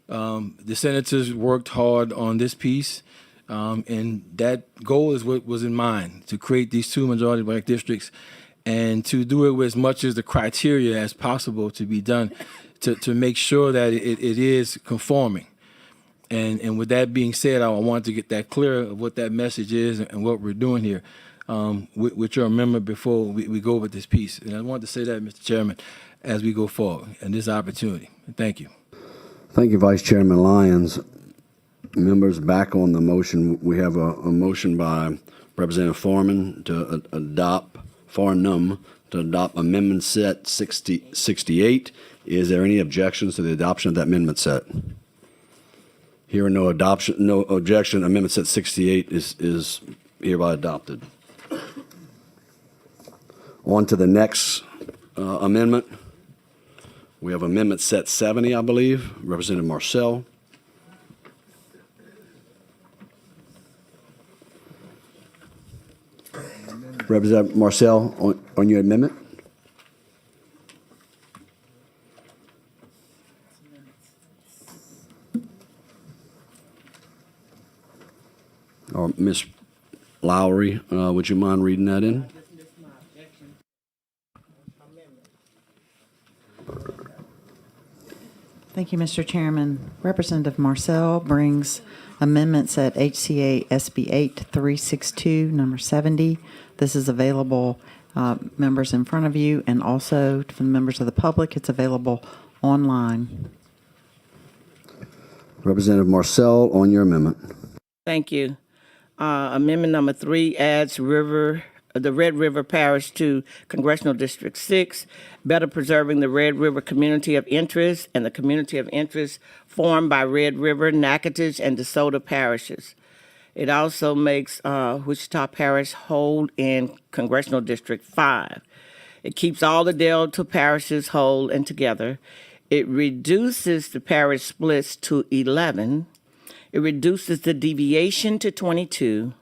the senators worked hard on this piece, and that goal is what was in mind, to create these 2 majority black districts, and to do it with as much as the criteria as possible to be done, to make sure that it is conforming. And with that being said, I want to get that clear of what that message is and what we're doing here with your amendment before we go with this piece. And I want to say that, Mr. Chairman, as we go forward and this opportunity. Thank you. Thank you, Vice Chairman Lyons. Members, back on the motion, we have a motion by Representative Farnham to adopt amendment set 68. Is there any objections to the adoption of that amendment set? Hearing no objection, amendment set 68 is hereby adopted. On to the next amendment. We have amendment set 70, I believe. Representative Marcel. Representative Marcel, on your amendment. Or Ms. Lowry, would you mind reading that in? Thank you, Mr. Chairman. Representative Marcel brings amendments at HCA SB 8362, number 70. This is available, members in front of you, and also for the members of the public, it's available online. Representative Marcel, on your amendment. Thank you. Amendment number 3 adds the Red River Parish to Congressional District 6, better preserving the Red River community of interest and the community of interest formed by Red River, Natchitoches, and DeSoto parishes. It also makes Wichita Parish whole in Congressional District 5. It keeps all the Delta parishes whole and together. It reduces the parish splits to 11. It reduces the deviation to 22.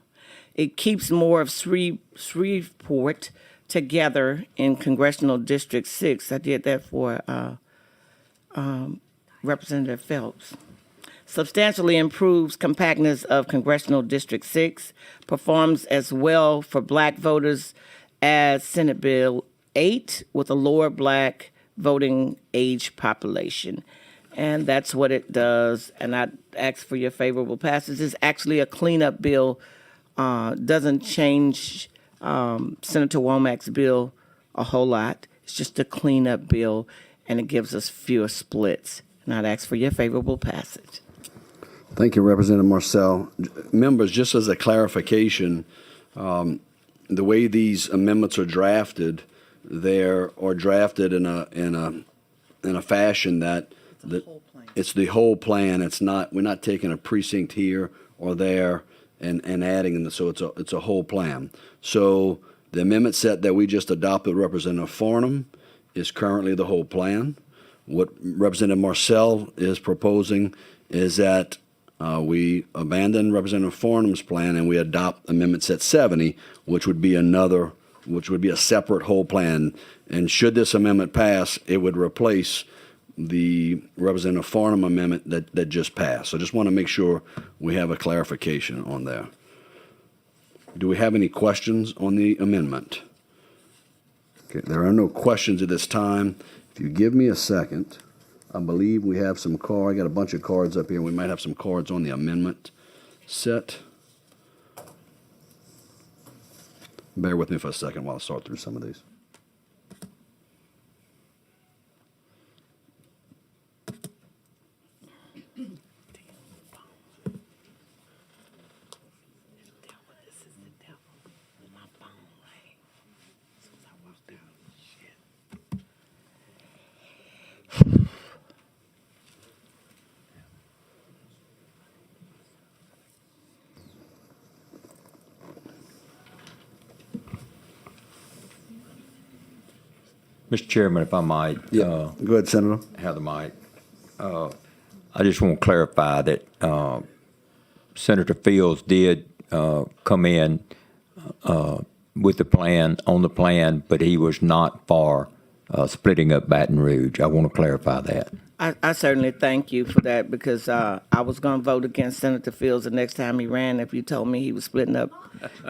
It keeps more of Shreveport together in Congressional District 6. I did that for Representative Phelps. Substantially improves compactness of Congressional District 6, performs as well for black voters as Senate Bill 8 with a lower black voting age population. And that's what it does. And I ask for your favorable passage. It's actually a cleanup bill, doesn't change Senator Womack's bill a whole lot. It's just a cleanup bill, and it gives us fewer splits. And I'd ask for your favorable passage. Thank you, Representative Marcel. Members, just as a clarification, the way these amendments are drafted, they are drafted in a fashion that it's the whole plan. It's not, we're not taking a precinct here or there and adding, and so it's a whole plan. So the amendment set that we just adopted, Representative Farnham, is currently the whole plan. What Representative Marcel is proposing is that we abandon Representative Farnham's plan and we adopt Amendment Set 70, which would be a separate whole plan. And should this amendment pass, it would replace the Representative Farnham amendment that just passed. So I just want to make sure we have a clarification on there. Do we have any questions on the amendment? Okay, there are no questions at this time. If you give me a second, I believe we have some cards. I got a bunch of cards up here. We might have some cards on the amendment set. Bear with me for a second while I sort through some of these. Mr. Chairman, if I might. Go ahead, Senator. Have the mic. I just want to clarify that Senator Fields did come in with the plan, on the plan, but he was not for splitting up Baton Rouge. I want to clarify that. I certainly thank you for that, because I was going to vote against Senator Fields the next time he ran if you told me he was splitting up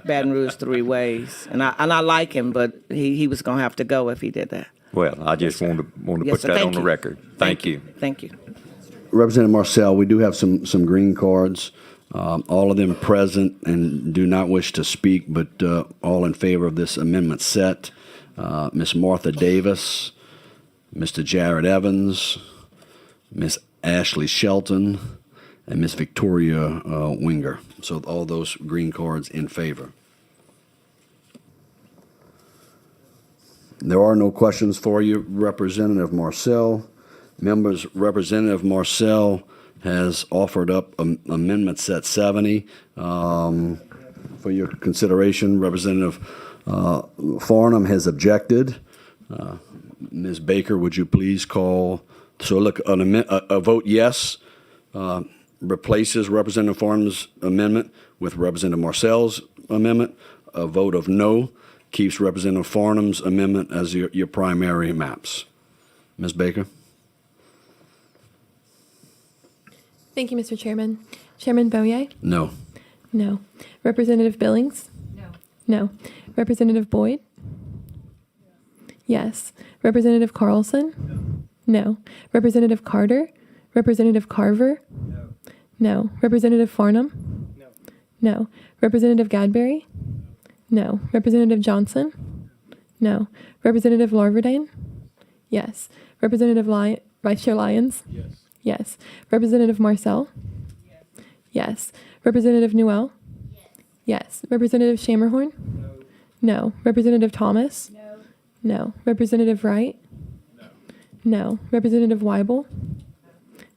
Baton Rouge 3 ways. And I like him, but he was going to have to go if he did that. Well, I just want to Yes, put sir. that Thank on the you. record. Thank you. Thank you. Representative Marcel, we do have some green cards. All of them present and do not wish to speak, but all in favor of this amendment set. Ms. Martha Davis, Mr. Jared Evans, Ms. Ashley Shelton, and Ms. Victoria Winger. So all those green cards in favor. There are no questions for you, Representative Marcel. Members, Representative Marcel has offered up Amendment Set 70 for your consideration. Representative Farnham has objected. Ms. Baker, would you please call? So look, a vote yes replaces Representative Farnham's amendment with Representative Marcel's amendment. A vote of no keeps Representative Farnham's amendment as your primary maps. Ms. Baker? Thank you, Mr. Chairman. Chairman Boyer? No. No. Representative Billings? No. No. Representative Boyd? Yes. Representative Carlson? No. Representative Carter? Representative Carver? No. Representative Farnham? No. Representative Gadberry? No. Representative Johnson? No. Representative Larverdane? Yes. Representative Vice Chair Lyons? Yes. Yes. Representative Marcel? Yes. Representative Newell? Yes. Representative Shammerhorn? No. Representative Thomas? No. Representative Wright? No. Representative Weibel?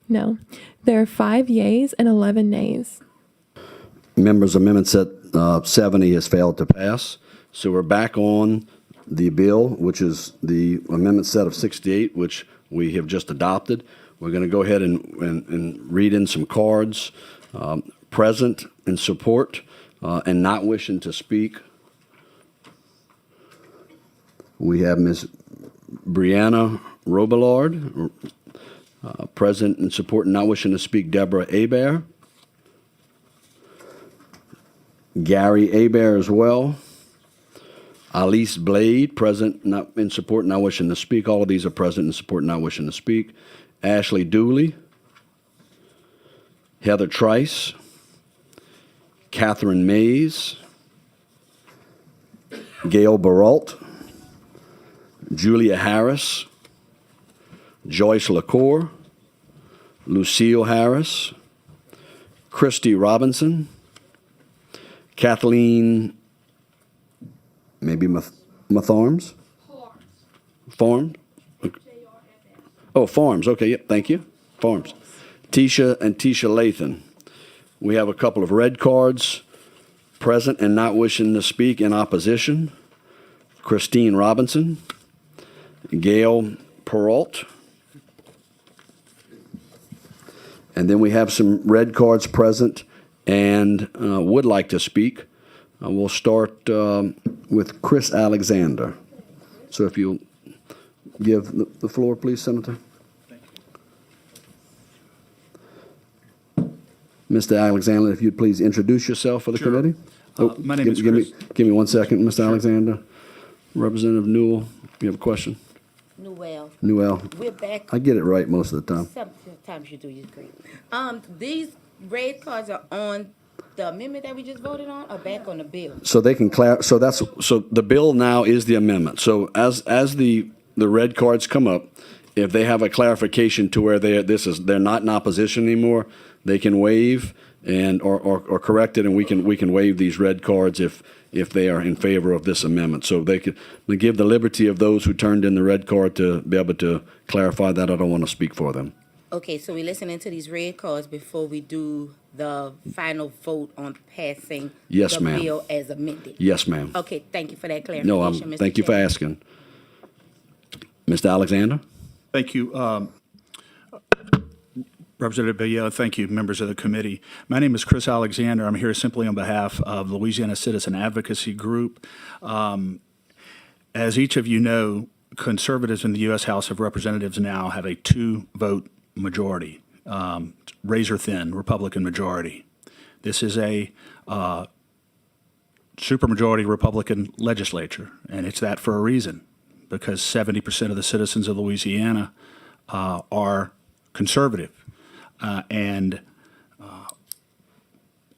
No. There are 5 yeas and 11 nays. Members, Amendment Set 70 has failed to pass. So we're back on the bill, which is the Amendment Set of 68, which we have just adopted. We're going to go ahead and read in some cards. Present in support and not wishing to speak. We have Ms. Brianna Robillard. Present in support and not wishing to speak, Deborah Hebert. Gary Hebert as well. Alice Blade, present not in support, not wishing to speak. All of these are present in support, not wishing to speak. Ashley Dooley. Heather Trice. Catherine Mays. Gail Baralt. Julia Harris, Joyce LaCour, Lucille Harris, Christy Robinson, Kathleen, maybe Matharms? Farms? Oh, Farms, okay, yep, thank you. Farms. Tisha and Tisha Lathan. We have a couple of red cards, present and not wishing to speak in opposition. Christine Robinson, Gail Peralt. And then we have some red cards present and would like to speak. We'll start with Chris Alexander. So if you'll give the floor, please, Senator. Mr. Alexander, if you'd please introduce yourself for the committee. My name is Chris. Give me 1 second, Mr. Alexander. Representative Newell, you have a question? Newell. We're back. I get it right most of the time. Sometimes you do, you agree. These red cards are on the amendment that we just voted on, or back on the bill? So they can so the bill now is the amendment. So as the red cards come up, if they have a clarification to where they're not in opposition anymore, they can waive and or correct it, and we can waive these red cards if they are in favor of this amendment. So they give the liberty of those who turned in the red card to be able to clarify that. I don't want to speak for them. Okay, so we're listening to these red cards before we do the final vote on passing Yes, the ma'am. bill as amended. Yes, ma'am. Okay, thank you for that clarification, No, Mr. thank you for Chairman. asking. Mr. Alexander? Thank you. Representative Bayeux, thank you, members of the committee. My name is Chris Alexander. I'm here simply on behalf of Louisiana Citizen Advocacy Group. As each of you know, conservatives in the U.S. House of Representatives now have a 2-vote majority, razor-thin Republican majority. This is a supermajority Republican legislature, and it's that for a reason, because 70% of the citizens of Louisiana are conservative.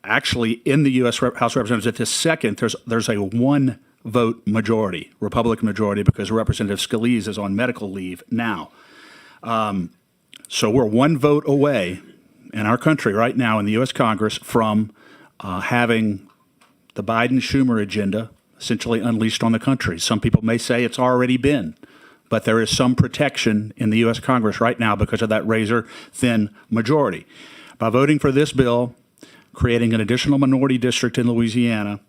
Actually, in the U.S. House of Representatives at this second, there's a 1-vote majority, Republican majority, because Representative Scalise is on medical leave now. So we're 1 vote away in our country right now in the U.S. Congress from having the Biden-Schumer agenda essentially unleashed on the country. Some people may say it's already been, but there is some protection in the U.S. Congress right now because of that razor-thin majority. By voting for this bill, creating an additional minority district in Louisiana,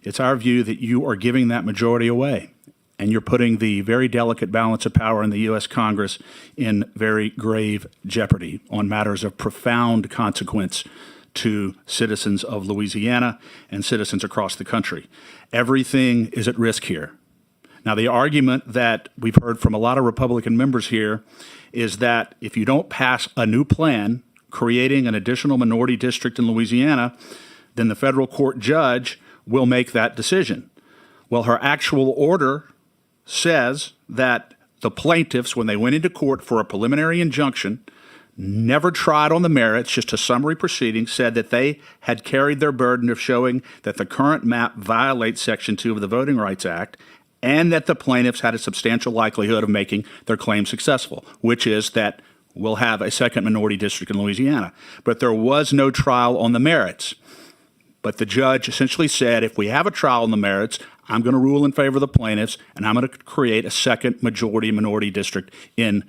it's our view that you are giving that majority away, and you're putting the very delicate balance of power in the U.S. Congress in very grave jeopardy on matters of profound consequence to citizens of Louisiana and citizens across the country. Everything is at risk here. Now, the argument that we've heard from a lot of Republican members here is that if you don't pass a new plan creating an additional minority district in Louisiana, then the federal court judge will make that decision. Well, her actual order says that the plaintiffs, when they went into court for a preliminary injunction, never tried on the merits, just a summary proceeding, said that they had carried their burden of showing that the current map violates Section 2 of the Voting Rights Act, and that the plaintiffs had a substantial likelihood of making their claim successful, which is that we'll have a second minority district in Louisiana. But there was no trial on the merits. But the judge essentially said, if we have a trial on the merits, I'm going to rule in favor of the plaintiffs, and I'm going to create a second majority minority district in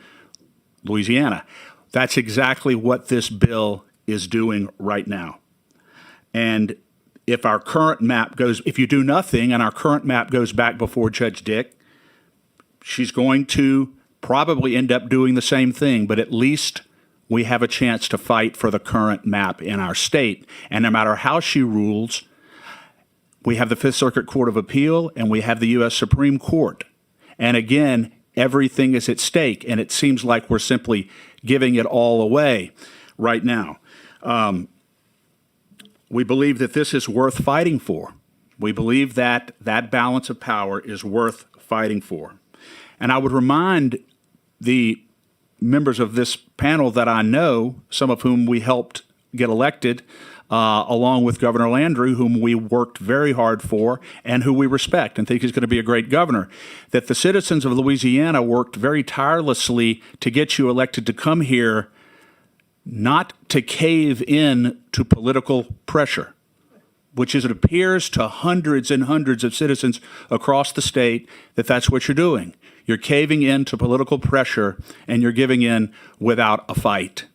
Louisiana. That's exactly what this bill is doing right now. And if our current map if you do nothing and our current map goes back before Judge Dick, she's going to probably end up doing the same thing, but at least we have a chance to fight for the current map in our state. And no matter how she rules, we have the Fifth Circuit Court of Appeal and we have the U.S. Supreme Court. And again, everything is at stake, and it seems like we're simply giving it all away right now. We believe that this is worth fighting for. We believe that that balance of power is worth fighting for. And I would remind the members of this panel that I know, some of whom we helped get elected, along with Governor Landry, whom we worked very hard for and who we respect and think is going to be a great governor, that the citizens of Louisiana worked very tirelessly to get you elected to come here, not to cave in to political pressure, which is, it appears to hundreds and hundreds of citizens across the state that that's what you're doing. You're caving in to political pressure, and you're giving in without a fight.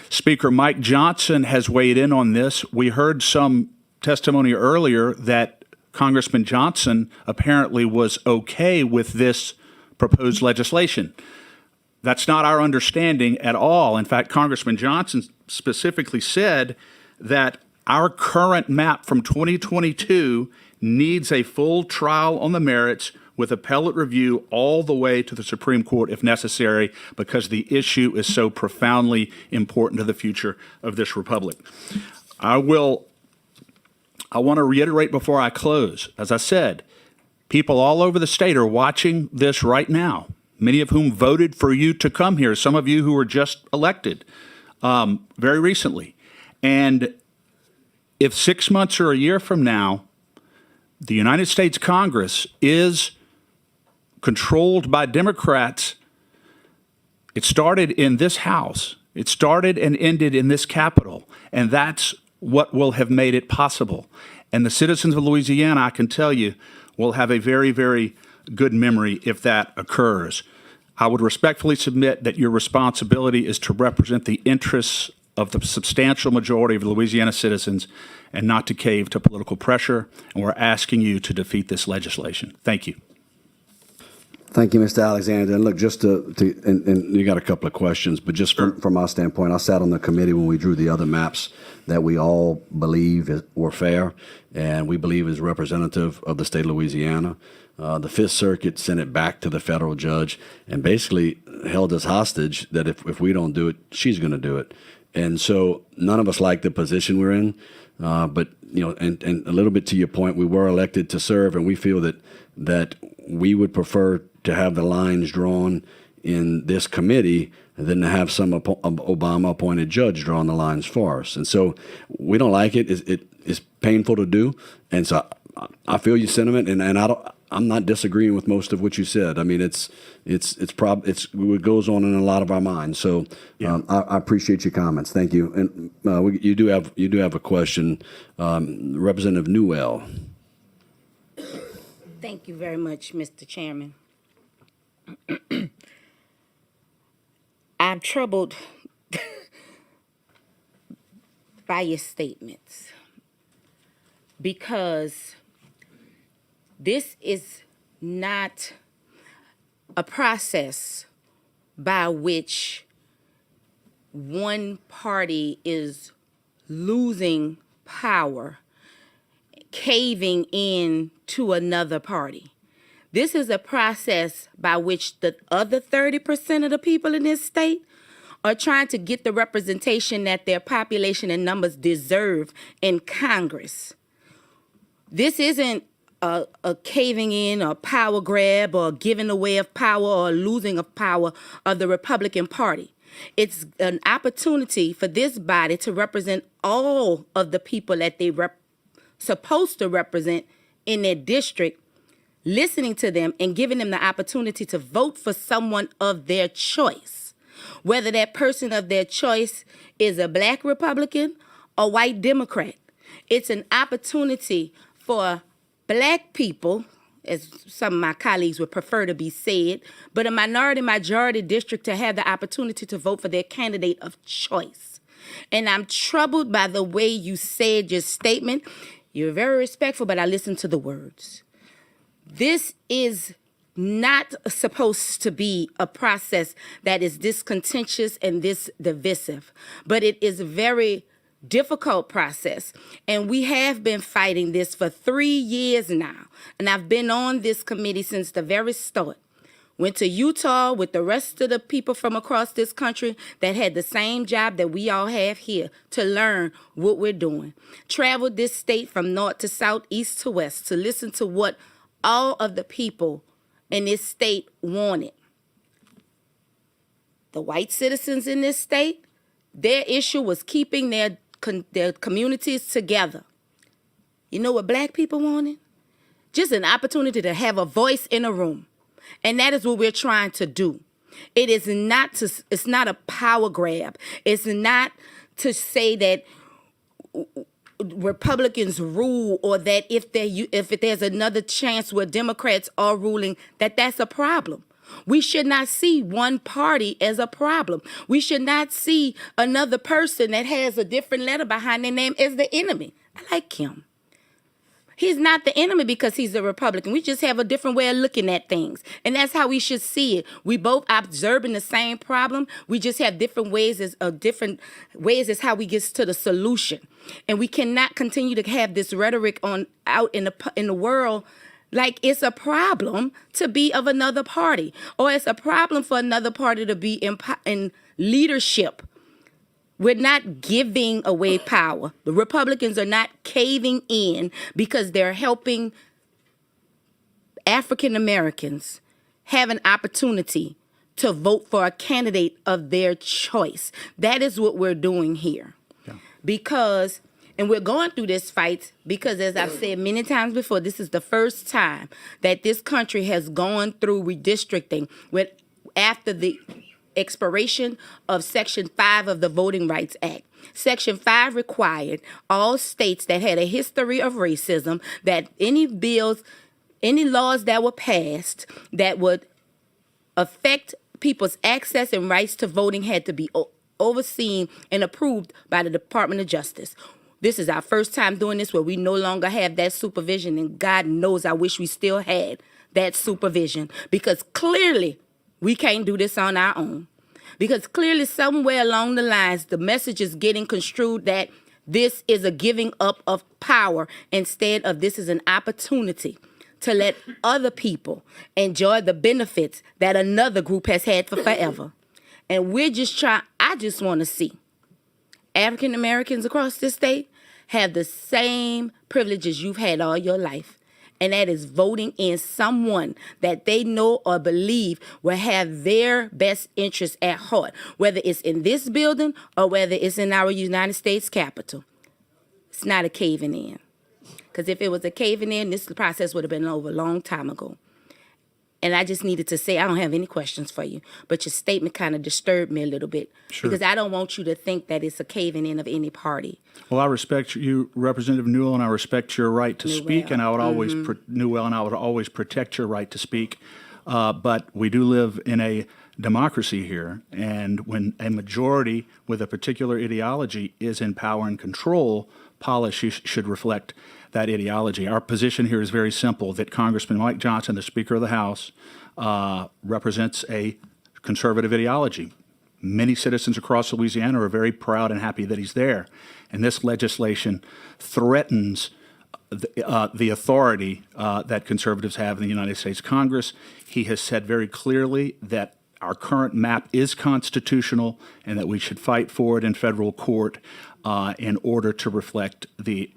Speaker Mike Johnson has weighed in on this. We heard some testimony earlier that Congressman Johnson apparently was okay with this proposed legislation. That's not our understanding at all. In fact, Congressman Johnson specifically said that our current map from 2022 needs a full trial on the merits with appellate review all the way to the Supreme Court if necessary, because the issue is so profoundly important to the future of this republic. I want to reiterate before I close, as I said, people all over the state are watching this right now, many of whom voted for you to come here, some of you who were just elected very recently. And if 6 months or a year from now, the United States Congress is controlled by Democrats, it started in this House. It started and ended in this Capitol. And that's what will have made it possible. And the citizens of Louisiana, I can tell you, will have a very, very good memory if that occurs. I would respectfully submit that your responsibility is to represent the interests of the substantial majority of Louisiana citizens and not to cave to political pressure. And we're asking you to defeat this legislation. Thank you. Thank you, Mr. Alexander. And look, just and you got a couple of questions, but just from our standpoint, I sat on the committee when we drew the other maps that we all believe were fair and we believe is representative of the state of Louisiana. The Fifth Circuit sent it back to the federal judge and basically held us hostage that if we don't do it, she's going to do it. And so none of us like the position we're in. But, you know, and a little bit to your point, we were elected to serve, and we feel that we would prefer to have the lines drawn in this committee than to have some Obama-appointed judge drawing the lines for us. And so we don't like it. It's painful to do. And so I feel your sentiment, and I'm not disagreeing with most of what you said. I mean, it's what goes on in a lot of our minds. So I appreciate your comments. Thank you. And you do have a question, Representative Newell. Thank you very much, Mr. Chairman. I'm troubled by your statements because this is not a process by which one party is losing power, caving in to another party. This is a process by which the other 30% of the people in this state are trying to get the representation that their population and numbers deserve in Congress. This isn't a caving in or power grab or giving away of power or losing of power of the Republican Party. It's an opportunity for this body to represent all of the people that they supposed to represent in their district, listening to them and giving them the opportunity to vote for someone of their choice, whether that person of their choice is a black Republican or white Democrat. It's an opportunity for black people, as some of my colleagues would prefer to be said, but a minority-majority district to have the opportunity to vote for their candidate of choice. And I'm troubled by the way you said your statement. You're very respectful, but I listened to the words. This is not supposed to be a process that is this contentious and this divisive, but it is a very difficult process. And we have been fighting this for 3 years now. And I've been on this committee since the very start. Went to Utah with the rest of the people from across this country that had the same job that we all have here to learn what we're doing. Traveled this state from north to south, east to west to listen to what all of the people in this state wanted. The white citizens in this state, their issue was keeping their their communities together. You know what black people wanted? Just an opportunity to have a voice in a room. And that is what we're trying to do. It's not a power grab. It's not to say that Republicans rule, or that if there's another chance where Democrats are ruling, that's a problem. We should not see one party as a problem. We should not see another person that has a different letter behind their name as the enemy. I like him. He's not the enemy because he's a Republican. We just have a different way of looking at things. And that's how we should see it. We both observing the same problem. We just have different ways as how we get to the solution. And we cannot continue to have this rhetoric out in the world like it's a problem to be of another party, or it's a problem for another party to be in leadership. We're not giving away power. The Republicans are not caving in because they're helping African Americans have an opportunity to vote for a candidate of their choice. That is what we're doing here. Yeah. And we're going through this fight because, as I've said many times before, this is the first time that this country has gone through redistricting after the expiration of Section 5 of the Voting Rights Act. Section 5 required all states that had a history of racism that any laws that were passed that would affect people's access and rights to voting had to be overseen and approved by the Department of Justice. This is our first time doing this where we no longer have that supervision, and God knows I wish we still had that supervision, because clearly we can't do this on our own. Because clearly somewhere along the lines, the message is getting construed that this is a giving up of power instead of this is an opportunity to let other people enjoy the benefits that another group has had for forever. And I just want to see African Americans across this state have the same privileges you've had all your life. And that is voting in someone that they know or believe will have their best interests at heart, whether it's in this building or whether it's in our United States Capitol. It's not a caving in. Because if it was a caving in, this process would have been over a long time ago. And I just needed to say, I don't have any questions for you, but your statement kind of disturbed me a little bit. Sure. Because I don't want you to think that it's a caving in of any party. Well, I respect you, Representative Newell, and I respect your right to speak, and I would always, Newell, and I would always protect your right to speak. But we do live in a democracy here, and when a majority with a particular ideology is in power and control, policy should reflect that ideology. Our position here is very simple, that Congressman Mike Johnson, the Speaker of the House, represents a conservative ideology. Many citizens across Louisiana are very proud and happy that he's there. And this legislation threatens the authority that conservatives have in the United States Congress. He has said very clearly that our current map is constitutional and that we should fight for it in federal court in order to reflect the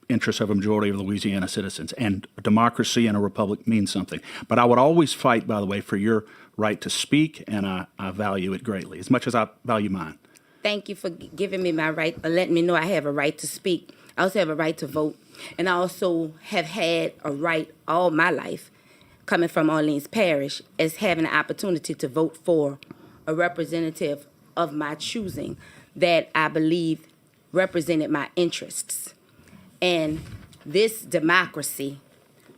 interests of a majority of Louisiana citizens. And democracy and a republic means something. But I would always fight, by the way, for your right to speak, and I value it greatly, as much as I value mine. Thank you for giving me my right, letting me know I have a right to speak. I also have a right to vote. And I also have had a right all my life, coming from Orleans Parish, as having an opportunity to vote for a representative of my choosing that I believe represented my interests. And this democracy,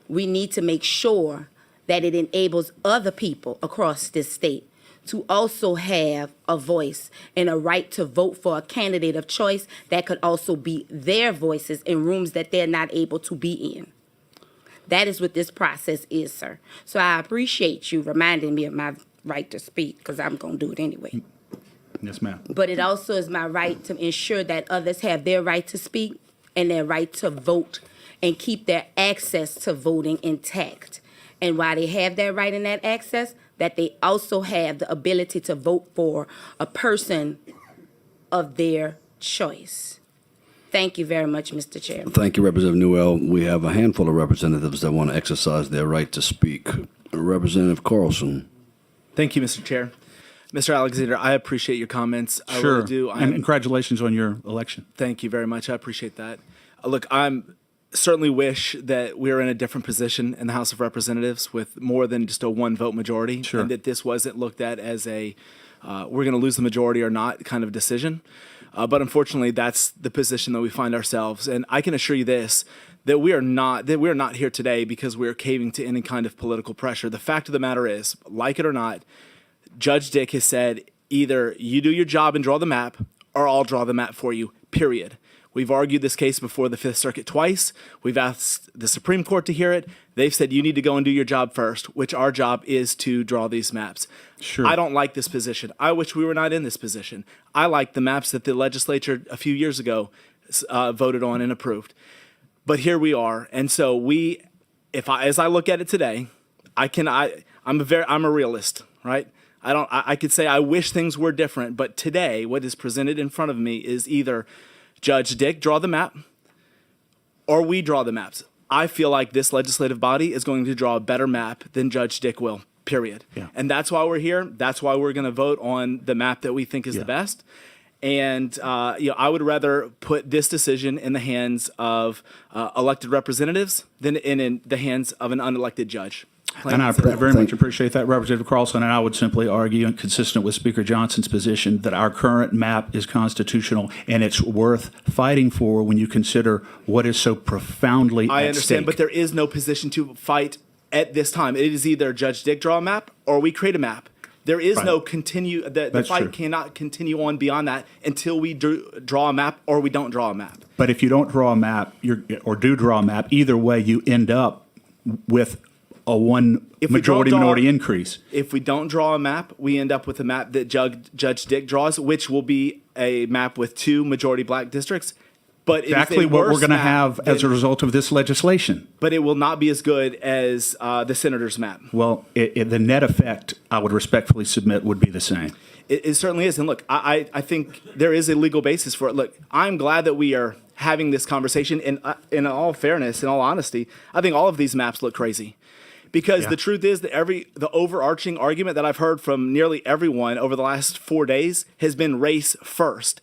we need to make sure that it enables other people across this state to also have a voice and a right to vote for a candidate of choice that could also be their voices in rooms that they're not able to be in. That is what this process is, sir. So I appreciate you reminding me of my right to speak, because I'm going to do it anyway. Yes, ma'am. But it also is my right to ensure that others have their right to speak and their right to vote and keep their access to voting intact. And while they have that right and that access, that they also have the ability to vote for a person of their choice. Thank you very much, Mr. Chairman. Thank you, Representative Newell. We have a handful of representatives that want to exercise their right to speak. Representative Carlson. Thank you, Mr. Chair. Mr. Alexander, I appreciate your comments. I Sure. really do. And congratulations on your election. Thank you very much. I appreciate that. Look, I'm certainly wish that we were in a different position in the House of Representatives with more than just a one vote majority, Sure. and that this wasn't looked at as a we're going to lose the majority or not kind of decision. But unfortunately, that's the position that we find ourselves. And I can assure you this, that we are not here today because we are caving to any kind of political pressure. The fact of the matter is, like it or not, Judge Dick has said either you do your job and draw the map, or I'll draw the map for you, period. We've argued this case before the Fifth Circuit twice. We've asked the Supreme Court to hear it. They've said you need to go and do your job first, which our job is to draw these maps. Sure. I don't like this position. I wish we were not in this position. I like the maps that the legislature a few years ago voted on and approved. But here we are. And so as I look at it today, I'm a realist, right? I could say I wish things were different, but today what is presented in front of me is either Judge Dick draw the map or we draw the maps. I feel like this legislative body is going to draw a better map than Judge Dick will, period. Yeah. And that's why we're here. That's why we're going to vote on the map that we think is the best. And I would rather put this decision in the hands of elected representatives than in the hands of an unelected judge. And I very much appreciate that, Representative Carlson, and I would simply argue, consistent with Speaker Johnson's position, that our current map is constitutional, and it's worth fighting for when you consider what is so profoundly I at understand, stake. but there is no position to fight at this time. It is either Judge Dick draw a map or we create a map. There is Right. no continue. The fight true. cannot continue on beyond that until we draw a map or we don't draw a map. But if you don't draw a map, or do draw a map, either way, you end up with a one If we majority don't draw- minority increase. If we don't draw a map, we end up with a map that Judge Dick draws, which will be a map with 2 majority black districts. But Exactly what we're going to have as a result of this legislation. But it will not be as good as the senator's map. Well, the net effect, I would respectfully submit, would be the same. It certainly is. And look, I think there is a legal basis for it. Look, I'm glad that we are having this conversation. And in all fairness, in all honesty, I think all of these maps look crazy. Because the truth is that the overarching argument that I've heard from nearly everyone over the last 4 days has been race first.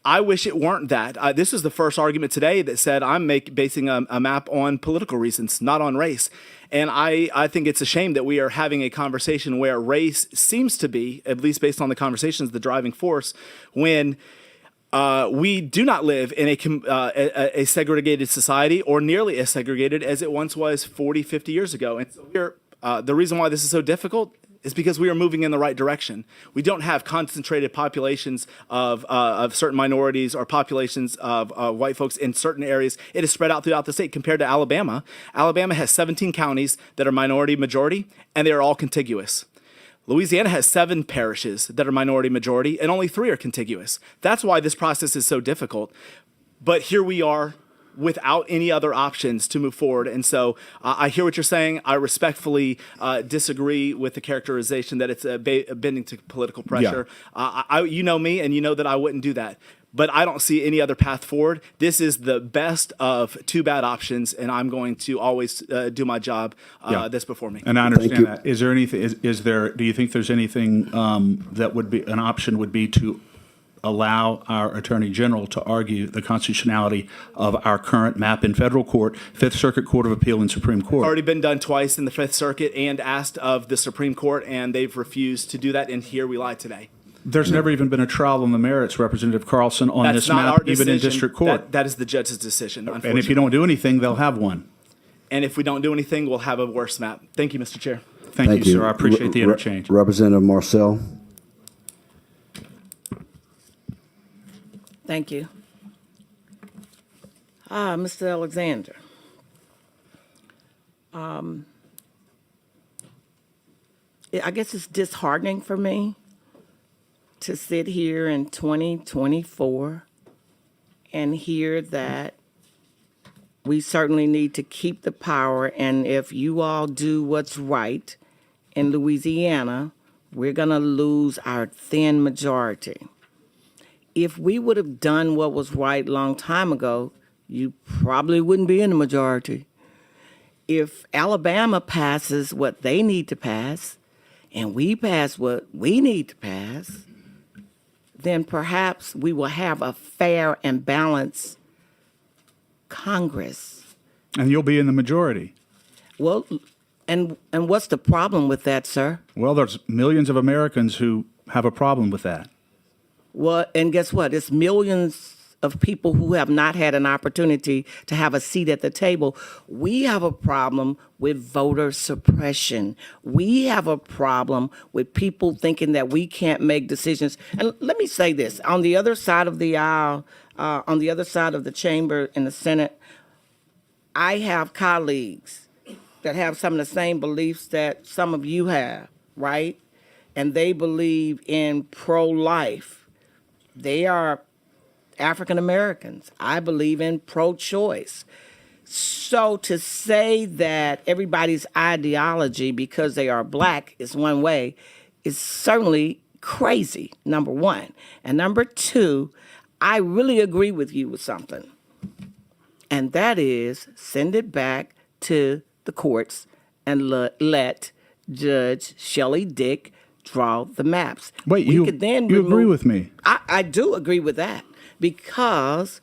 I wish it weren't that. This is the first argument today that said I'm basing a map on political reasons, not on race. And I think it's a shame that we are having a conversation where race seems to be, at least based on the conversations, the driving force, when we do not live in a segregated society or nearly as segregated as it once was 40, 50 years ago. And so the reason why this is so difficult is because we are moving in the right direction. We don't have concentrated populations of certain minorities or populations of white folks in certain areas. It is spread out throughout the state compared to Alabama. Alabama has 17 counties that are minority majority, and they are all contiguous. Louisiana has 7 parishes that are minority majority, and only 3 are contiguous. That's why this process is so difficult. But here we are without any other options to move forward. And so I hear what you're saying. I respectfully disagree with the characterization that it's bending to political pressure. You know me, and you know that I wouldn't do that. But I don't see any other path forward. This is the best of 2 bad options, and I'm going to always do my job that's before me. And I understand that. Is there anything? Do you think there's anything that would be an option? Would be to allow our Attorney General to argue the constitutionality of our current map in federal court, Fifth Circuit Court of Appeal, and Supreme Court? Already been done twice in the Fifth Circuit and asked of the Supreme Court, and they've refused to do that. And here we lie today. There's never even been a trial on the merits, Representative Carlson, on That's this not map, our even in decision. district court. That is the judge's decision, unfortunately. And if you don't do anything, they'll have one. And if we don't do anything, we'll have a worse map. Thank you, Mr. Chair. Thank you, sir. I appreciate the interchange. Representative Marcel. Thank you. Mr. Alexander. I guess it's disheartening for me to sit here in 2024 and hear that we certainly need to keep the power, and if you all do what's right in Louisiana, we're going to lose our thin majority. If we would have done what was right a long time ago, you probably wouldn't be in the majority. If Alabama passes what they need to pass, and we pass what we need to pass, then perhaps we will have a fair and balanced Congress. And you'll be in the majority. Well, and what's the problem with that, sir? Well, there's millions of Americans who have a problem with that. Well, and guess what? It's millions of people who have not had an opportunity to have a seat at the table. We have a problem with voter suppression. We have a problem with people thinking that we can't make decisions. And let me say this, on the other side of the aisle, on the other side of the chamber in the Senate, I have colleagues that have some of the same beliefs that some of you have, right? And they believe in pro-life. They are African Americans. I believe in pro-choice. So to say that everybody's ideology, because they are black, is one way, is certainly crazy, number one. And number two, I really agree with you with something. And that is send it back to the courts and let Judge Shelley Dick draw the maps. Wait, We you could then agree with me? I do agree with that, because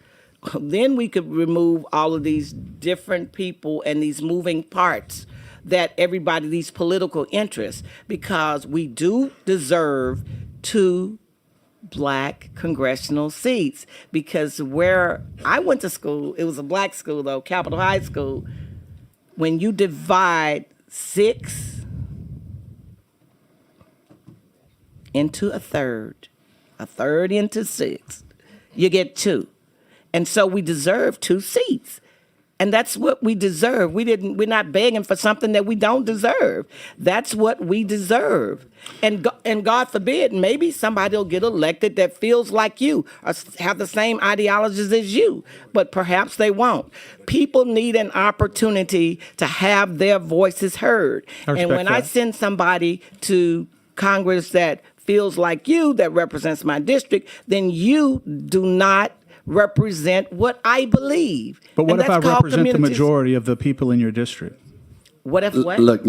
then we could remove all of these different people and these moving parts that everybody, these political interests, because we do deserve 2 black congressional seats. Because where I went to school, it was a black school though, Capitol High School. When you divide 6 into a third into 6, you get 2. And so we deserve 2 seats. And that's what we deserve. We're not begging for something that we don't deserve. That's what we deserve. And God forbid, maybe somebody will get elected that feels like you or have the same ideologies as you, but perhaps they won't. People need an opportunity to have their voices heard. And when I send somebody to Congress that feels like you, that represents my district, then you do not represent what I believe. But what And if I that's called represent the communities. majority of the people in your district? What if what? Look,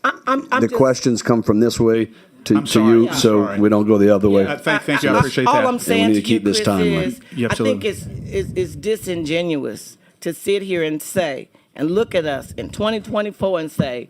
I'm the just, questions come from this way to sorry, you, I'm so sorry. we don't go the other way. Thank you. I appreciate all that. I'm saying need to to keep you, this Chris, timeline. is Yeah, I think absolutely. it's disingenuous to sit here and say and look at us in 2024 and say,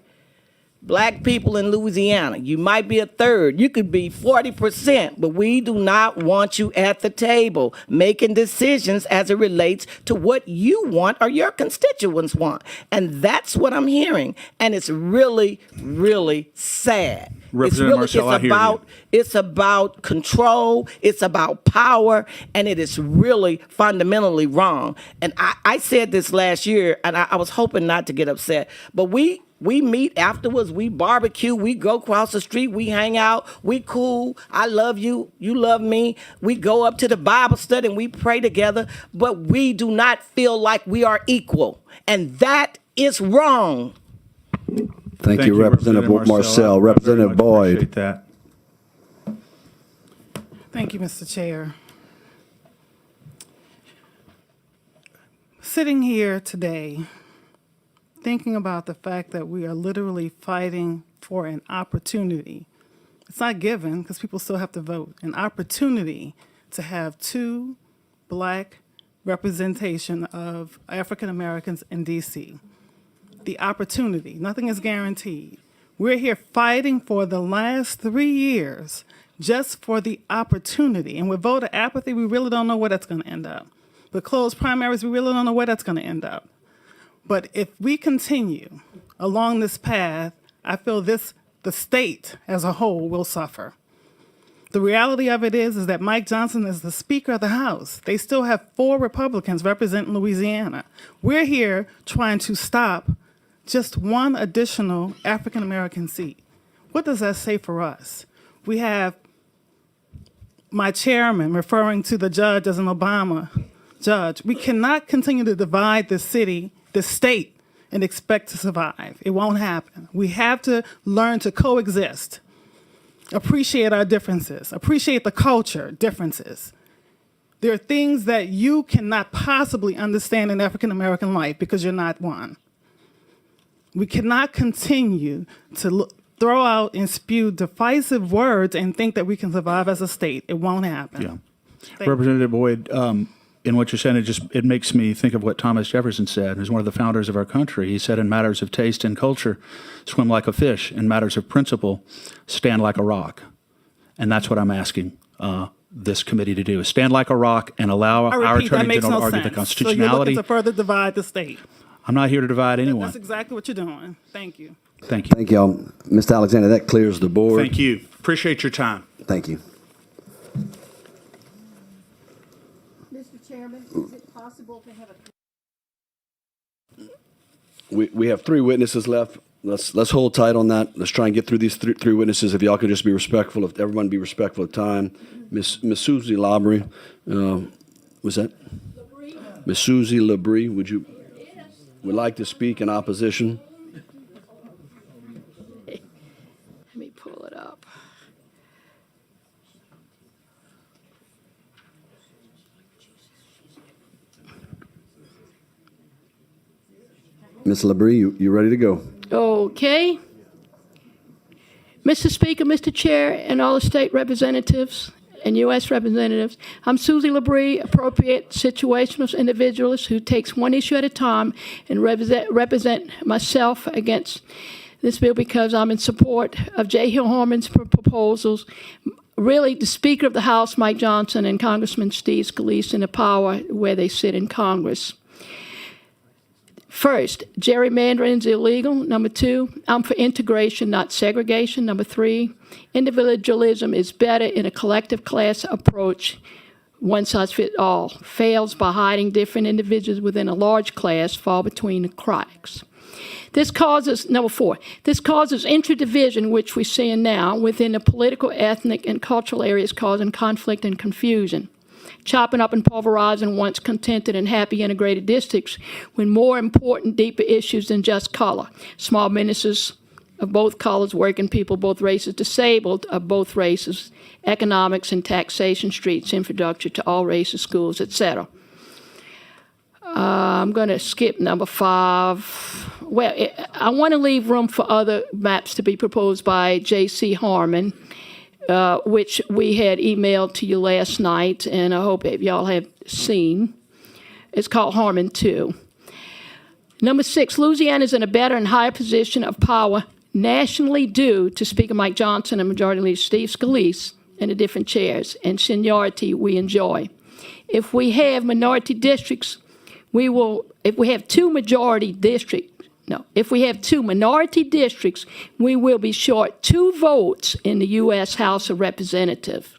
black people in Louisiana, you might be a third, you could be 40%, but we do not want you at the table making decisions as it relates to what you want or your constituents want. And that's what I'm hearing. And it's really, really sad. Representative Marcel, I hear you. It's about control, it's about power, and it is really fundamentally wrong. And I said this last year, and I was hoping not to get upset, but we meet afterwards, we barbecue, we go across the street, we hang out, we cool, I love you, you love me. We go up to the Bible study and we pray together, but we do not feel like we are equal. And that is wrong. Thank you, Representative Marcel. I very Representative much Boyd. appreciate that. Thank you, Mr. Chair. Sitting here today, thinking about the fact that we are literally fighting for an opportunity. It's not given because people still have to vote. An opportunity to have 2 black representation of African Americans in D.C. The opportunity, nothing is guaranteed. We're here fighting for the last 3 years just for the opportunity. And with voter apathy, we really don't know where that's going to end up. With closed primaries, we really don't know where that's going to end up. But if we continue along this path, I feel the state as a whole will suffer. The reality of it is that Mike Johnson is the Speaker of the House. They still have 4 Republicans representing Louisiana. We're here trying to stop just 1 additional African American seat. What does that say for us? We have my chairman referring to the judge as an Obama judge. We cannot continue to divide the state, and expect to survive. It won't happen. We have to learn to coexist, appreciate our differences, appreciate the culture differences. There are things that you cannot possibly understand in African American life because you're not one. We cannot continue to throw out and spew divisive words and think that we can survive as a state. It won't happen. Yeah. Thank you. Representative Boyd, in what you're saying, it makes me think of what Thomas Jefferson said, who's one of the founders of our country. He said, in matters of taste and culture, swim like a fish. In matters of principle, stand like a rock. And that's what I'm asking this committee to do, is stand like a rock and allow I our repeat, that Attorney makes General no to argue the sense. So you're constitutionality. looking to further divide the state. I'm not here to divide anyone. That's exactly what you're doing. Thank you. Thank you. Thank y'all. Mr. Alexander, that clears the board. Thank you. Appreciate your time. Thank you. Mr. Chairman, is it possible to have a... We have three witnesses left. Let's hold tight on that. Let's try and get through these three witnesses. If y'all could just be respectful, if everyone be respectful of time. Miss Susie Labrie, was that? Miss Susie Labrie, would like to speak in opposition? Let me pull it up. Miss Labrie, you ready to go? Okay. Mr. Speaker, Mr. Chair, and all the state representatives and U.S. representatives, I'm Susie Labrie, appropriate situationalist individualist who takes one issue at a time and represent myself against this bill because I'm in support of J. Hill Harmon's proposals. Really, the Speaker of the House, Mike Johnson, and Congressman Steve Scalise in the power where they sit in Congress. First, gerrymandering is illegal. Number two, I'm for integration, not segregation. Number three, individualism is better in a collective class approach. One size fits all. Fails by hiding different individuals within a large class fall between the cracks. This causes, number four, this causes intra-division, which we're seeing now, within the political, ethnic, and cultural areas, causing conflict and confusion. Chopping up and pulverizing once contented and happy integrated districts when more important, deeper issues than just color. Small businesses of both colors, working people, both races, disabled of both races, economics and taxation, streets, infrastructure to all races, schools, etc. I'm going to skip number 5. Well, I want to leave room for other maps to be proposed by J.C. Harmon, which we had emailed to you last night, and I hope y'all have seen. It's called Harmon 2. Number 6, Louisiana is in a better and higher position of power nationally due to Speaker Mike Johnson and Majority Leader Steve Scalise in the different chairs and seniority we enjoy. If we have minority districts, if we have two minority districts, we will be short 2 votes in the U.S. House of Representatives.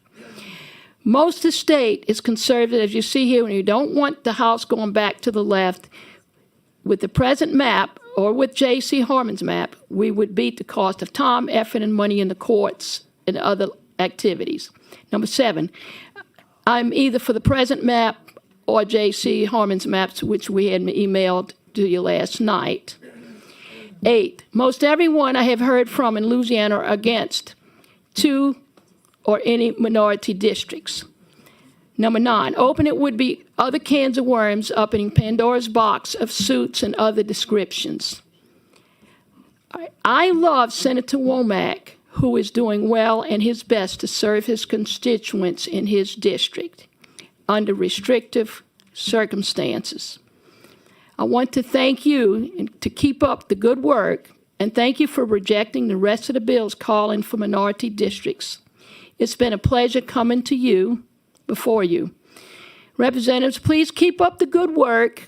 Most of the state is conservative, as you see here, and you don't want the House going back to the left. With the present map, or with J.C. Harmon's map, we would beat the cost of time, effort, and money in the courts and other activities. Number 7, I'm either for the present map or J.C. Harmon's maps, which we had emailed to you last night. 8, most everyone I have heard from in Louisiana are against 2 or any minority districts. Number 9, open it would be other cans of worms, opening Pandora's box of suits and other descriptions. I love Senator Womack, who is doing well and his best to serve his constituents in his district under restrictive circumstances. I want to thank you and to keep up the good work, and thank you for rejecting the rest of the bills calling for minority districts. It's been a pleasure coming to you, before you. Representatives, please keep up the good work,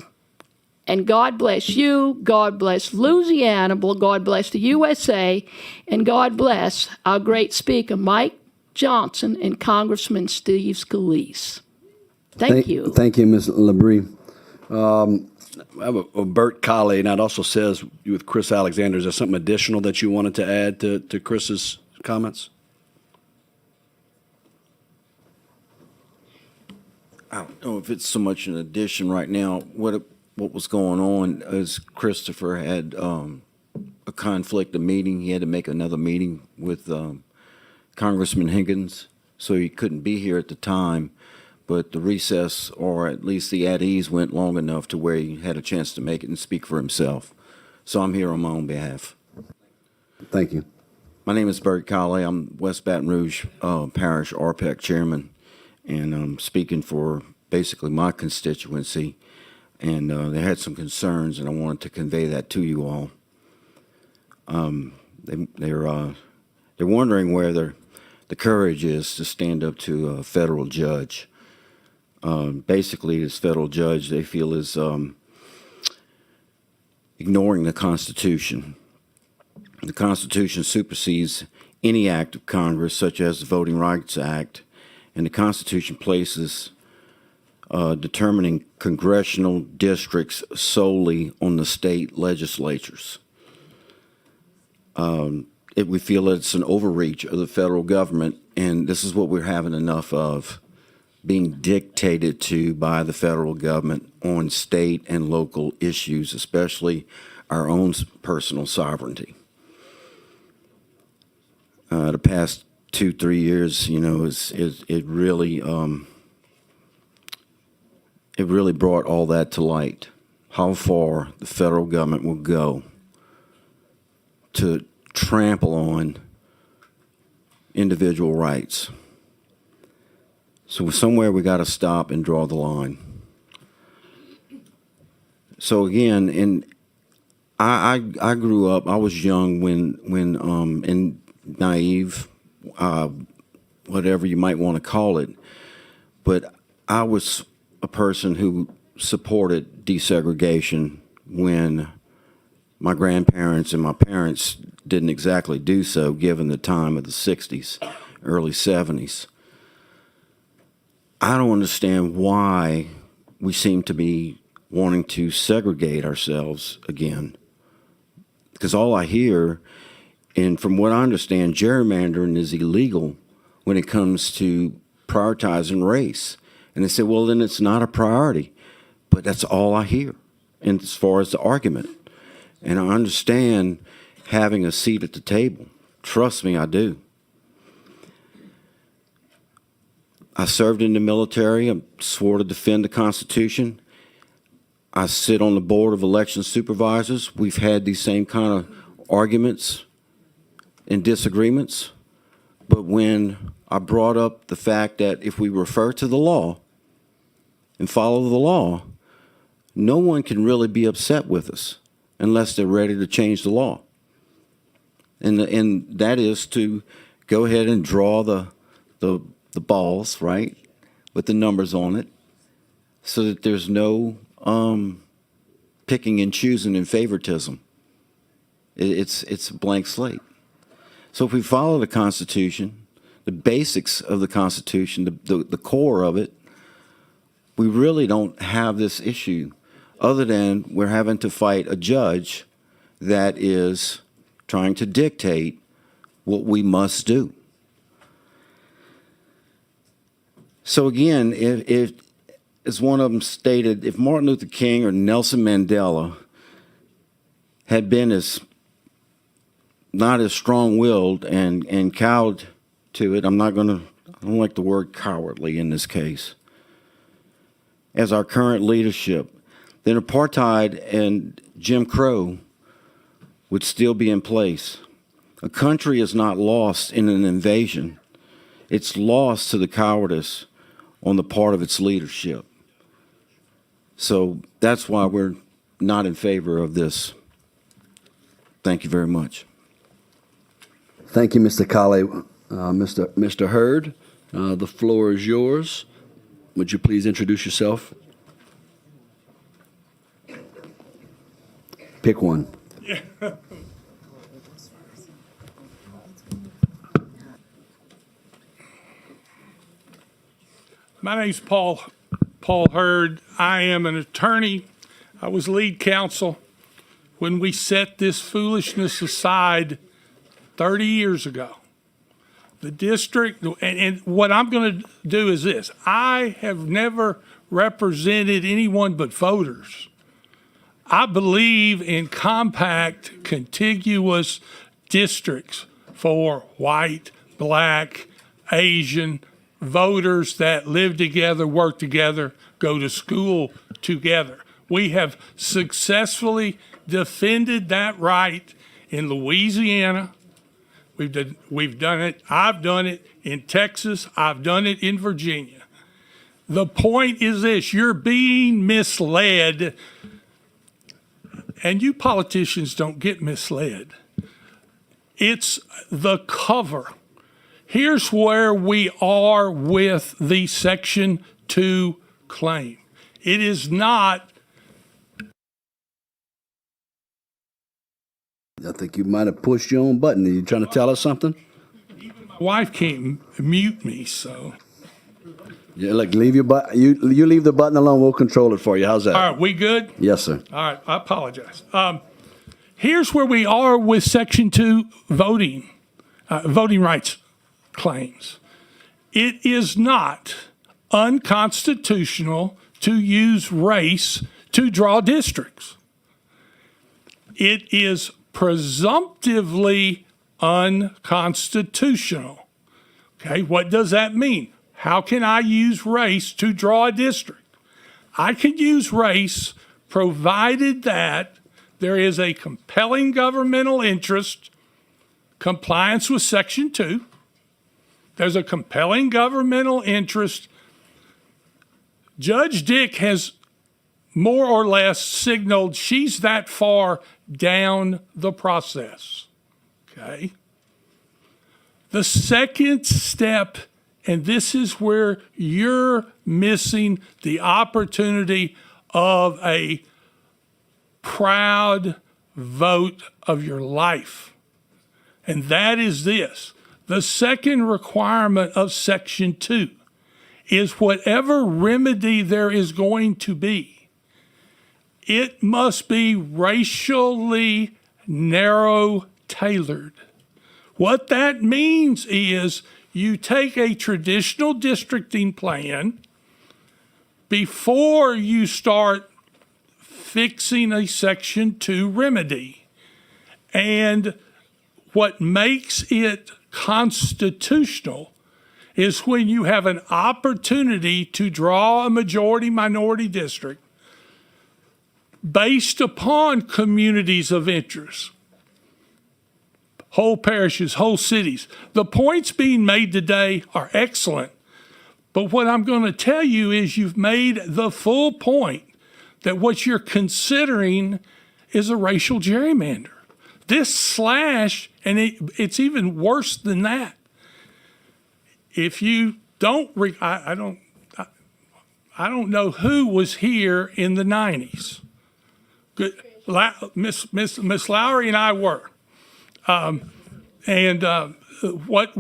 and God bless you, God bless Louisiana, God bless the USA, and God bless our great speaker, Mike Johnson, and Congressman Steve Scalise. Thank you. Thank you, Ms. Labrie. I have a Bert Colley, and that also says with Chris Alexander. Is there something additional that you wanted to add to Chris's comments? I don't know if it's so much an addition right now. What was going on is Christopher had a conflict, a meeting. He had to make another meeting with Congressman Higgins, so he couldn't be here at the time. But the recess, or at least the at ease, went long enough to where he had a chance to make it and speak for himself. So I'm here on my own behalf. Thank you. My name is Bert Colley. I'm West Baton Rouge Parish RPEC Chairman, and I'm speaking for basically my constituency. And they had some concerns, and I wanted to convey that to you all. They're wondering where the courage is to stand up to a federal judge. Basically, this federal judge they feel is ignoring the Constitution. The Constitution supersedes any act of Congress, such as the Voting Rights Act, and the Constitution places determining congressional districts solely on the state legislatures. We feel it's an overreach of the federal government, and this is what we're having enough of, being dictated to by the federal government on state and local issues, especially our own personal sovereignty. The past 2-3 years, you know, it really brought all that to light, how far the federal government will go to trample on individual rights. So somewhere we got to stop and draw the line. So again, I grew up, I was young when and naive, whatever you might want to call it, but I was a person who supported desegregation when my grandparents and my parents didn't exactly do so, given the time of the 60s, early 70s. I don't understand why we seem to be wanting to segregate ourselves again. Because all I hear, and from what I understand, gerrymandering is illegal when it comes to prioritizing race. And they say, well, then it's not a priority. But that's all I hear, and as far as the argument. And I understand having a seat at the table. Trust me, I do. I served in the military. I swore to defend the Constitution. I sit on the board of election supervisors. We've had these same kind of arguments and disagreements. But when I brought up the fact that if we refer to the law and follow the law, no one can really be upset with us unless they're ready to change the law. And that is to go ahead and draw the balls, right, with the numbers on it, so that there's no picking and choosing and favoritism. It's a blank slate. So if we follow the Constitution, the basics of the Constitution, the core of it, we really don't have this issue, other than we're having to fight a judge that is trying to dictate what we must do. So again, if as one of them stated, if Martin Luther King or Nelson Mandela had been not as strong-willed and cowed to it, I don't like the word cowardly in this case, as our current leadership, then apartheid and Jim Crow would still be in place. A country is not lost in an invasion. It's lost to the cowardice on the part of its leadership. So that's why we're not in favor of this. Thank you very much. Thank you, Mr. Colley. Mr. Hurd, the floor is yours. Would you please introduce yourself? Pick one. Yeah. My name's Paul Hurd. I am an attorney. I was lead counsel when we set this foolishness aside 30 years ago. The district, and what I'm going to do is this. I have never represented anyone but voters. I believe in compact, contiguous districts for white, black, Asian voters that live together, work together, go to school together. We have successfully defended that right in Louisiana. We've done it. I've done it in Texas. I've done it in Virginia. The point is this: you're being misled, and you politicians don't get misled. It's the cover. Here's where we are with the Section 2 claim. It is not. I think you might have pushed your own button. Are you trying to tell us something? My wife can't mute me, so. Yeah, look, leave your button. You leave the button alone. We'll control it for you. How's that? All right, we good? Yes, sir. All right, I apologize. Here's where we are with Section 2 voting rights claims. It is not unconstitutional to use race to draw districts. It is presumptively unconstitutional. Okay, what does that mean? How can I use race to draw a district? I can use race provided that there is a compelling governmental interest, compliance with Section 2. There's a compelling governmental interest. Judge Dick has more or less signaled she's that far down the process. Okay? The second step, and this is where you're missing the opportunity of a proud vote of your life. And that is this. The second requirement of Section 2 is whatever remedy there is going to be, it must be racially narrow tailored. What that means is you take a traditional districting plan before you start fixing a Section 2 remedy. And what makes it constitutional is when you have an opportunity to draw a majority-minority district based upon communities of interest, whole parishes, whole cities. The points being made today are excellent, but what I'm going to tell you is you've made the full point that what you're considering is a racial gerrymander. This slash, and it's even worse than that. If you don't, I don't know who was here in the 90s. Good, Miss Lowry and I were, what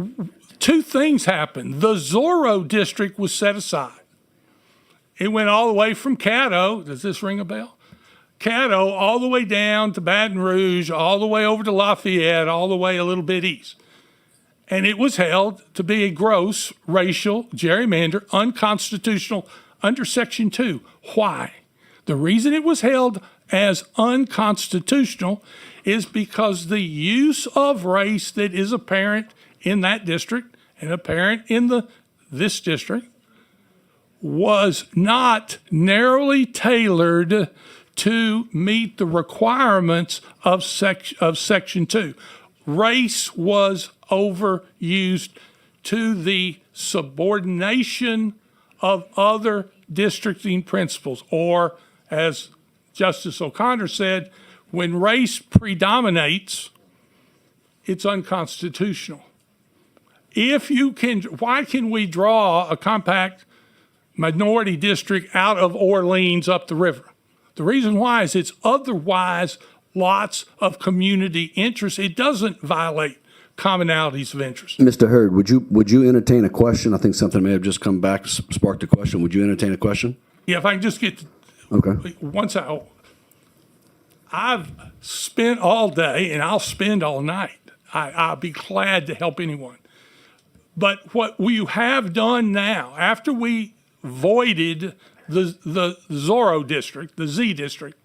two things happened. The Zorro district was set aside. It went all the way from Caddo. Does this ring a bell? Caddo all the way down to Baton Rouge, all the way over to Lafayette, all the way a little bit east. And it was held to be a gross racial gerrymander, unconstitutional under Section 2. Why? The reason it was held as unconstitutional is because the use of race that is apparent in that district and apparent in this district was not narrowly tailored to meet the requirements of Section 2. Race was overused to the subordination of other districting principles, or as Justice O'Connor said, when race predominates, it's unconstitutional. Why can we draw a compact minority district out of Orleans up the river? The reason why is it's otherwise lots of community interest. It doesn't violate commonalities of interest. Mr. Hurd, would you entertain a question? I think something may have just come back, sparked a question. Would you entertain a question? Yeah, if I can just get Okay. I've spent all day and I'll spend all night. I'll be glad to help anyone. But what we have done now, after we voided the Zorro district, the Z district,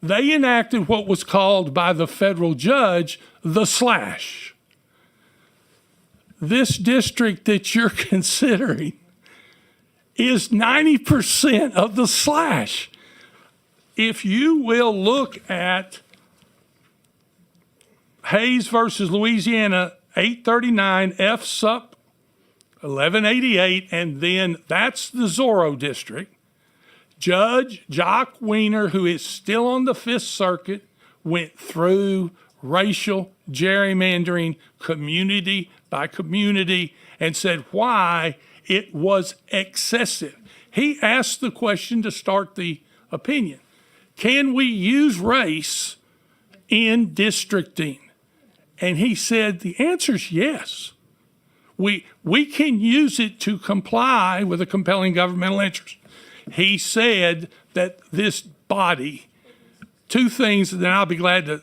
they enacted what was called by the federal judge the slash. This district that you're considering is 90% of the slash. If you will look at Hayes versus Louisiana, 839 F Sup 1188, and then that's the Zorro district. Judge Jock Wiener, who is still on the Fifth Circuit, went through racial gerrymandering community by community and said why it was excessive. He asked the question to start the opinion. Can we use race in districting? And he said the answer is yes. We can use it to comply with a compelling governmental interest. He said that this body, two things, and then I'll be glad to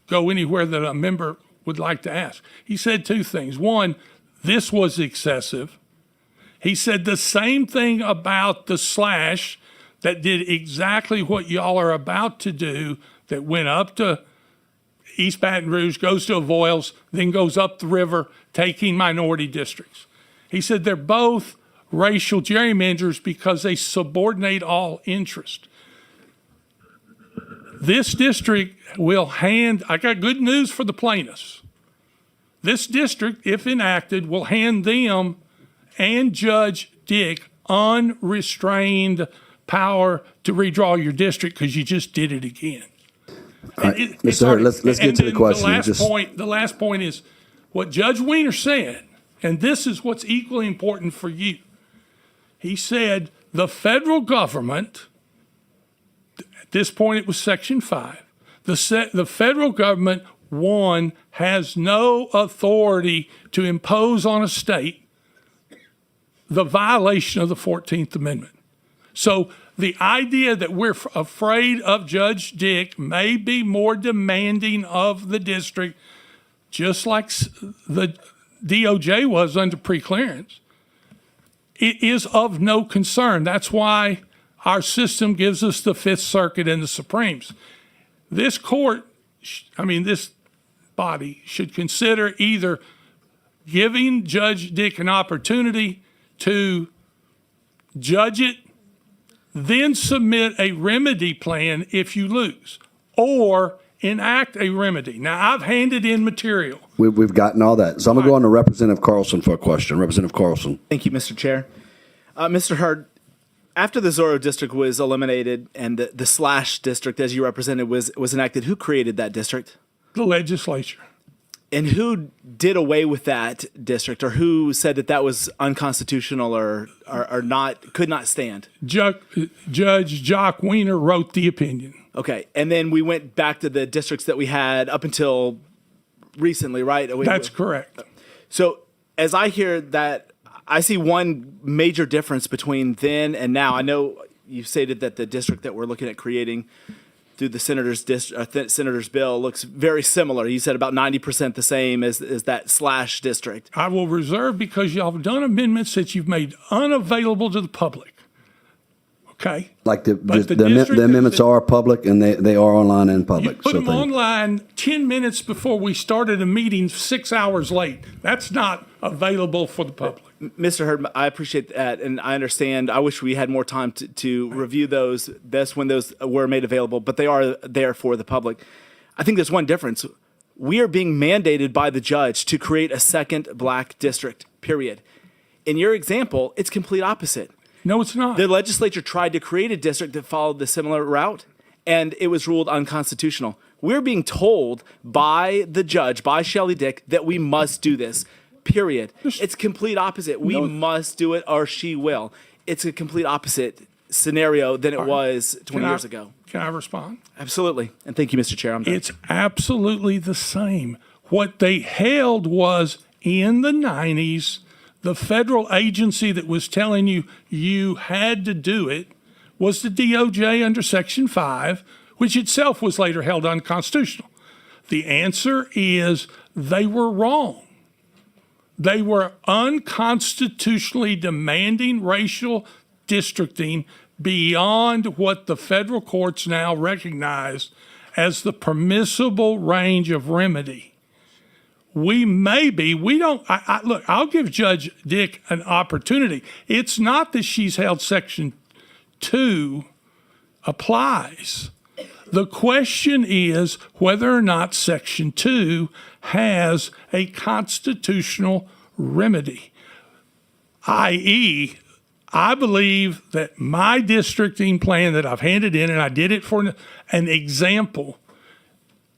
go anywhere that a member would like to ask. He said two things. One, this was excessive. He said the same thing about the slash that did exactly what y'all are about to do, that went up to East Baton Rouge, goes to Avoyelles, then goes up the river, taking minority districts. He said they're both racial gerrymanders because they subordinate all interest. This district will I got good news for the plaintiffs. This district, if enacted, will hand them and Judge Dick unrestrained power to redraw your district because you just did it again. All right, Mr. Hurd, let's get to the question. The last point is what Judge Wiener said, and this is what's equally important for you. He said the federal government, at this point it was Section 5, the federal government, one, has no authority to impose on a state the violation of the 14th Amendment. So the idea that we're afraid of Judge Dick may be more demanding of the district, just like the DOJ was under preclearance, it is of no concern. That's why our system gives us the Fifth Circuit and the Supremes. This court, this body should consider either giving Judge Dick an opportunity to judge it, then submit a remedy plan if you lose, or enact a remedy. Now, I've handed in material. We've gotten all that. So I'm going to go on to Representative Carlson for a question. Representative Carlson. Thank you, Mr. Chair. Mr. Hurd, after the Zorro district was eliminated and the slash district, as you represented, was enacted, who created that district? The legislature. And who did away with that district, or who said that that was unconstitutional or not, could not stand? Judge Jock Wiener wrote the opinion. Okay, and then we went back to the districts that we had up until recently, right? That's correct. So as I hear that, I see one major difference between then and now. I know you stated that the district that we're looking at creating through the senator's bill looks very similar. You said about 90% the same as that slash district. I will reserve because y'all have done amendments that you've made unavailable to the public. Okay? Like the amendments are public and they are online and public. You put them online 10 minutes before we started a meeting 6 hours late. That's not available for the public. Mr. Hurd, I appreciate that, and I understand. I wish we had more time to review those. That's when those were made available, but they are there for the public. I think there's one difference. We are being mandated by the judge to create a second black district, period. In your example, it's complete opposite. No, it's not. The legislature tried to create a district that followed the similar route, and it was ruled unconstitutional. We're being told by the judge, by Shelley Dick, that we must do this. Period. It's complete opposite. We must do it or she will. It's a complete opposite scenario than it was 20 years ago. Can I respond? Absolutely. And thank you, Mr. Chair. I'm done. It's absolutely the same. What they held was in the 90s, the federal agency that was telling you you had to do it was the DOJ under Section 5, which itself was later held unconstitutional. The answer is they were wrong. They were unconstitutionally demanding racial districting beyond what the federal courts now recognize as the permissible range of remedy. Look, I'll give Judge Dick an opportunity. It's not that she's held Section 2 applies. The question is whether or not Section 2 has a constitutional remedy, i.e., I believe that my districting plan that I've handed in, and I did it for an example,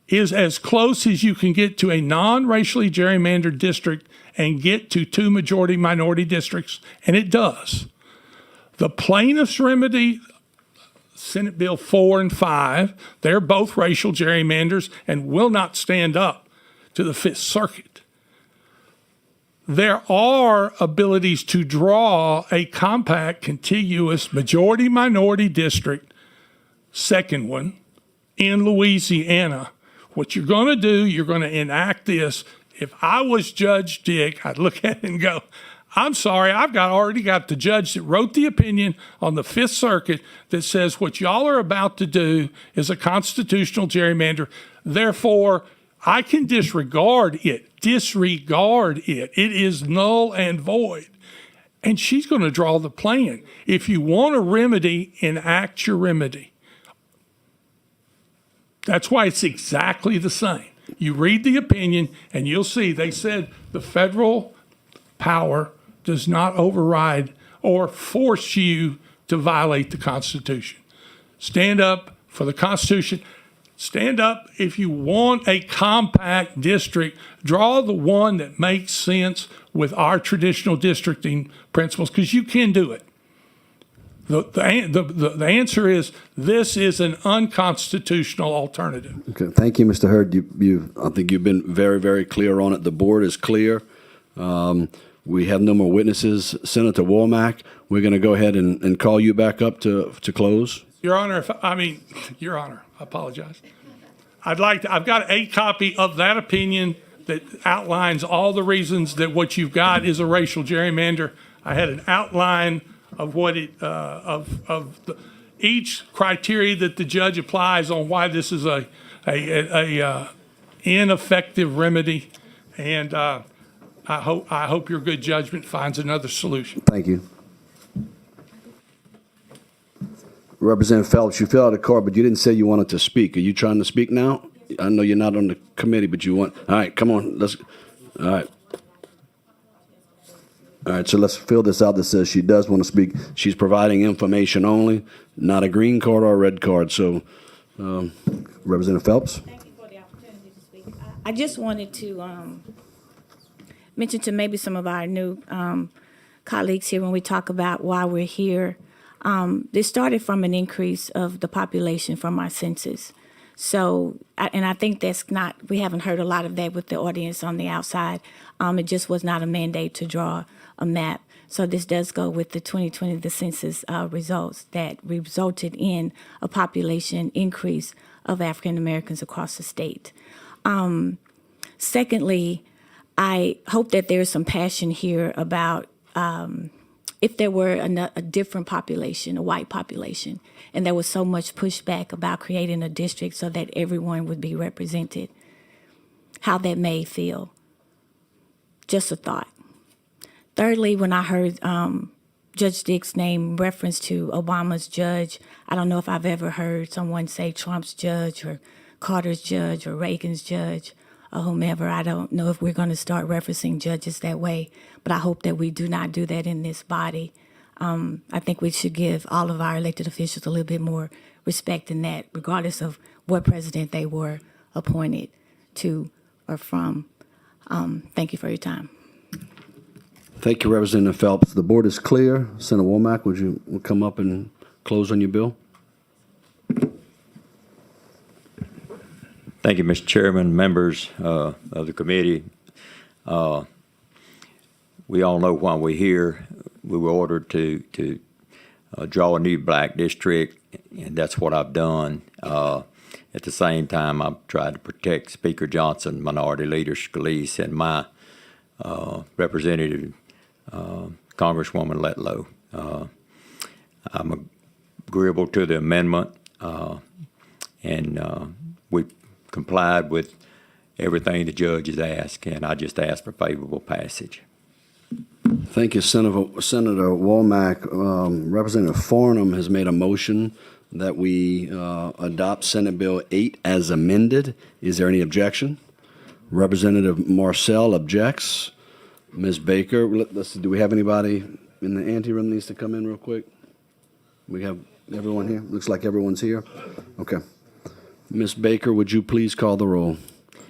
is as close as you can get to a non-racially gerrymandered district and get to 2 majority-minority districts, and it does. The plaintiff's remedy, Senate Bill 4 and 5, they're both racial gerrymanders and will not stand up to the Fifth Circuit. There are abilities to draw a compact, contiguous majority-minority district, second one, in Louisiana. What you're going to do, you're going to enact this. If I was Judge Dick, I'd look at it and go, I'm sorry, I've already got the judge that wrote the opinion on the Fifth Circuit that says what y'all are about to do is a constitutional gerrymander. Therefore, I can disregard it. It is null and void. And she's going to draw the plan. If you want a remedy, enact your remedy. That's why it's exactly the same. You read the opinion and you'll see they said the federal power does not override or force you to violate the Constitution. Stand up for the Constitution. Stand up if you want a compact district. Draw the one that makes sense with our traditional districting principles, because you can do it. The answer is this is an unconstitutional alternative. Okay, thank you, Mr. Hurd. I think you've been very, very clear on it. The board is clear. We have no more witnesses. Senator Womack, we're going to go ahead and call you back up to close. Your Honor, Your Honor, I apologize. I've got a copy of that opinion that outlines all the reasons that what you've got is a racial gerrymander. I had an outline of what each criteria that the judge applies on why this is a ineffective remedy, and I hope your good judgment finds another solution. Thank you. Representative Phelps, you filled out a card, but you didn't say you wanted to speak. Are you trying to speak now? I know you're not on the committee, but you want. All right, come on. All right. All right, so let's fill this out that says she does want to speak. She's providing information only, not a green card or a red card. So, Representative Phelps. Thank you for the opportunity to speak. I just wanted to mention to maybe some of our new colleagues here when we talk about why we're here. This started from an increase of the population from our census. So, and I think we haven't heard a lot of that with the audience on the outside. It just was not a mandate to draw a map. So this does go with the 2020, the census results that resulted in a population increase of African Americans across the state. Secondly, I hope that there's some passion here about if there were a different population, a white population, and there was so much pushback about creating a district so that everyone would be represented, how that may feel. Just a thought. Thirdly, when I heard Judge Dick's name reference to Obama's judge, I don't know if I've ever heard someone say Trump's judge or Carter's judge or Reagan's judge or whomever. I don't know if we're going to start referencing judges that way, but I hope that we do not do that in this body. I think we should give all of our elected officials a little bit more respect in that, regardless of what president they were appointed to or from. Thank you for your time. Thank you, Representative Phelps. The board is clear. Senator Womack, would you come up and close on your bill? Thank you, Mr. Chairman, members of the committee. We all know why we're here. We were ordered to draw a new black district, and that's what I've done. At the same time, I've tried to protect Speaker Johnson, Minority Leader Scalise, and my representative, Congresswoman Letlow. I'm agreeable to the amendment, and we complied with everything the judge has asked, and I just asked for favorable passage. Thank you, Senator Womack. Representative Farnham has made a motion that we adopt Senate Bill 8 as amended. Is there any objection? Representative Marcel objects. Ms. Baker, let's see, do we have anybody in the anteroom needs to come in real quick? We have everyone here? Looks like everyone's here. Okay. Ms. Baker, would you please call the roll?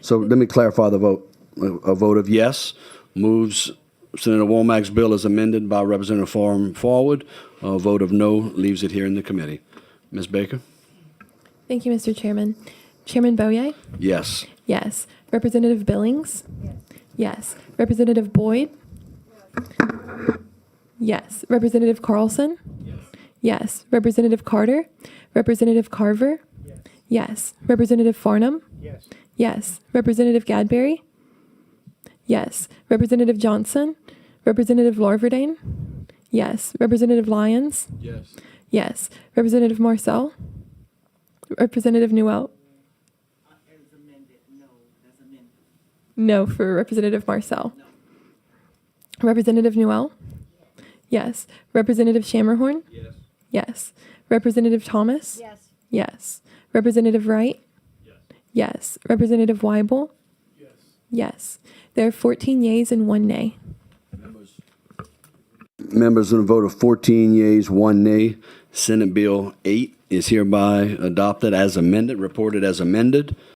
So let me clarify the vote. A vote of yes moves Senator Womack's bill as amended by Representative forward. A vote of no leaves it here in the committee. Ms. Baker? Thank you, Mr. Chairman. Chairman Boye? Yes. Yes. Representative Billings? Yes. Representative Boyd? Yes. Representative Carlson? Yes. Representative Carter? Representative Carver? Yes. Representative Farnham? Yes. Representative Gadberry? Yes. Representative Johnson? Representative Larverdane? Yes. Representative Lyons? Yes. Yes. Representative Marcel? Representative Newell? No for Representative Marcel. Representative Newell? Yes. Representative Shammerhorn? Yes. Yes. Representative Thomas? Yes. Yes. Representative Wright? Yes. Representative Weibel? Yes. There are 14 yeas and 1 nay. Members, on a vote of 14 yeas, 1 nay, Senate Bill 8 is hereby adopted as amended, reported as amended.